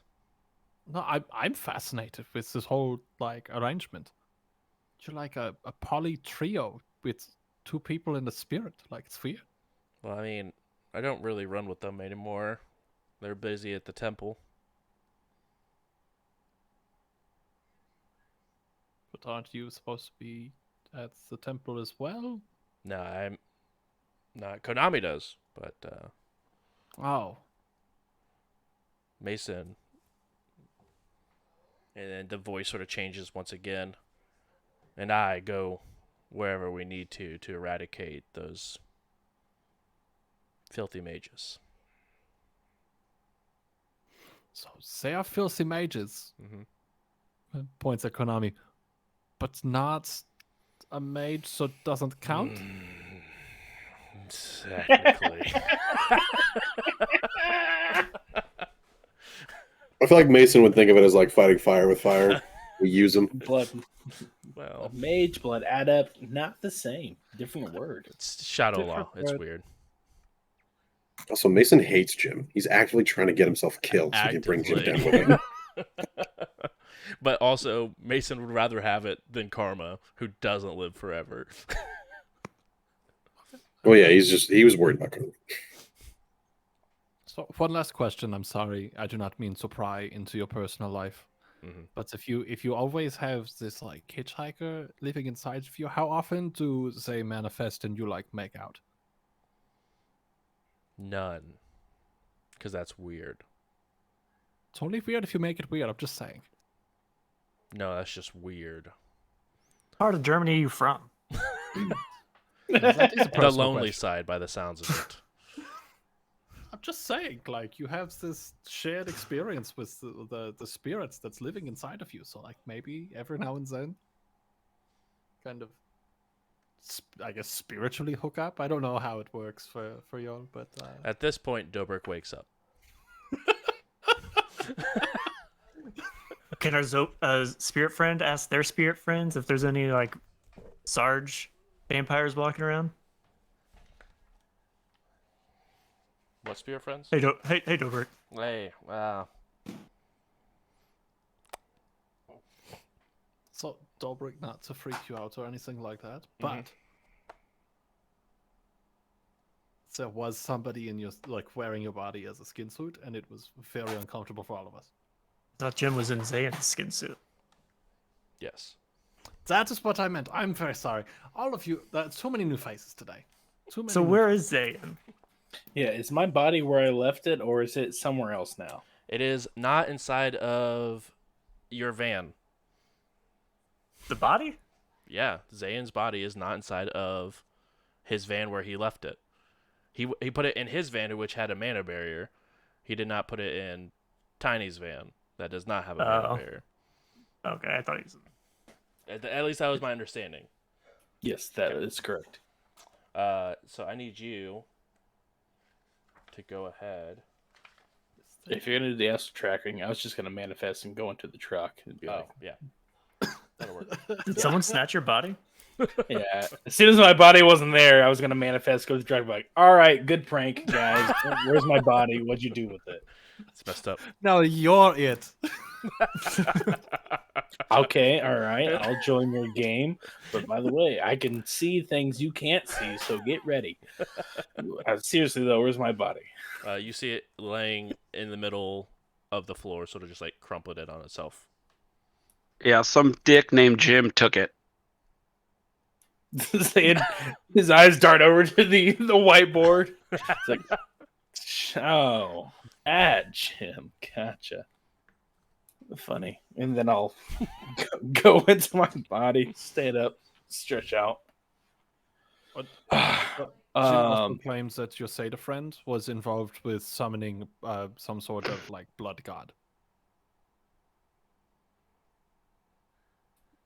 No, I'm fascinated with this whole like arrangement. You're like a poly trio with two people in the spirit. Like it's weird. Well, I mean, I don't really run with them anymore. They're busy at the temple. But aren't you supposed to be at the temple as well? No, I'm not. Konami does, but Oh, Mason. And then the voice sort of changes once again. And I go wherever we need to eradicate those filthy mages. so they are filthy mages. Mm-hmm. Points at Konami, but not a mage, so it doesn't count. Technically. I feel like Mason would think of it as like fighting fire with fire. We use them. Blood, Well, mage, blood adept, not the same. Different word. it's Shadow Different Law. It's word. weird. Also, Mason hates Jim. He's actively trying to get himself killed so he can bring Jim Actively. down with him. But also, Mason would rather have it than Karma, who doesn't live forever. Oh yeah, he was worried about Karma. So one last question. I'm sorry, I do not mean to pry into your personal life. Mhm. But if you always have this like hitchhiker living inside of you, how often do they manifest and you like make out? None. Because that's weird. It's only weird if you make it weird. I'm just saying. No, that's just weird. Part of Germany are you from? That is a The personal lonely question. side, by the sounds of it. I'm just saying, like you have this shared experience with the spirits that's living inside of you. So like maybe every now and then, kind of, I guess spiritually hook up. I don't know how it works for y'all, but At this point, Dobrik wakes up. Can our spirit friend ask their spirit friends if there's any like Sarge vampires walking around? What spirit friends? Hey, hey, Dobrik. Hey, so Dobrik, not to freak you out or anything like that, Mhm. but there was somebody in your like wearing your body as a skin suit, and it was very uncomfortable for all of us. I thought Jim was in Zayn's skin suit. yes. That is what I meant. I'm very sorry. All of you, there's too many new faces today. Too many. So new where is Zayn? Yeah, is my body where I left it, or is it somewhere else now? It is not inside of your van. The body? Yeah, Zayn's body is not inside of his van where he left it. He put it in his van, which had a mana barrier. He did not put it in Tiny's van. That does not have a mana Oh. barrier. Okay, I thought he was. At least that was my understanding. Yes, that is correct. So I need you to go ahead. If you're gonna do the astral tracking, I was just gonna manifest and go into the truck and be Oh, like, yeah. That'll work. Did someone snatch your body? yeah. As soon as my body wasn't there, I was gonna manifest, go to the truck, be like, all right, good prank, guys. Where's my body? What'd you do with it? It's messed up. No, you're it. Okay, all right, I'll join your game. But by the way, I can see things you can't see, so get ready. Seriously though, where's my body? You see it laying in the middle of the floor, sort of just like crumpled it on itself. Yeah, some dick named Jim took it. His eyes dart over to the whiteboard. It's like, oh, Jim, gotcha. Funny. And then I'll go into my body, stand up, stretch out. Jim also claims that your Seder friend was involved with summoning some sort of like blood god.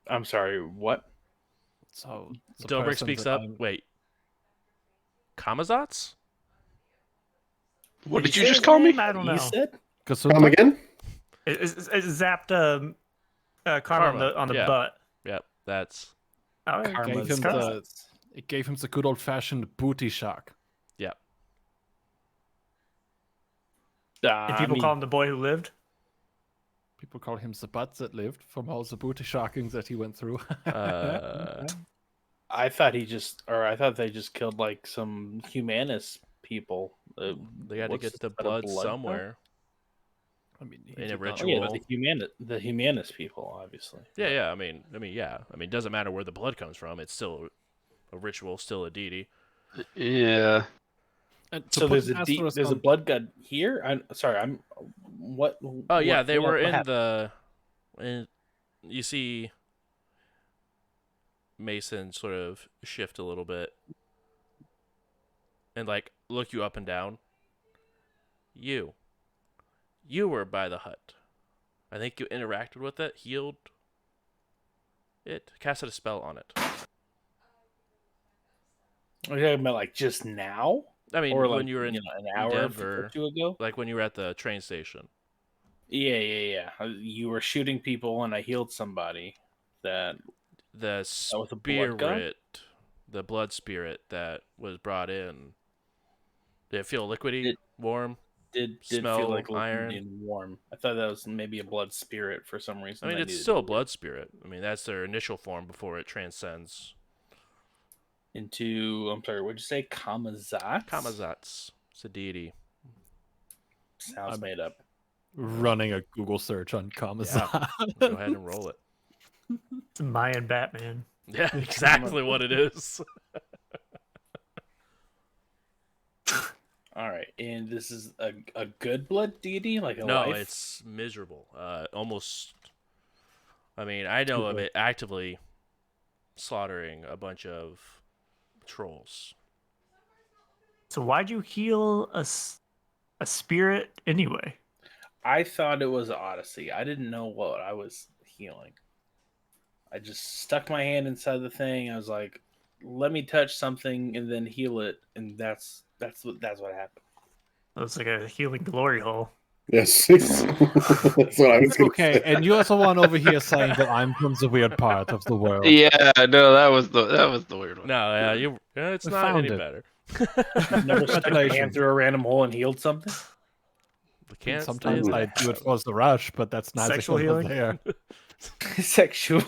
I'm sorry, what? So the Dobrik person speaks that up. I'm- Wait. Kamazats? What did you say just his call me? name? I don't know. You said? Kasuta? Come again? It zapped Karma on the yeah. butt. Yep, that's... Oh, It Karma's gave him gods. it gave him the good old fashioned booty shock. Yep. Did people call him the boy who lived? People call him the butt that lived from all the booty sharking that he went through. I thought they just killed like some humanist people. They had to What's get this, the is that a blood blood cup? somewhere. I mean, he In a did not Oh yeah, ritual. the humanist people, obviously. Yeah, yeah. I mean, yeah. I mean, it doesn't matter where the blood comes from. It's still a ritual, still a deity. Yeah. And to So put there's an asterisk there's a on- blood god here. I'm sorry. What? Oh yeah, they were in happened? the. You see Mason sort of shift a little bit and like look you up and down. You were by the hut. I think you interacted with it, healed it, casted a spell on it. Are you talking about like just now, I mean, or when like you were in an hour or Denver, two ago? like when you were at the train station. Yeah. You were shooting people, and I healed somebody. That The that was a blood god. spirit, the blood spirit that was brought in. Did it feel liquidy, It warm, did feel smell like liquid iron? and warm. I thought that was maybe a blood spirit for some I reason. mean, That it's needed still to a be blood spirit. I mean, that's their initial form before it transcends. into. I'm sorry. What'd you say? Kamazats. Kamazats. It's a deity. Sounds I'm made up. running a Google search on Kamaza. Go ahead and roll it. It's Mayan Batman. Yeah, exactly what it is. All right, and this is a good blood deity, like a No, life. it's miserable. Almost. I mean, I know of Super. it actively slaughtering a bunch of trolls. So why'd you heal a spirit anyway? I thought it was Odyssey. I didn't know what I was healing. I just stuck my hand inside the thing. I was like, "Let me touch something and then heal it," and that's what happened. It was like a healing glory hole. Yes, that's what I was going to Okay, say. and you're the one over here saying that I'm from the weird part of the world. Yeah, no, that was the weird one. No, it's We not found any it. better. Never stuck my hand through a random hole and healed something. We can't say Sometimes I that. do it for the rush, but that's neither Sexual here nor healing? there. Sexual.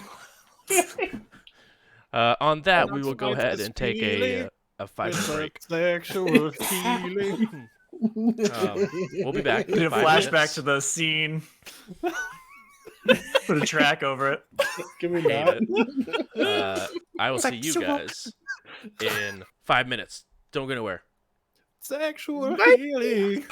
On that, we That's will go right, ahead this and take feeling a 5-minute break. Sexual healing. We'll be back. Did In a 5 flashback minutes. to the scene. Put a track over it. Can we Hate not? it. I will see you Sexual. guys in 5 minutes. Don't go anywhere. Sexual healing.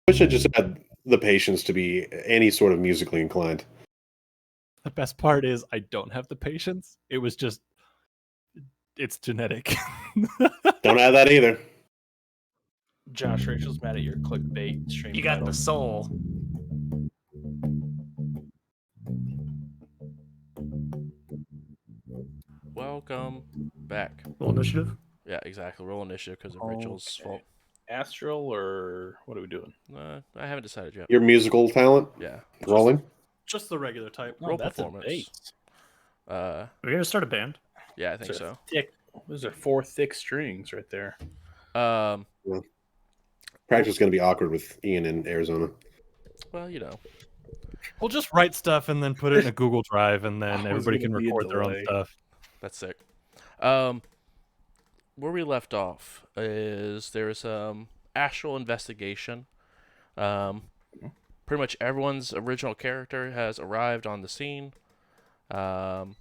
wish I just had the patience to be any sort of musically inclined. The best part is I don't have the patience. It was just, it's genetic. Don't have that either. Josh, Rachel's mad at your clickbait stream You got title. the soul. Welcome back. Roll initiative. Yeah, exactly. Roll initiative because of Rachel's Okay. fault. Astral or what are we doing? I haven't decided yet. Your musical talent Yeah. rolling. Just the regular type. Roll that's performance. a base. We're gonna start a band. Yeah, I think Those are so. thick. Those are 4 thick strings right there. Practice is going to be awkward with Ian in Arizona. Well, you know. We'll just write stuff and then put it in a Google Drive, and then Always everybody gonna can be a record their own delay. stuff. That's sick. Where we left off is there was actual investigation. Pretty much everyone's original character has arrived on the scene, and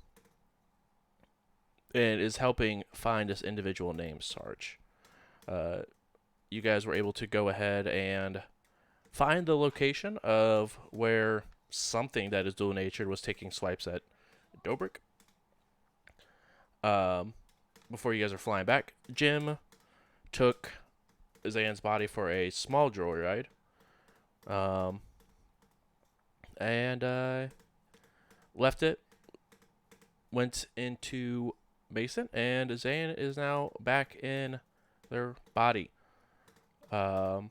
is helping find this individual named Sarge. You guys were able to go ahead and find the location of where something that is dual natured was taking swipes at Dobrik. Before you guys are flying back, Jim took Zan's body for a small joyride. And left it, went into Mason, and Zan is now back in their body. And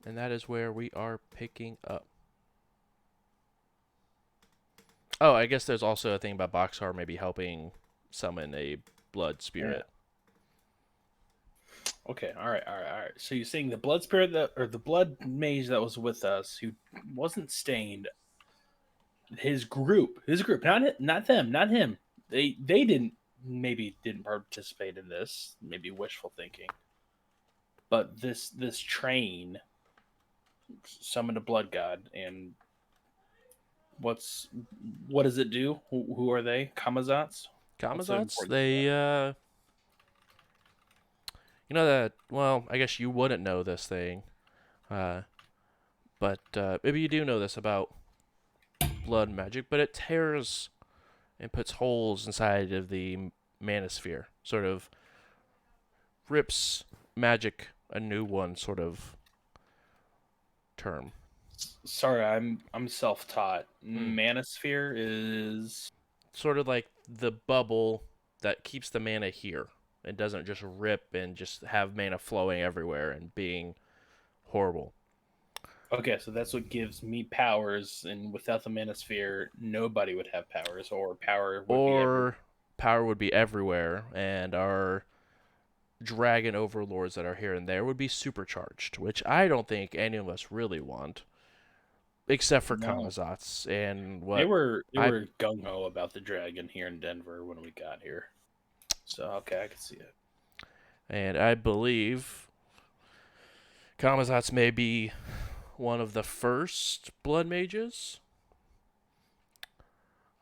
that is where we are picking up. Oh, I guess there's also a thing about Boxcar maybe helping summon a blood spirit. Okay, all right. So you're saying the blood spirit or the blood mage that was with us, who wasn't stained, his group, not them, not him. They didn't participate in this, maybe wishful thinking. But this train summoned a blood god, and what does it do? Who are they? Kamazats? What's so Kamazats, important they, you know that, well, I guess you wouldn't know this thing. But maybe you do know this about blood magic, but it tears and puts holes inside of the manosphere. Sort of rips magic a new one sort of term. Sorry, I'm self-taught. Manosphere is Sort of like the bubble that keeps the mana here and doesn't just rip and just have mana flowing everywhere and being horrible. okay. So that's what gives me powers, and without the manosphere, nobody would have powers, or power would be everywhere. Or power would be everywhere, and our dragon overlords that are here and there would be supercharged, which I don't think any of us really want. Except for No. Kamazats and what They were gung ho about the dragon here in Denver when we got here. So okay, I can see it. And I believe Kamazats may be one of the first blood mages.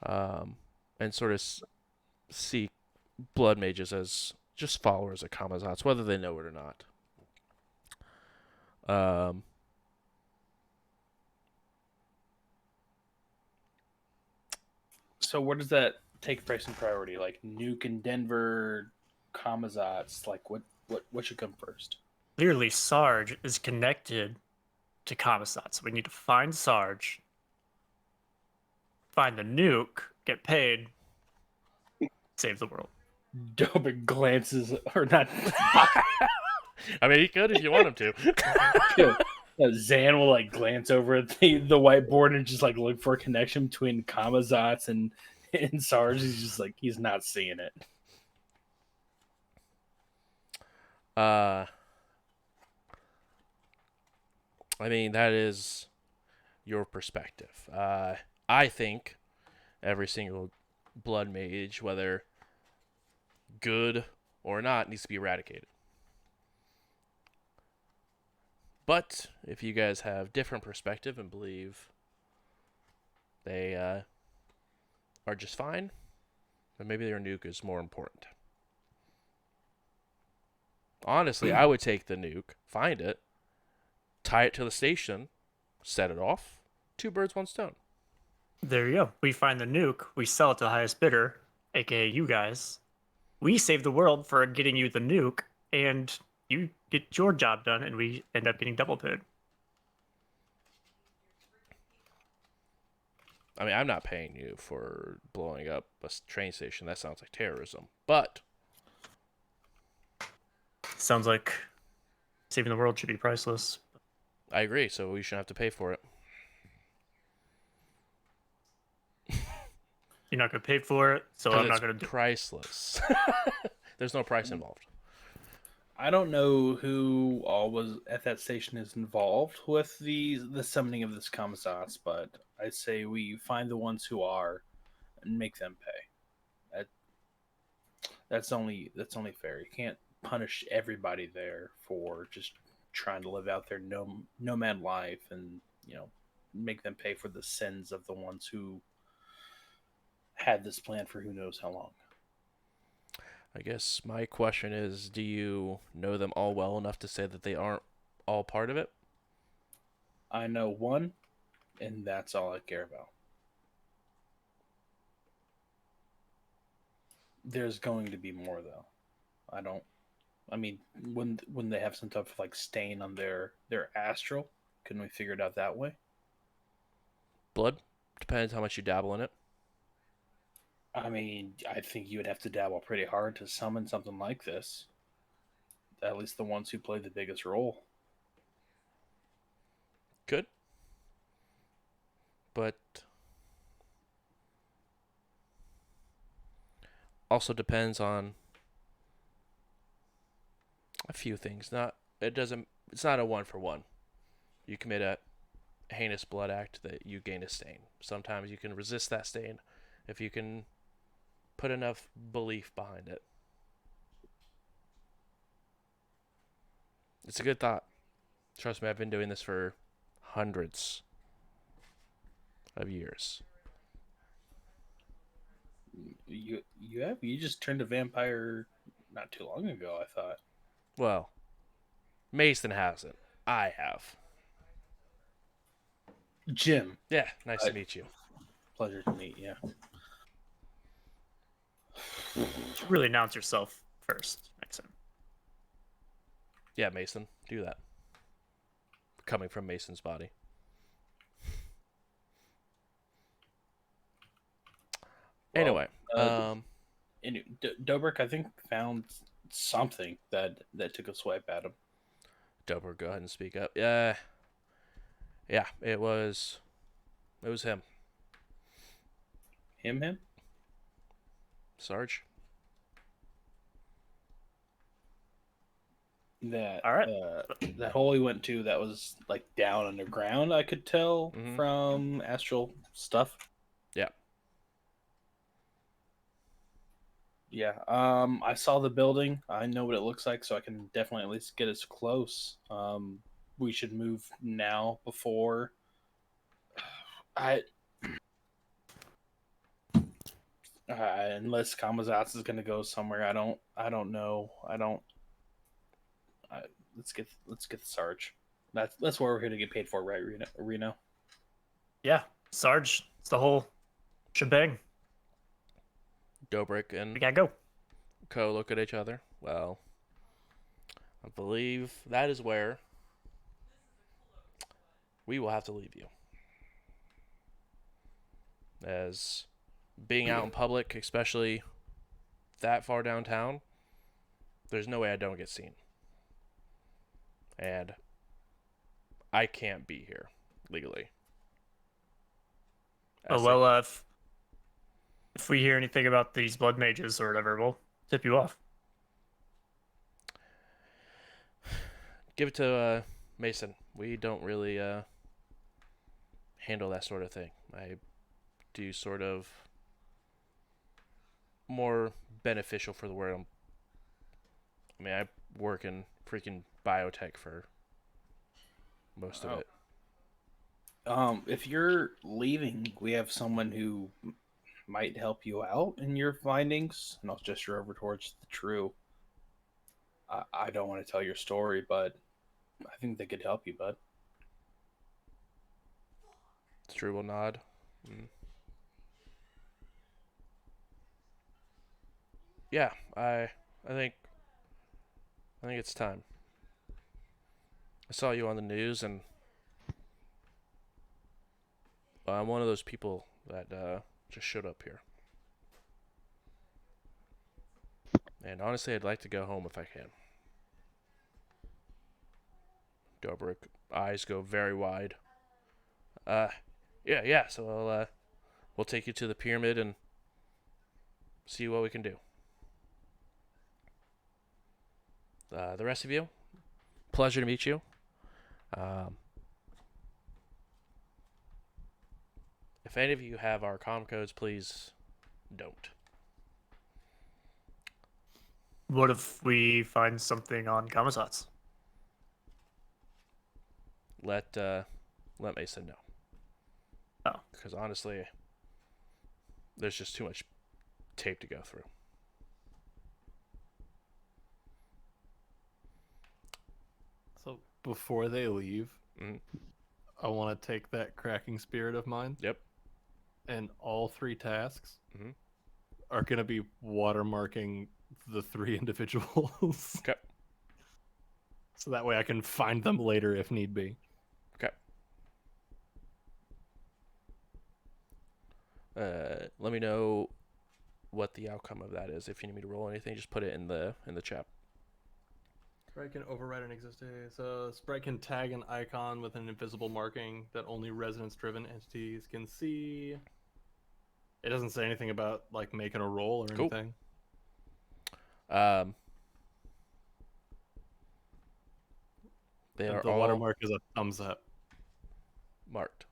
And sort of see blood mages as just followers of Kamazats, whether they know it or not. So where does that take place in priority? Like Nuke in Denver, Kamazats. Like what should come first? Clearly, Sarge is connected to Kamazat. So we need to find Sarge, find the nuke, get paid, save the world. Dobin glances, or not. I mean, he could if you want him to. Zan will like glance over at the whiteboard and just like look for a connection between Kamazats and Sarge. He's just like he's not seeing it. I mean, that is your perspective. I think every single blood mage, whether good or not, needs to be eradicated. But if you guys have different perspective and believe they are just fine, then maybe their nuke is more important. Honestly, I would take the nuke, find it, tie it to the station, set it off. Two birds, one stone. There you go. We find the nuke. We sell it to the highest bidder, aka you guys. We save the world for getting you the nuke, and you get your job done, and we end up getting double paid. I mean, I'm not paying you for blowing up a train station. That sounds like terrorism. But Sounds like saving the world should be priceless. I agree, so we shouldn't have to pay for it. You're not gonna pay for it, so 'Cause I'm not it's gonna do. priceless. There's no price involved. I don't know who all was at that station is involved with the summoning of this commissars, but I say we find the ones who are and make them pay. That's only fair. You can't punish everybody there for just trying to live out their nomad life and make them pay for the sins of the ones who had this plan for who knows how long. I guess my question is, do you know them all well enough to say that they aren't all part of it? I know one, and that's all I care about. There's going to be more though. I don't. I mean, when they have some type of like stain on their astral, couldn't we figure it out that way? Blood? Depends how much you dabble in it. I mean, I think you would have to dabble pretty hard to summon something like this. At least the ones who play the biggest role. Good. But also depends on a few things. It's not a one for one. You commit a heinous blood act that you gain a stain. Sometimes you can resist that stain if you can put enough belief behind it. It's a good thought. Trust me, I've been doing this for hundreds of years. You just turned a vampire not too long ago, I thought. Well, Mason hasn't. I have. Jim, Yeah, nice to meet you. pleasure to meet you. You should really announce yourself first next time. Yeah, Mason, do that. Coming from Mason's body. Anyway, Dobrik, I think, found something that took a swipe at him. Dober, go ahead and speak up. Yeah, it was him, Him? Sarge. That All right. that hole he went to that was like down underground. I could tell Mhm. from astral stuff. Yeah. Yeah. I saw the building. I know what it looks like, so I can definitely at least get us close. We should move now before I. Unless Kamazatsu is going to go somewhere, I don't know. Let's get the Sarge. That's what we're here to get paid for, right, Reno? Yeah, Sarge, it's the whole shebang. Dobrik We and gotta go. Co look at each other. Well, I believe that is where we will have to leave you. As being out in public, especially that far downtown, there's no way I don't get seen. And I can't be here legally. Oh, well, if we hear anything about these blood mages or whatever, we'll tip you off. Give it to Mason. We don't really handle that sort of thing. I do sort of more beneficial for the world. I mean, I work in freaking biotech for most of it. If you're leaving, we have someone who might help you out in your findings, and I'll gesture over towards the True. I don't want to tell your story, but I think they could help you, bud. Drew will nod. Mm. Yeah, I think it's time. I saw you on the news, and I'm one of those people that just showed up here. And honestly, I'd like to go home if I can. Dobrik eyes go very wide. Uh, yeah. So we'll take you to the pyramid and see what we can do. The rest of you, pleasure to meet you. Um, if any of you have our comm codes, please don't. What if we find something on Kamazat's? Let Mason know. Oh. Because honestly, there's just too much tape to go through. So before they leave, Mm. I want to take that cracking spirit of mine. Yep. And all 3 tasks Mhm. are going to be watermarking the 3 individuals. Okay. So that way I can find them later if need be. Okay. Let me know what the outcome of that is. If you need me to roll anything, just put it in the chat. Sprite can override an existing. So Sprite can tag an icon with an invisible marking that only resonance-driven entities can see. It doesn't say anything about like making a roll or Cool. anything. They And are the all watermark is a thumbs up. marked.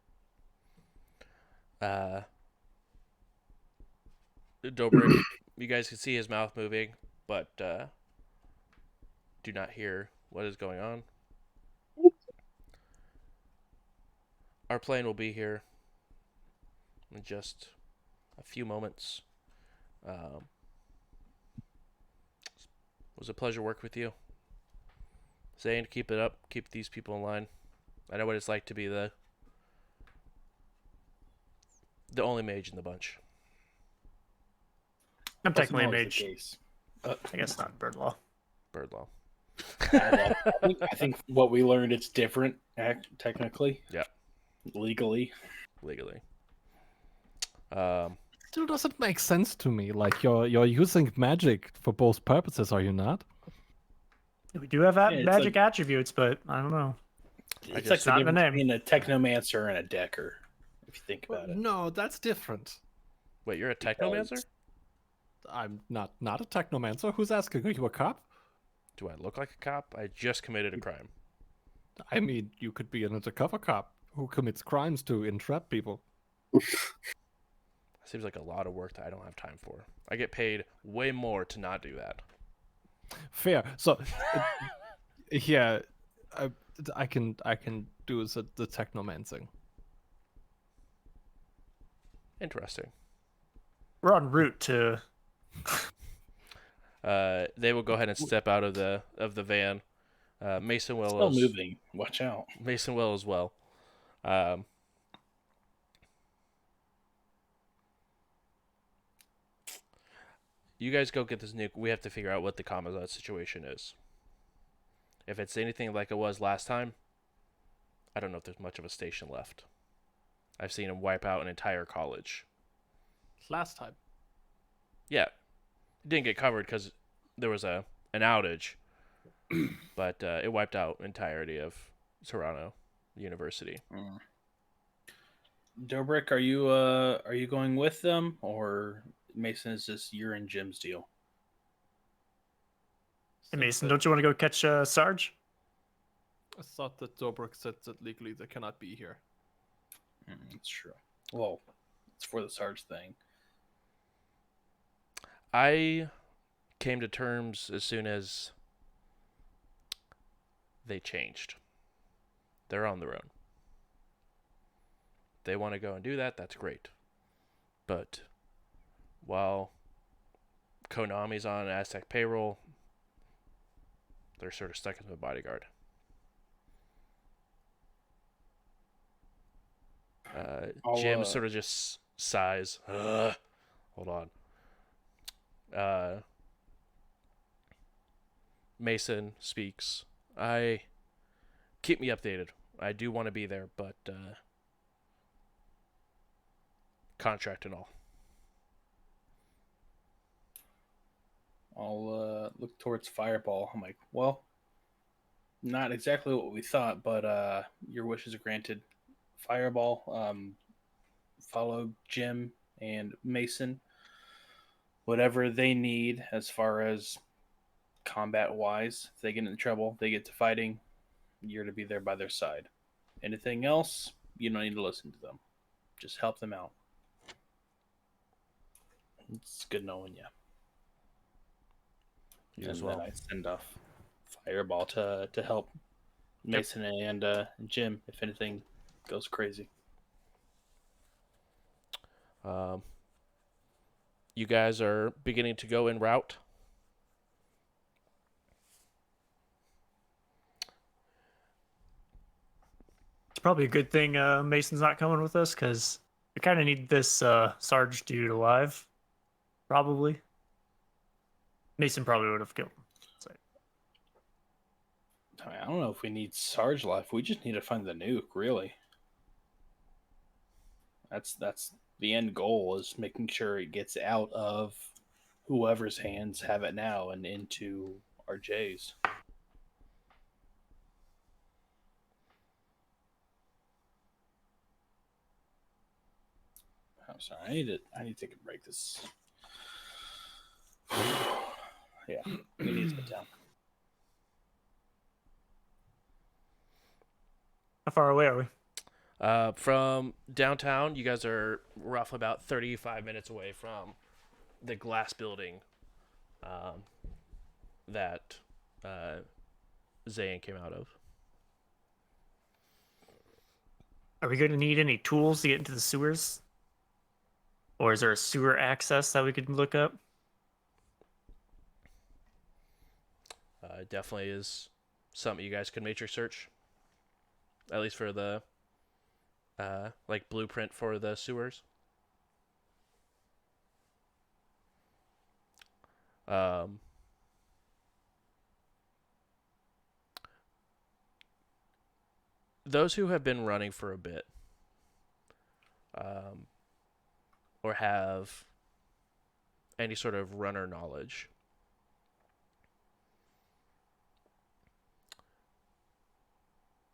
Dobrik, you guys can see his mouth moving, but do not hear what is going on. Our plane will be here in just a few moments. It was a pleasure working with you. Zane, keep it up. Keep these people in line. I know what it's like to be the only mage in the bunch. I'm Wasn't technically a always the mage. case. I guess not bird law. Bird law. I think what we learned, it's different, technically. Yeah. Legally. Legally. Still doesn't make sense to me. Like you're using magic for both purposes, are you not? We do have Yeah, it's magic like- attributes, but I don't know. It's just- like the not in the difference name. between a technomancer and a decker, if you think about it. No, that's different. Wait, you're a technomancer? I'm not a technomancer. Who's asking? Are you a cop? Do I look like a cop? I just committed a crime. I mean, you could be an undercover cop who commits crimes to entrap people. Seems like a lot of work that I don't have time for. I get paid way more to not do that. Fair. So, yeah, I can do the technomancing. Interesting. We're en route to. They will go ahead and step out of the van. Mason will. Still moving. Watch out. Mason will as well. You guys go get this nuke. We have to figure out what the Kamazat situation is. If it's anything like it was last time, I don't know if there's much of a station left. I've seen him wipe out an entire college. Last time. Yeah, it didn't get covered because there was an outage, but it wiped out entirety of Toronto University. Dobrik, are you going with them, or Mason is just you're in Jim's deal? Hey, Mason, don't you want to go catch Sarge? I thought that Dobrik said that legally they cannot be here. That's true. Well, it's for the Sarge thing. I came to terms as soon as they changed. They're on their own. They want to go and do that, that's great. But while Konami's on Aztec payroll, they're sort of stuck as a bodyguard. Jim sort of just sighs. Ugh. Hold on. Mason speaks. I keep me updated. I do want to be there, but contract and all. I'll look towards Fireball. I'm like, well, not exactly what we thought, but your wishes are granted. Fireball, follow Jim and Mason. Whatever they need as far as combat wise, if they get in trouble, they get to fighting, you're to be there by their side. Anything else, you don't need to listen to them. Just help them out. It's good knowing you. You And as then well. I send off Fireball to help Mason and Jim if anything goes crazy. You guys are beginning to go en route. It's probably a good thing Mason's not coming with us because we kind of need this Sarge dude alive. Probably. Mason probably would have killed him. So. I don't know if we need Sarge life. We just need to find the nuke, really. That's the end goal, is making sure it gets out of whoever's hands have it now and into RJ's. I'm sorry. I need to take a break. This. Yeah, we need to sit down. How far away are we? From downtown, you guys are roughly about 35 minutes away from the glass building that Zayn came out of. Are we going to need any tools to get into the sewers? Or is there a sewer access that we could look up? It definitely is something you guys could matrix search. At least for the like blueprint for the sewers. Those who have been running for a bit, or have any sort of runner knowledge,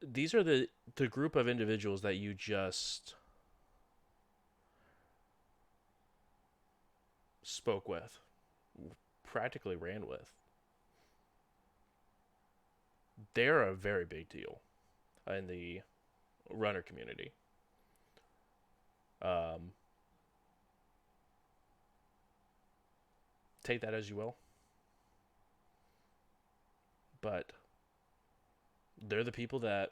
these are the group of individuals that you just spoke with, practically ran with. They're a very big deal in the runner community. Take that as you will. But they're the people that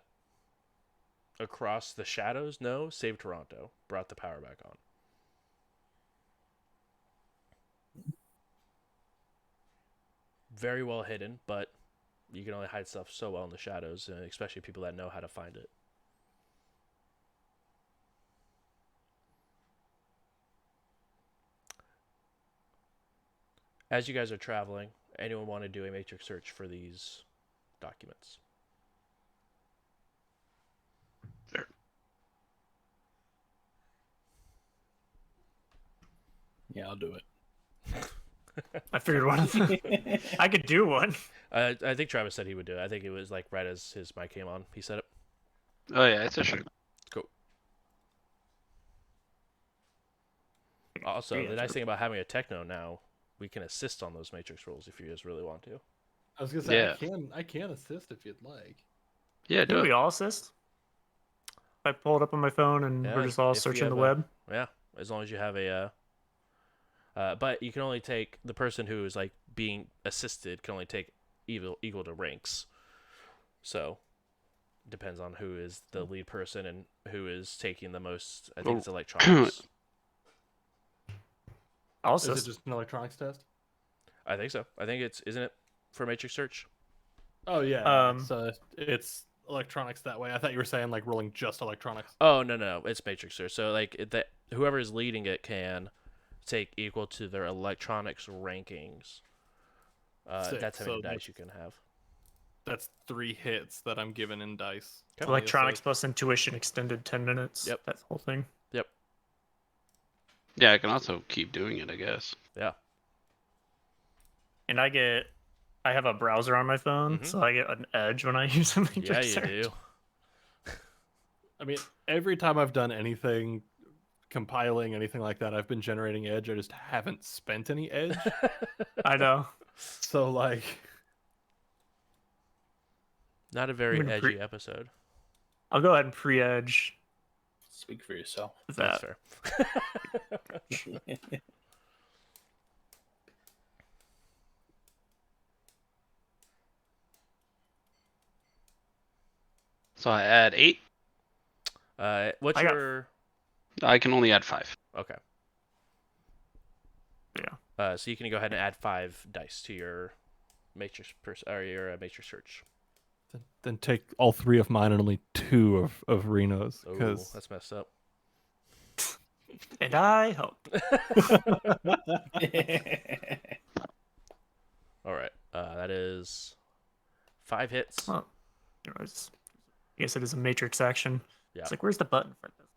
across the shadows saved Toronto, brought the power back on. Very well hidden, but you can only hide stuff so well in the shadows, especially people that know how to find it. As you guys are traveling, anyone want to do a matrix search for these documents? Sure. Yeah, I'll do it. I figured one. I could do one. I think Travis said he would do it. I think it was like right as his mic came on. He said it. Oh yeah, it's a sure. Cool. Also, the nice thing about having a techno now, we can assist on those matrix rolls if you guys really want to. I was gonna say Yeah. I can assist if you'd like. Yeah, Do do we it. all assist? I pull it up on my phone and Yeah, we're just all if you searching the have web. Yeah, as long as you have a. But you can only take the person who is like being assisted can only take equal to ranks. So, depends on who is the lead person and who is taking the most. I think it's electronics. I'll Is it assist. just an electronics test? I think so. I think isn't it for matrix search? Oh yeah. Um, So it's electronics that way. I thought you were saying like rolling just electronics. Oh no, it's matrix search. So like that, whoever is leading it can take equal to their electronics rankings. Sick. That's how many So dice you can have. That's 3 hits that I'm given in dice. Okay. Electronics plus intuition extended 10 minutes. Yep. That whole thing. Yep. Yeah, I can also keep doing it, I guess. Yeah. And I have a browser on my phone, Mhm. so I get an edge when I use something. Yeah, you do. I mean, every time I've done anything, compiling anything like that, I've been generating edge. I just haven't spent any edge. I know. So like, Not a very I'm gonna edgy episode. I'll go ahead and pre-edge Speak for yourself. That's that. fair. So I add 8. What's I got- your? I can only add 5. Okay. Yeah. So you can go ahead and add 5 dice to your matrix or your matrix search. then take all 3 of mine and only 2 of Reno's Oh, because that's messed up. And I hope. All right. That is 5 hits. Oh, I guess it is a matrix action. Yeah. It's like, where's the button for this?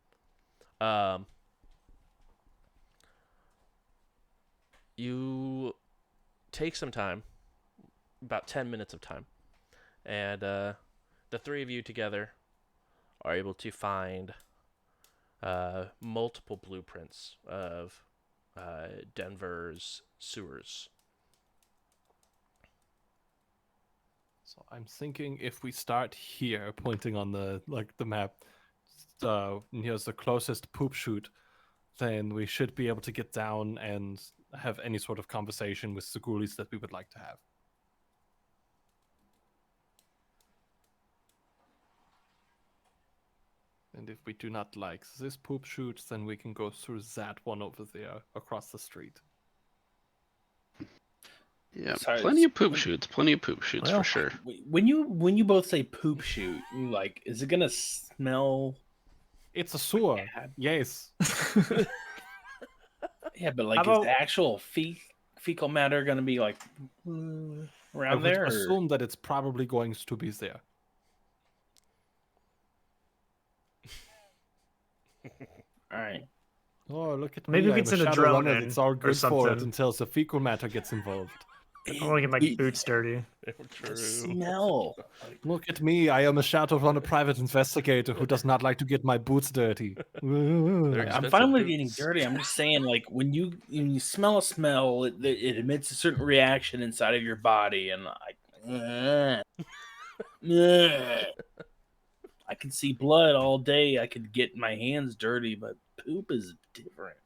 You take some time, about 10 minutes of time, and the 3 of you together are able to find multiple blueprints of Denver's sewers. So I'm thinking if we start here, pointing on the map, here's the closest poop chute, then we should be able to get down and have any sort of conversation with the ghoulies that we would like to have. And if we do not like this poop chute, then we can go through that one over there across the street. Yeah, Sorry, plenty of poop shoots. Plenty of poop shoots Well, for sure. When you both say poop shoot, you like, is it gonna smell It's a sewer. bad? Yes. Yeah, but like, How is about- the actual fecal matter gonna be like I around would there? Or... assume that it's probably going to be there. All right. Oh, look at Maybe me. we can I'm send a shadow drone runner in that's all or good for it something. until the fecal matter gets involved. I want to get my boots dirty. The smell. Look at me. I am a shadow runner private investigator who does not like to get my boots dirty. I'm expensive fine with getting boots. dirty. I'm just saying, like, when you smell a smell, it emits a certain reaction inside of your body, and like, I can see blood all day. I could get my hands dirty, but poop is different.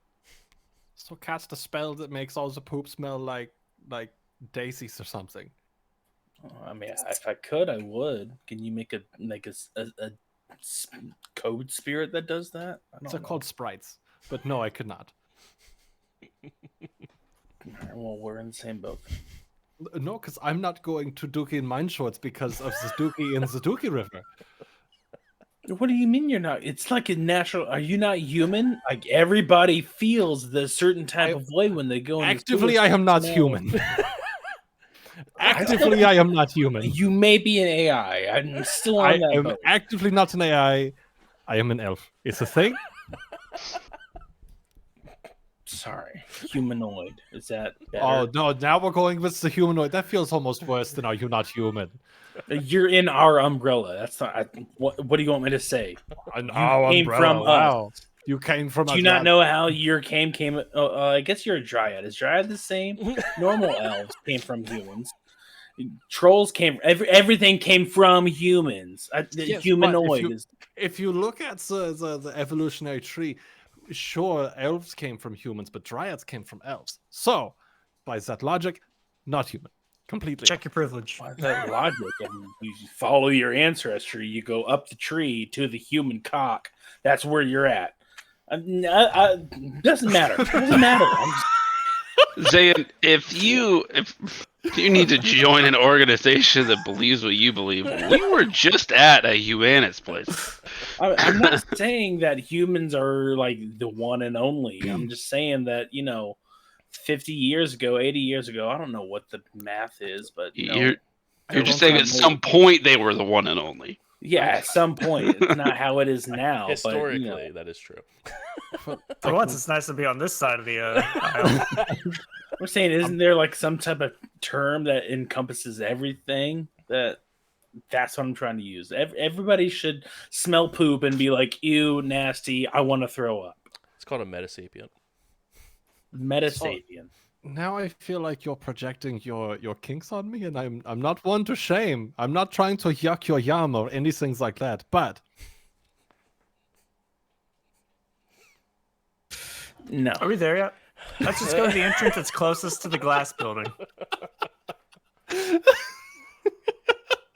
So cast a spell that makes all the poop smell like daisies or something. I mean, if I could, I would. Can you make a code spirit that does that? I don't They're know. called sprites. But no, I could not. Alright, well, we're in the same boat. No, because I'm not going to Dookie in mine shorts because of the Dookie in the Dookie River. What do you mean you're not? It's like a natural. Are you not human? Like everybody feels the certain type of way when they go in the Actively, sewers. I am not No. human. Actively, I am not human. You may be an AI. I'm still I on that am boat. actively not an AI. I am an elf. It's a thing. Sorry, humanoid. Is that better? Oh no! Now we're going with the humanoid. That feels almost worse than are you not human? You're in our umbrella. That's not. What do you want me to say? An came from us. wow. You came from Do us. you not know how your came? I guess you're a dryad. Is dryad the same? Normal elves came from humans. Trolls came. Everything came from humans. The Yes, but humanoid is. If you look at the evolutionary tree, sure, elves came from humans, but dryads came from elves. So, by that logic, not human. Completely. Check your privilege. Why is that logic? And you follow your ancestry. You go up the tree to the human cock. That's where you're at. Doesn't matter. Doesn't matter. Zayn, if you need to join an organization that believes what you believe, we were just at a Humanist place. I'm not saying that humans are like the one and only. I'm just saying that 50 years ago, 80 years ago, I don't know what the math is, but You're I just don't saying know. at some point they were the one and only. yeah, at some point, it's not how it is now. Historically, that is true. For once, it's nice to be on this side of the aisle. We're saying, isn't there like some type of term that encompasses everything? That's what I'm trying to use. Everybody should smell poop and be like, "Ew, nasty! I want to throw up." It's called a metasapient. Metasapien. Now I feel like you're projecting your kinks on me, and I'm not one to shame. I'm not trying to yuck your yum or anything like that. But No. Are we there yet? Let's just go to the entrance that's closest to the glass building. I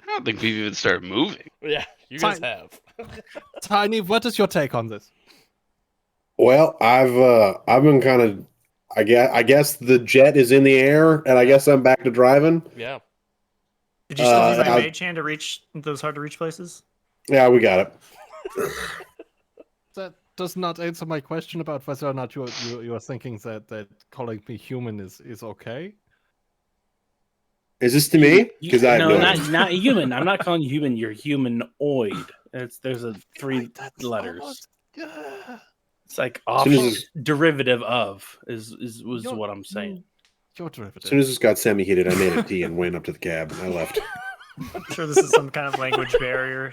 don't think we've even started moving. Yeah, you guys Fine. have. Tiny, what is your take on this? Well, I've been kind of, I guess the jet is in the air, and I guess I'm back to driving. Yeah. Did you still use I- my mage hand to reach those hard to reach places? Yeah, we got it. That does not answer my question about whether or not you're thinking that calling me human is okay. Is this to me? Because I no, not human. I'm not calling you human. You're humanoid. There's a three letters. Almost, yeah. It's like soon as opposite derivative of was You're- what I'm saying. Your As derivative. soon as this got semi-heated, I made a tea and went up to the cab and I left. I'm sure this is some kind of language barrier.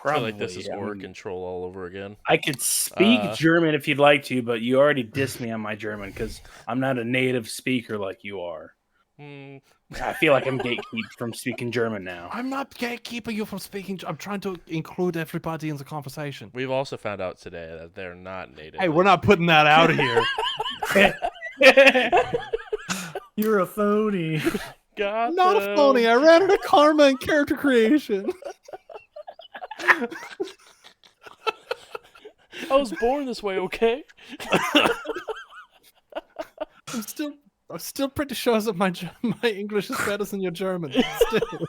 I feel like this is Probably, I org mean, control all over again. I could speak Uh, German if you'd like to, but you already dissed me on my German because I'm not a native speaker like you are. Hmm. I feel like I'm gatekeeped from speaking German now. I'm not gatekeeping you from speaking. I'm trying to include everybody in the conversation. We've also found out today that they're not native. Hey, we're not putting that out here. You're a phony. Got Not a them. phony. I ran into karma and character creation. I was born this way, okay? I'm still pretty sure that my English is better than your German. Still.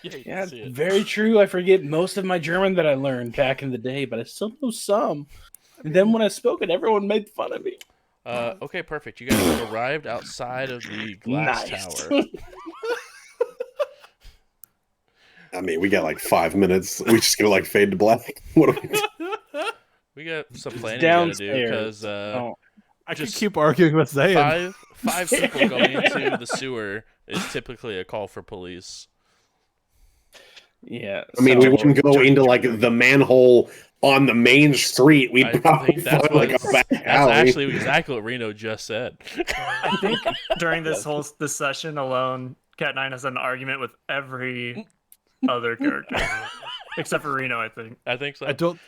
Yeah, you Yeah, can see it. very true. I forget most of my German that I learned back in the day, but I still know some. And then when I spoke it, everyone made fun of me. Okay, perfect. You guys have arrived outside of the glass Nice. tower. I mean, we got like 5 minutes. We just gonna like fade to black. What do we do? We got some planning you gotta do Downstairs. because Oh, I could Just keep arguing with Zayn. five people going into the sewer is typically a call for police. yeah. I mean, we so- wouldn't go into like the manhole on the main street. We'd I probably think that's find like a back That's alley. actually exactly what Reno just said. I think during this session alone, Cat9 has had an argument with every other character. Except for Reno, I think. I think so. I don't.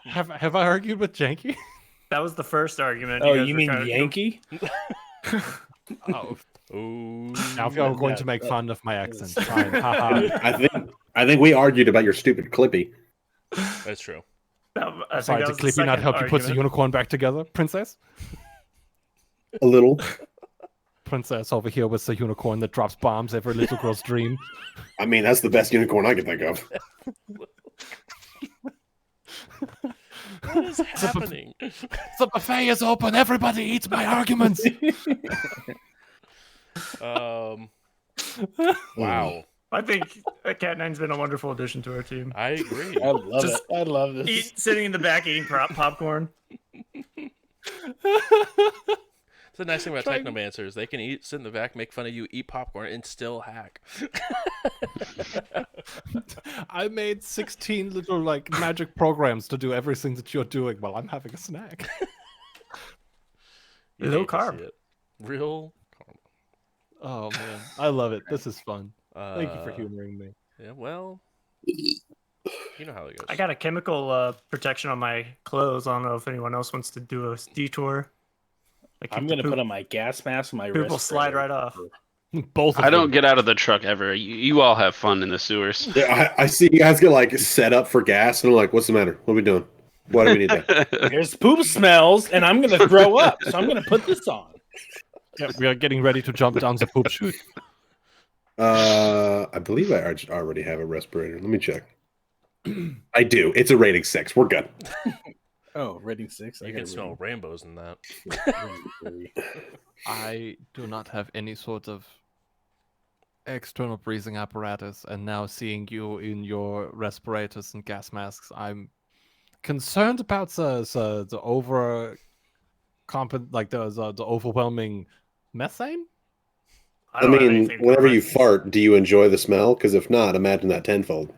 Have I argued with Janky? That was the first argument. Oh, guys you were mean kind of- Yankee? Oh, Ooh. now you're going to make fun of my accent. Fine. Haha. I think we argued about your stupid Clippy. That's true. I think Sorry, that did was the Clippy not second help you put the argument. unicorn back together, Princess? A little. Princess over here with the unicorn that drops bombs every little girl's dream. I mean, that's the best unicorn I can think of. What is happening? The buffet is open. Everybody eats my arguments. Wow. I think Cat9's been a wonderful addition to our team. I agree. I love Just it. I love this. Sitting in the back eating popcorn. It's the nice thing about technomancers. They can sit in the back, make fun of you, eat popcorn, and still hack. I made 16 little like magic programs to do everything that you're doing while I'm having a snack. You Low hate to carb. see it. Real karma. Oh man, I love it. This is fun. Thank you for Uh, humoring me. Yeah, well, you know how it goes. I got a chemical protection on my clothes. I don't know if anyone else wants to do a detour. I'm gonna put on my gas mask and my Poop will slide respirator. right off. Both. Of I don't them. get out of the truck ever. You all have fun in the sewers. Yeah, I see you guys get like set up for gas, and I'm like, "What's the matter? What are we doing?" Why do we need that? There's poop smells, and I'm gonna throw up, so I'm gonna put this on. Yeah, we are getting ready to jump down the poop chute. I believe I already have a respirator. Let me check. I do. It's a rating 6. We're good. Oh, rating 6. You can smell rainbows in that. I do not have any sort of external breathing apparatus, and now seeing you in your respirators and gas masks, I'm concerned about the overwhelming methane. I don't have mean, anything to whenever you prevent- fart, do you enjoy the smell? Because if not, imagine that tenfold.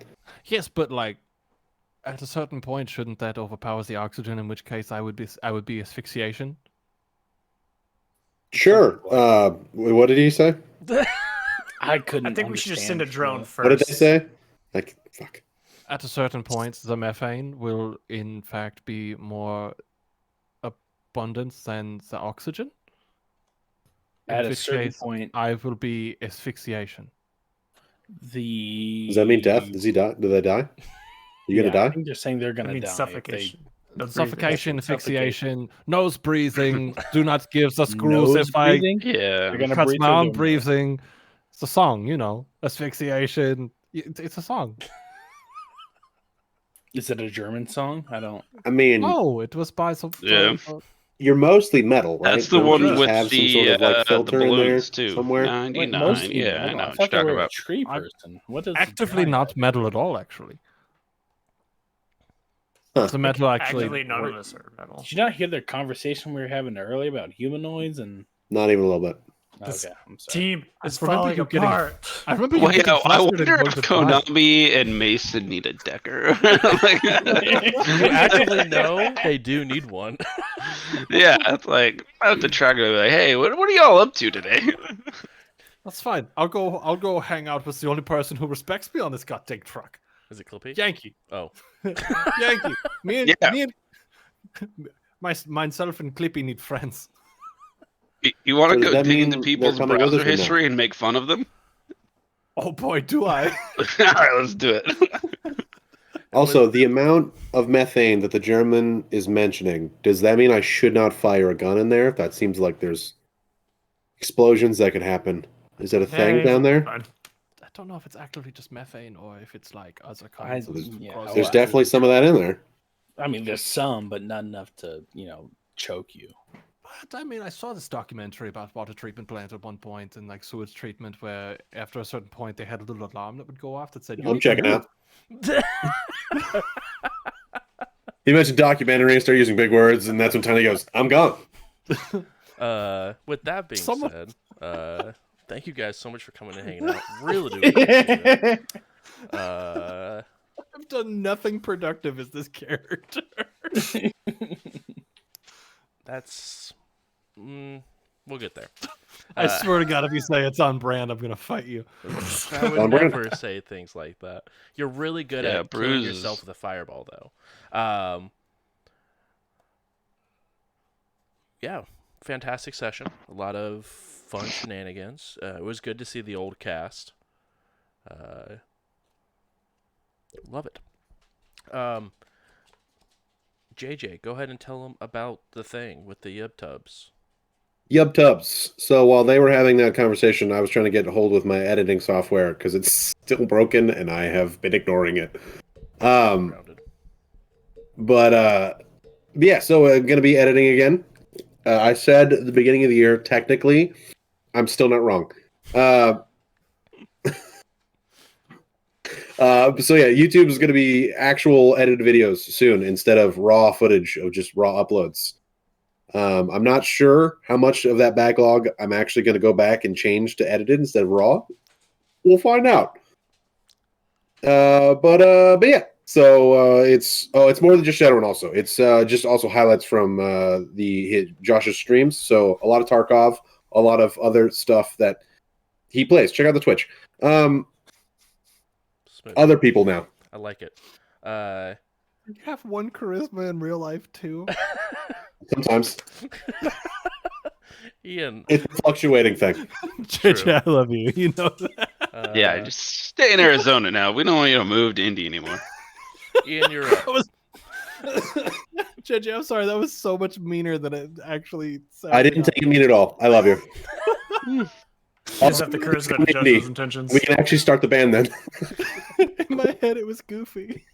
Yes, but like at a certain point, shouldn't that overpower the oxygen? In which case, I would be asphyxiation. Sure. What did he say? I couldn't. I think we should just send a understand drone that. first. What did they say? Like, fuck. At a certain point, the methane will in fact be more abundant than the oxygen. In At a which certain case, point, I will be asphyxiation. Does that mean death? Does he die? Do they die? You I gonna die? think they're saying they're I gonna mean die. if suffocation. The Breathing. suffocation, Suffocation. asphyxiation, nose breathing. Do not give the They screws nose if I breathing. Yeah. They're gonna cuts breathe my through arm their nose. breathing. It's a song, you know. Asphyxiation. It's a song. Is it a German song? I don't. I mean, Oh, it was by some. Yeah. you're mostly metal, right? That's the Don't one you just with have some the sort of like the filter in there balloons too. somewhere? Wait, 99. mostly Yeah, I metal? know I what thought they you're were talking a about. tree I'm person. What is Actively the not metal at all, actually. Huh. The metal actually. Actually, none of us are metal. Did you not hear the conversation we were having earlier about humanoids and? Not even a little bit. This Okay, I'm sorry. Team is remember falling you getting- apart. I remember you Wait, getting I flustered and wonder going if to die. Konami and Mason need a decker. You actually know they do need one. Yeah, it's like I have to track it. Like, hey, what are y'all up to today? That's fine. I'll go hang out with the only person who respects me on this goddamn truck. Is it Clippy? Yankee. Oh. Yankee. Me and Yeah. me and myself and Clippy need friends. You want So to does go that dig mean into they're people's coming with us browser or no? history and make fun of them? Oh boy, do I. All right, let's do it. Also, the amount of methane that the German is mentioning, does that mean I should not fire a gun in there? That seems like there's explosions that could happen. Is that a thing Hey, down there? fine. I don't know if it's actively just methane or if it's like other I- kinds of yeah, causes. There's well, definitely some of that in there. I mean, there's some, but not enough to choke you. But I mean, I saw this documentary about water treatment plant at one point and like sewage treatment, where after a certain point they had a little alarm that would go off that said, "You I'm need to checking move." out. He mentioned documentary and started using big words, and that's when Tiny goes, "I'm gone." With that being Someone- said, thank you guys so much for coming and hanging out. Really do appreciate it. I've done nothing productive as this character. That's we'll get there. I swear to God, if you say it's on brand, I'm gonna fight you. I would On brand. never say things like that. You're really good Yeah, at killing bruises. yourself with a fireball, though. Yeah, fantastic session. A lot of fun shenanigans. It was good to see the old cast. Love it. JJ, go ahead and tell them about the thing with the Yub Tubs. Yub Tubs. So while they were having that conversation, I was trying to get a hold with my editing software because it's still broken and I have been ignoring it. Grounded. But yeah, so I'm going to be editing again. I said at the beginning of the year, technically, I'm still not wrong. So yeah, YouTube is going to be actual edited videos soon instead of raw footage of just raw uploads. I'm not sure how much of that backlog I'm actually going to go back and change to edited instead of raw. We'll find out. But yeah. So it's more than just Shadowrun. Also, it's just also highlights from Josh's streams. So a lot of Tarkov, a lot of other stuff that he plays. Check out the Twitch. Smooth. Other people now. I like it. You have one charisma in real life too. Sometimes Ian. it's a fluctuating thing. JJ, I love you. You know that. Yeah, just stay in Arizona now. We don't want you to move to Indy anymore. Ian, you're up. JJ, I'm sorry. That was so much meaner than it actually sounded. I didn't take it mean at all. I love you. You just have the charisma to judge those intentions. We can actually start the band then. In my head, it was goofy.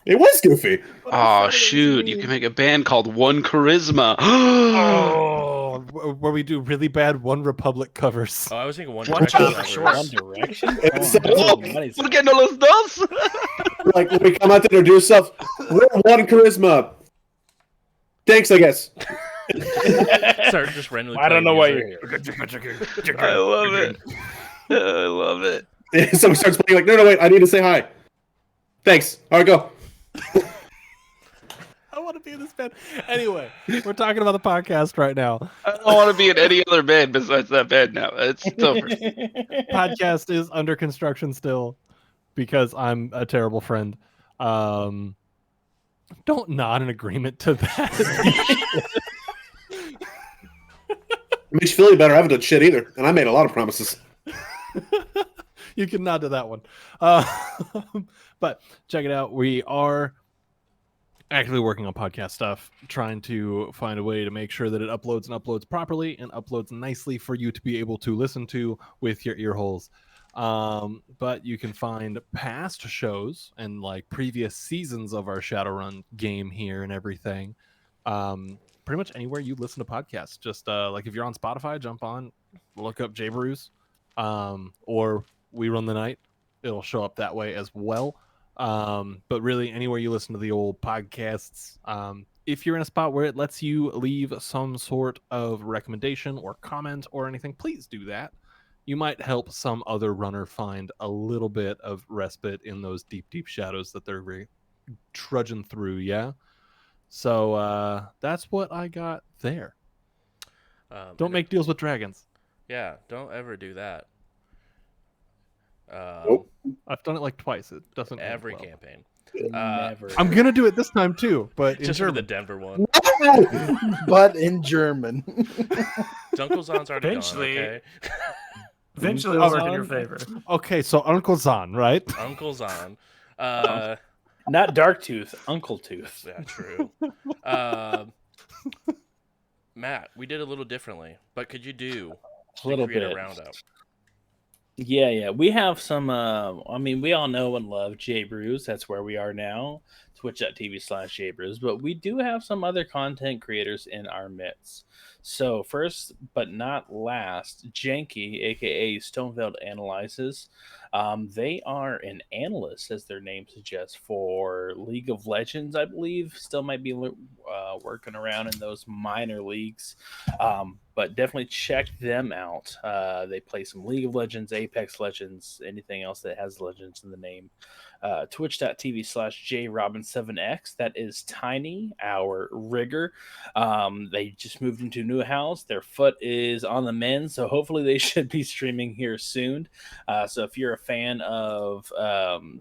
It was goofy. But I Oh said it was shoot! You mean. can make a band called One Charisma. Oh, where we do really bad One Republic covers. Oh, I was thinking One One Direction Child covers. Short. One Direction. It Oh, sounds that's like- what Money's ¿Por qué no los dos? Like when we come out to introduce ourselves, we're One Charisma. Thanks, I guess. Start just randomly. I don't know why playing you're music. here. I love it. I love it. Someone starts playing like, no, wait, I need to say hi. Thanks. All right, go. I want to be in this band. Anyway, we're talking about the podcast right now. I don't want to be in any other band besides that band now. It's over. Podcast is under construction still because I'm a terrible friend. Don't nod in agreement to that. It makes you feel better. I haven't done shit either, and I made a lot of promises. You can nod to that one. But check it out. We are actively working on podcast stuff, trying to find a way to make sure that it uploads and uploads properly and uploads nicely for you to be able to listen to with your ear holes. But you can find past shows and like previous seasons of our Shadowrun game here and everything. Pretty much anywhere you listen to podcasts. Just like if you're on Spotify, jump on, look up J Brews, or We Run the Night. It'll show up that way as well. But really anywhere you listen to the old podcasts, if you're in a spot where it lets you leave some sort of recommendation or comment or anything, please do that. You might help some other runner find a little bit of respite in those deep, deep shadows that they're trudging through. Yeah. So that's what I got there. Don't make deals with dragons. Yeah, don't ever do that. Nope. I've done it like twice. It doesn't end Every well. campaign. Never. I'm gonna do it this time too, but in Just for the German. Denver one. But in German. Dunkelzahn's already Eventually- gone, okay? Eventually, it'll work in your favor. Okay, so Uncle Zahn, right? Uncle Zahn. Not Dark Tooth, Uncle Tooth. Yeah, true. Matt, we did a little differently, but could you do A little create bit. a roundup? Yeah. We have some I mean, we all know and love J Brews. That's where we are now. Twitch.tv/J Brews. But we do have some other content creators in our midst. So first but not last, Janky, aka Stoneveld Analyzes. They are an analyst, as their name suggests, for League of Legends, I believe. Still might be working around in those minor leagues. But definitely check them out. They play some League of Legends, Apex Legends, anything else that has Legends in the name. Twitch.tv/JRobin7X. That is Tiny, our rigger. They just moved into a new house. Their foot is on the mend, so hopefully they should be streaming here soon. So if you're a fan of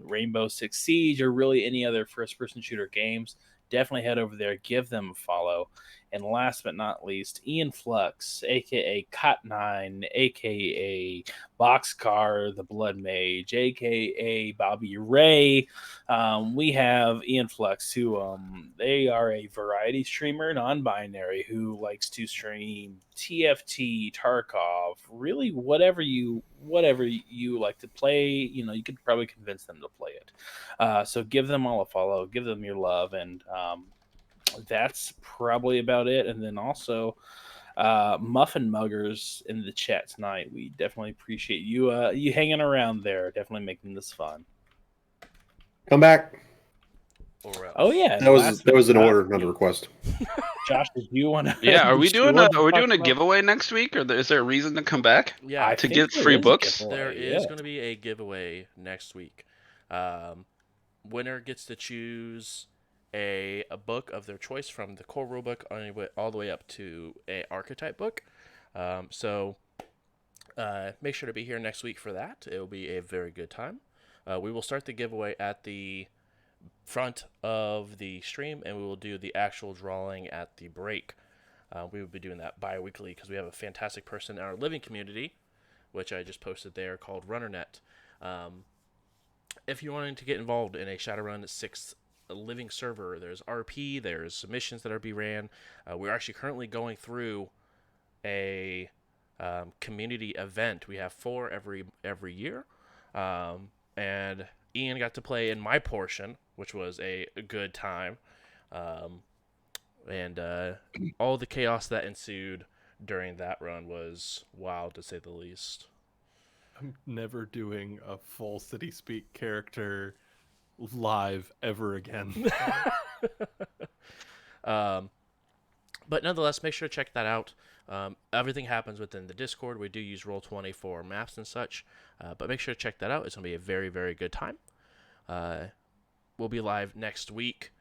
Rainbow Six Siege or really any other first-person shooter games, definitely head over there, give them a follow. And last but not least, Ian Flux, aka Cot9, aka Boxcar, the Blood Mage, aka Bobby Ray. We have Ian Flux, who they are a variety streamer, non-binary, who likes to stream TFT, Tarkov, really whatever you like to play. You know, you could probably convince them to play it. So give them all a follow, give them your love, and that's probably about it. And then also Muffin Muggers in the chat tonight. We definitely appreciate you you hanging around there, definitely making this fun. Come back. Or else. Oh yeah, That was an order, not a request. Josh, did you want to? Yeah, are we doing a giveaway next week, or is there a reason to come back? Yeah, to get free books? there is going to be a giveaway next week. Winner gets to choose a book of their choice from the core rulebook all the way up to a archetype book. So make sure to be here next week for that. It will be a very good time. We will start the giveaway at the front of the stream, and we will do the actual drawing at the break. We will be doing that bi-weekly because we have a fantastic person in our living community, which I just posted there, called RunnerNet. If you're wanting to get involved in a Shadowrun 6th a living server. There's RP. There's submissions that are being ran. We're actually currently going through a community event. We have 4 every year, and Ian got to play in my portion, which was a good time, and all the chaos that ensued during that run was wild, to say the least. I'm never doing a full City Speak character live ever again. But nonetheless, make sure to check that out. Everything happens within the Discord. We do use Roll20 for maps and such, but make sure to check that out. It's going to be a very, very good time. We'll be live next week,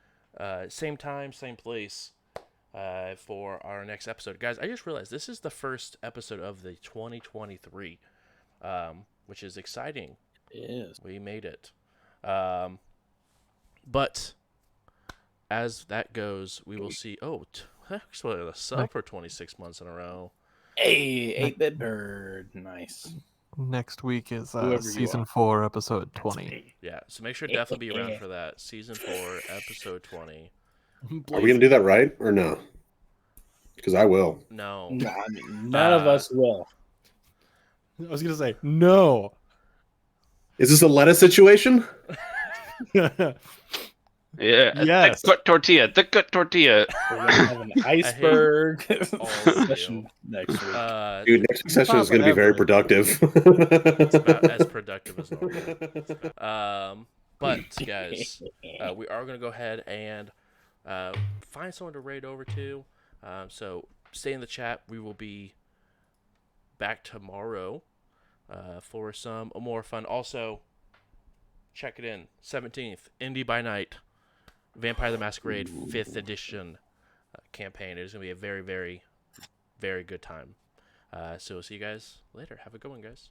same time, same place, for our next episode. Guys, I just realized this is the first episode of the 2023, which is exciting. It is. We made it. But as that goes, we will see. Actually, a sub for 26 months in a row. Hey, 8-bit bird. Nice. Next week is Whoever you season are. 4, episode That's 20. me. Yeah, so make sure to definitely be around for that. Season 4, episode 20. Are we gonna do that right or no? Because I will. No. Nah, I mean, none of us will. I was gonna say no. Is this a lettuce situation? Yeah. Yes. Thick cut tortilla. Thick cut tortilla. We're gonna have an iceberg all of you. session next week. Dude, next session is going to be very Ever. productive. It's about as productive as normal. But, guys, we are going to go ahead and find someone to raid over to. So stay in the chat. We will be back tomorrow for some more fun. Also, check it in. 17th, Indie by Night, Vampire the Masquerade 5th edition campaign. It is going to be a very, very, very good time. So we'll see you guys later. Have a good one, guys.